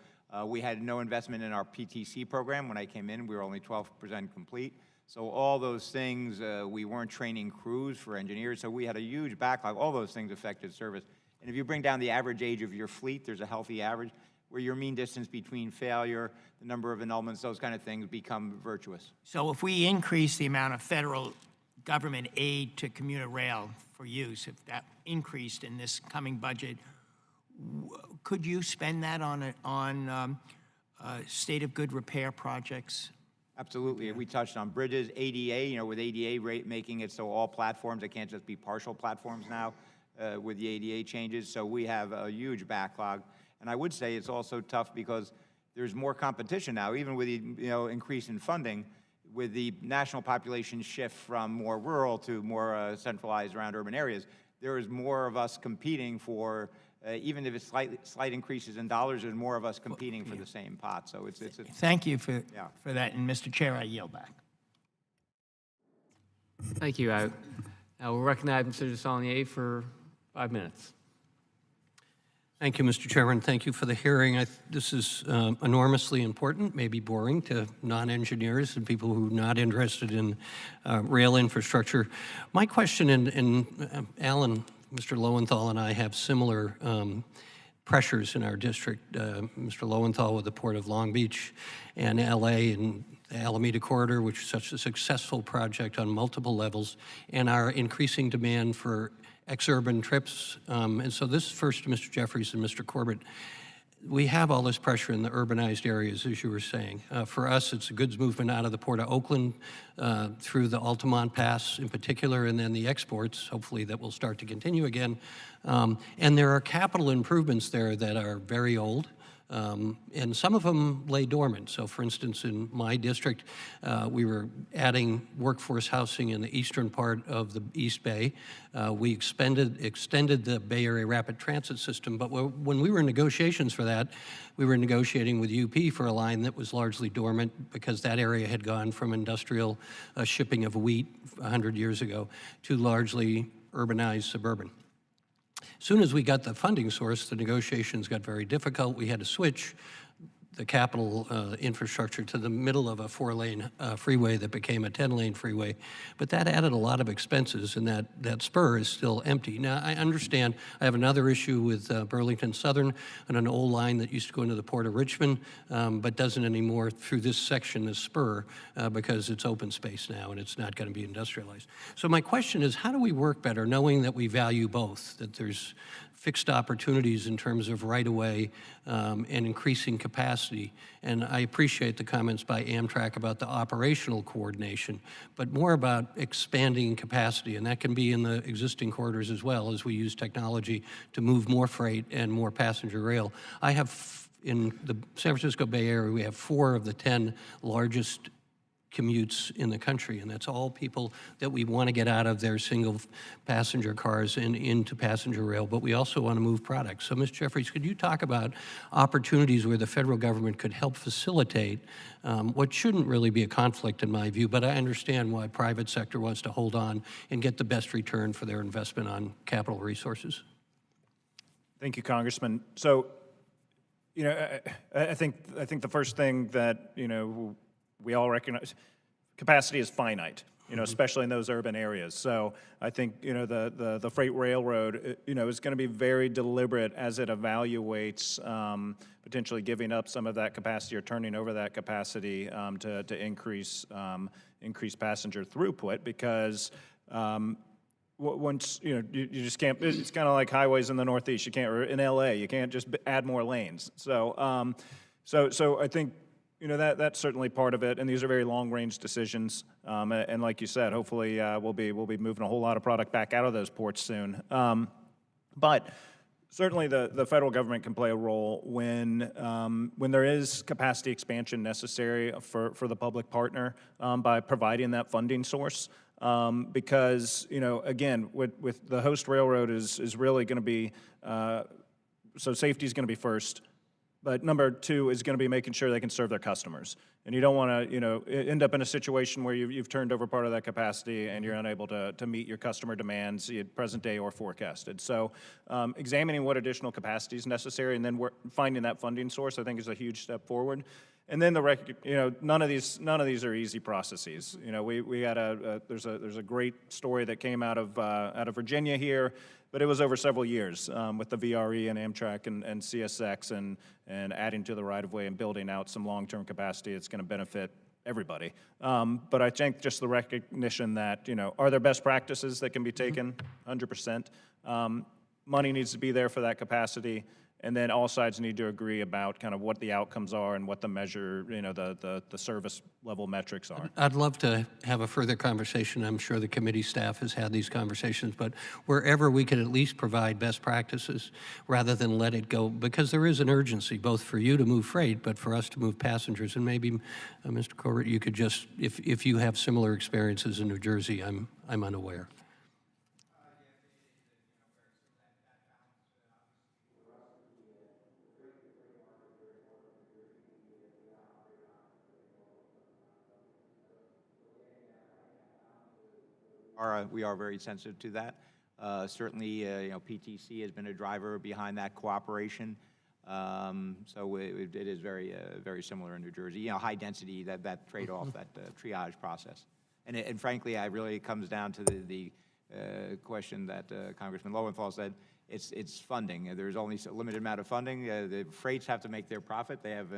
we had no investment in our PTC program when I came in. We were only 12% complete. So all those things, we weren't training crews for engineers, so we had a huge backlog. All those things affected service. And if you bring down the average age of your fleet, there's a healthy average, where your mean distance between failure, the number of annulments, those kind of things become virtuous. So if we increase the amount of federal government aid to commuter rail for use, if that increased in this coming budget, could you spend that on state of good repair projects? Absolutely. We touched on bridges, ADA, with ADA rate making it so all platforms, it can't just be partial platforms now with the ADA changes. So we have a huge backlog. And I would say it's also tough because there's more competition now, even with the increase in funding, with the national population shift from more rural to more centralized around urban areas. There is more of us competing for, even if it's slight increases in dollars, there's more of us competing for the same pot. So it's Thank you for that. And Mr. Chair, I yield back. Thank you. I will recognize Mr. Desaulnier for 5 minutes. Thank you, Mr. Chairman. Thank you for the hearing. This is enormously important, maybe boring to non-engineers and people who are not interested in rail infrastructure. My question, and Alan, Mr. Lowenthal and I have similar pressures in our district. Mr. Lowenthal with the Port of Long Beach and LA and the Alameda Corridor, which is such a successful project on multiple levels, and our increasing demand for exurban trips. And so this is first to Mr. Jeffries and Mr. Corbett. We have all this pressure in the urbanized areas, as you were saying. For us, it's a goods movement out of the Port of Oakland through the Altamont Pass in particular, and then the exports, hopefully that will start to continue again. And there are capital improvements there that are very old. And some of them lay dormant. So for instance, in my district, we were adding workforce housing in the eastern part of the East Bay. We extended the Bay Area Rapid Transit System, but when we were in negotiations for that, we were negotiating with UP for a line that was largely dormant because that area had gone from industrial shipping of wheat 100 years ago to largely urbanized suburban. As soon as we got the funding source, the negotiations got very difficult. We had to switch the capital infrastructure to the middle of a 4-lane freeway that became a 10-lane freeway. But that added a lot of expenses, and that spur is still empty. Now, I understand I have another issue with Burlington Southern and an old line that used to go into the Port of Richmond, but doesn't anymore through this section, this spur, because it's open space now and it's not going to be industrialized. So my question is, how do we work better knowing that we value both, that there's fixed opportunities in terms of right-of-way and increasing capacity? And I appreciate the comments by Amtrak about the operational coordination, but more about expanding capacity, and that can be in the existing corridors as well as we use technology to move more freight and more passenger rail. I have, in the San Francisco Bay Area, we have 4 of the 10 largest commutes in the country, and that's all people that we want to get out of their single passenger cars and into passenger rail, but we also want to move products. So, Ms. Jeffries, could you talk about opportunities where the federal government could help facilitate what shouldn't really be a conflict in my view, but I understand why private sector wants to hold on and get the best return for their investment on capital resources? Thank you, Congressman. So, I think the first thing that, we all recognize, capacity is finite, especially in those urban areas. So I think, the freight railroad, is going to be very deliberate as it evaluates potentially giving up some of that capacity or turning over that capacity to increase passenger throughput, because once, you just can't, it's kind of like highways in the Northeast. You can't, or in LA, you can't just add more lanes. So, so I think, that's certainly part of it, and these are very long-range decisions. And like you said, hopefully we'll be moving a whole lot of product back out of those ports soon. But certainly the federal government can play a role when there is capacity expansion necessary for the public partner by providing that funding source. Because, again, with the host railroad is really going to be, so safety is going to be first. But number 2 is going to be making sure they can serve their customers. And you don't want to, end up in a situation where you've turned over part of that capacity and you're unable to meet your customer demands, present day or forecasted. So examining what additional capacity is necessary and then finding that funding source, I think, is a huge step forward. And then none of these are easy processes. We had there's a great story that came out of Virginia here, but it was over several years with the VRE and Amtrak and CSX and adding to the right-of-way and building out some long-term capacity. It's going to benefit everybody. But I think just the recognition that, are there best practices that can be taken? 100%. Money needs to be there for that capacity. And then all sides need to agree about kind of what the outcomes are and what the measure, the service level metrics are. I'd love to have a further conversation. I'm sure the committee staff has had these conversations, but wherever we could at least provide best practices rather than let it go, because there is an urgency both for you to move freight, but for us to move passengers. And maybe, Mr. Corbett, you could just, if you have similar experiences in New Jersey, I'm unaware. We are very sensitive to that. Certainly, PTC has been a driver behind that cooperation. So it is very, very similar in New Jersey. High density, that trade-off, that triage process. And frankly, it really comes down to the question that Congressman Lowenthal said. It's funding. There's only a limited amount of funding. The freights have to make their profit. They have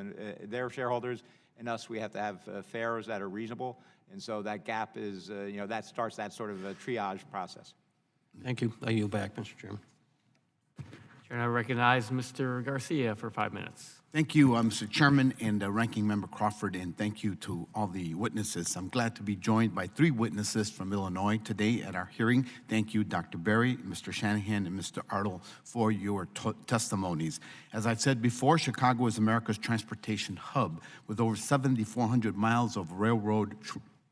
their shareholders, and us, we have to have fares that are reasonable. And so that gap is, that starts that sort of a triage process. Thank you. I yield back, Mr. Chairman. Chair, I recognize Mr. Garcia for 5 minutes. Thank you, Mr. Chairman and Ranking Member Crawford, and thank you to all the witnesses. I'm glad to be joined by 3 witnesses from Illinois today at our hearing. Thank you, Dr. Berry, Mr. Shanahan, and Mr. Ardell for your testimonies. As I've said before, Chicago is America's transportation hub with over 7,400 miles of railroad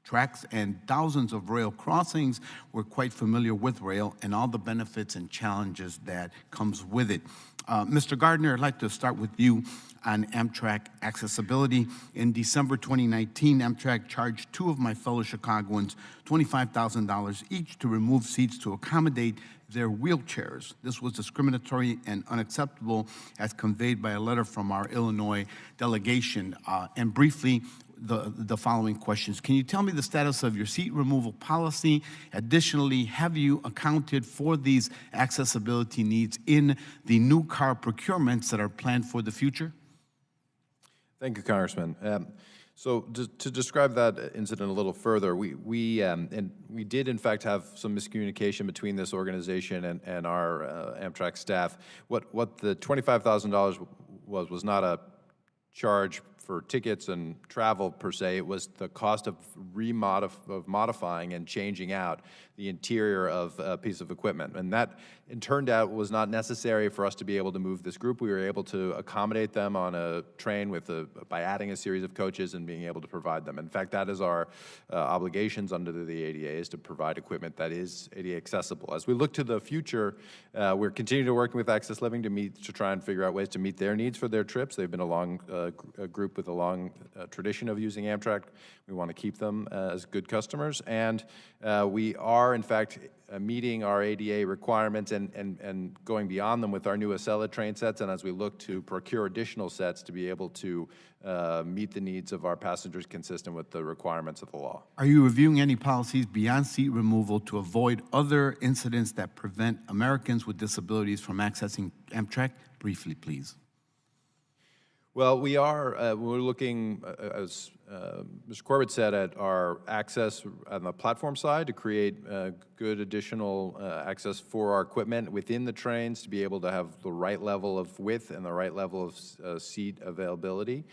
tracks and thousands of rail crossings. We're quite familiar with rail and all the benefits and challenges that comes with it. Mr. Gardner, I'd like to start with you on Amtrak accessibility. In December 2019, Amtrak charged 2 of my fellow Chicagoans $25,000 each to remove seats to accommodate their wheelchairs. This was discriminatory and unacceptable as conveyed by a letter from our Illinois delegation. And briefly, the following questions. Can you tell me the status of your seat removal policy? Additionally, have you accounted for these accessibility needs in the new car procurements that are planned for the future? Thank you, Congressman. So to describe that incident a little further, we did in fact have some miscommunication between this organization and our Amtrak staff. What the $25,000 was not a charge for tickets and travel per se. It was the cost of modifying and changing out the interior of a piece of equipment. And that, it turned out, was not necessary for us to be able to move this group. We were able to accommodate them on a train by adding a series of coaches and being able to provide them. In fact, that is our obligations under the ADA, is to provide equipment that is ADA accessible. As we look to the future, we're continuing to work with Access Living to try and figure out ways to meet their needs for their trips. They've been a group with a long tradition of using Amtrak. We want to keep them as good customers, and we are, in fact, meeting our ADA requirements and going beyond them with our new Acela train sets, and as we look to procure additional sets to be able to meet the needs of our passengers consistent with the requirements of the law. Are you reviewing any policies beyond seat removal to avoid other incidents that prevent Americans with disabilities from accessing Amtrak? Briefly, please. Well, we're looking, as Mr. Corbett said, at our access on the platform side to create good additional access for our equipment within the trains to be able to have the right level of width and the right level of seat availability.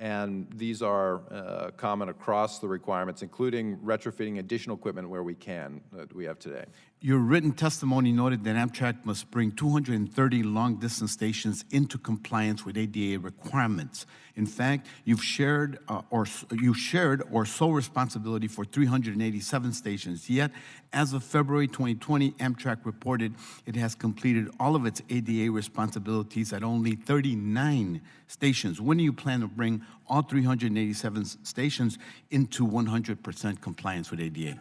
And these are common across the requirements, including retrofitting additional equipment where we can, that we have today. Your written testimony noted that Amtrak must bring 230 long-distance stations into compliance with ADA requirements. In fact, you've shared or sole responsibility for 387 stations. Yet, as of February 2020, Amtrak reported it has completed all of its ADA responsibilities at only 39 stations. When do you plan to bring all 387 stations into 100% compliance with ADA?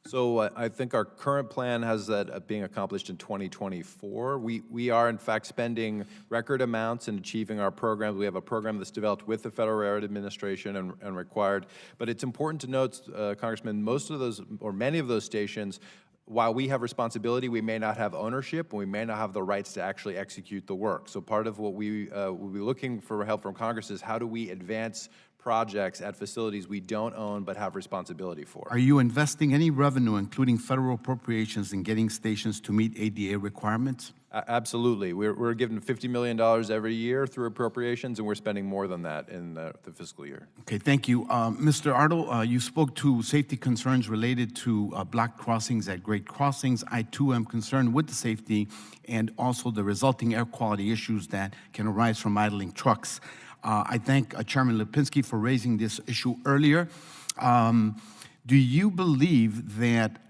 So I think our current plan has that being accomplished in 2024. We are, in fact, spending record amounts in achieving our program. We have a program that's developed with the Federal Railroad Administration and required. But it's important to note, Congressman, most of those, or many of those stations, while we have responsibility, we may not have ownership, and we may not have the rights to actually execute the work. So part of what we will be looking for help from Congress is how do we advance projects at facilities we don't own but have responsibility for. Are you investing any revenue, including federal appropriations, in getting stations to meet ADA requirements? Absolutely. We're given $50 million every year through appropriations, and we're spending more than that in the fiscal year. Okay, thank you. Mr. Ardell, you spoke to safety concerns related to block crossings at grade crossings. I, too, am concerned with the safety and also the resulting air quality issues that can arise from idling trucks. I thank Chairman Lipinski for raising this issue earlier. Do you believe that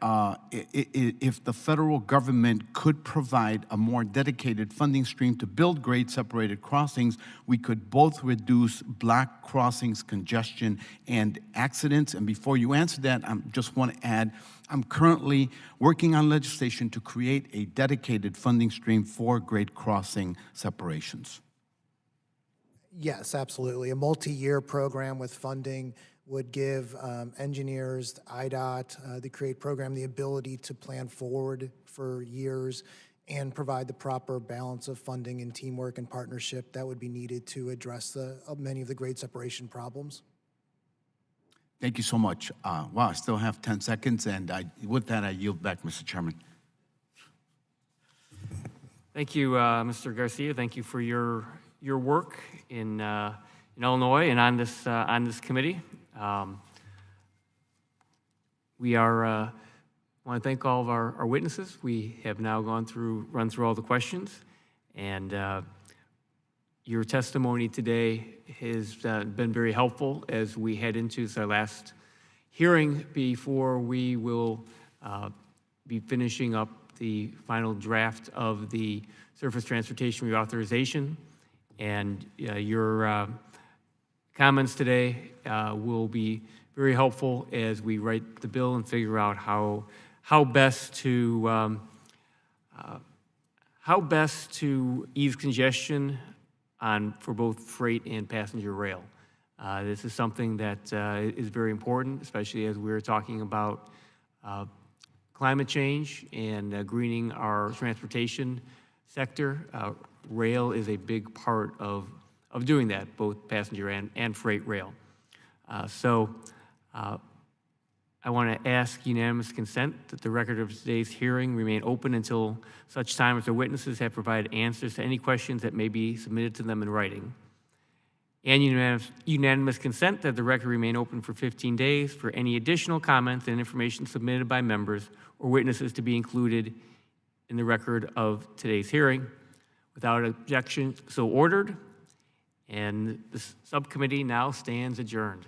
if the federal government could provide a more dedicated funding stream to build grade-separated crossings, we could both reduce block crossings congestion and accidents? And before you answer that, I just want to add, I'm currently working on legislation to create a dedicated funding stream for grade crossing separations. Yes, absolutely. A multi-year program with funding would give engineers, IDOT, the CREATE program, the ability to plan forward for years and provide the proper balance of funding and teamwork and partnership that would be needed to address many of the grade separation problems. Thank you so much. Wow, I still have 10 seconds, and with that, I yield back, Mr. Chairman. Thank you, Mr. Garcia. Thank you for your work in Illinois and on this committee. We want to thank all of our witnesses. We have now run through all the questions, and your testimony today has been very helpful as we head into our last hearing before we will be finishing up the final draft of the Surface Transportation Reauthorization. And your comments today will be very helpful as we write the bill and figure out how best to ease congestion for both freight and passenger rail. This is something that is very important, especially as we're talking about climate change and greening our transportation sector. Rail is a big part of doing that, both passenger and freight rail. I want to ask unanimous consent that the record of today's hearing remain open until such time as the witnesses have provided answers to any questions that may be submitted to them in writing. And unanimous consent that the record remain open for 15 days for any additional comments and information submitted by members or witnesses to be included in the record of today's hearing. Without objection, so ordered, and the subcommittee now stands adjourned.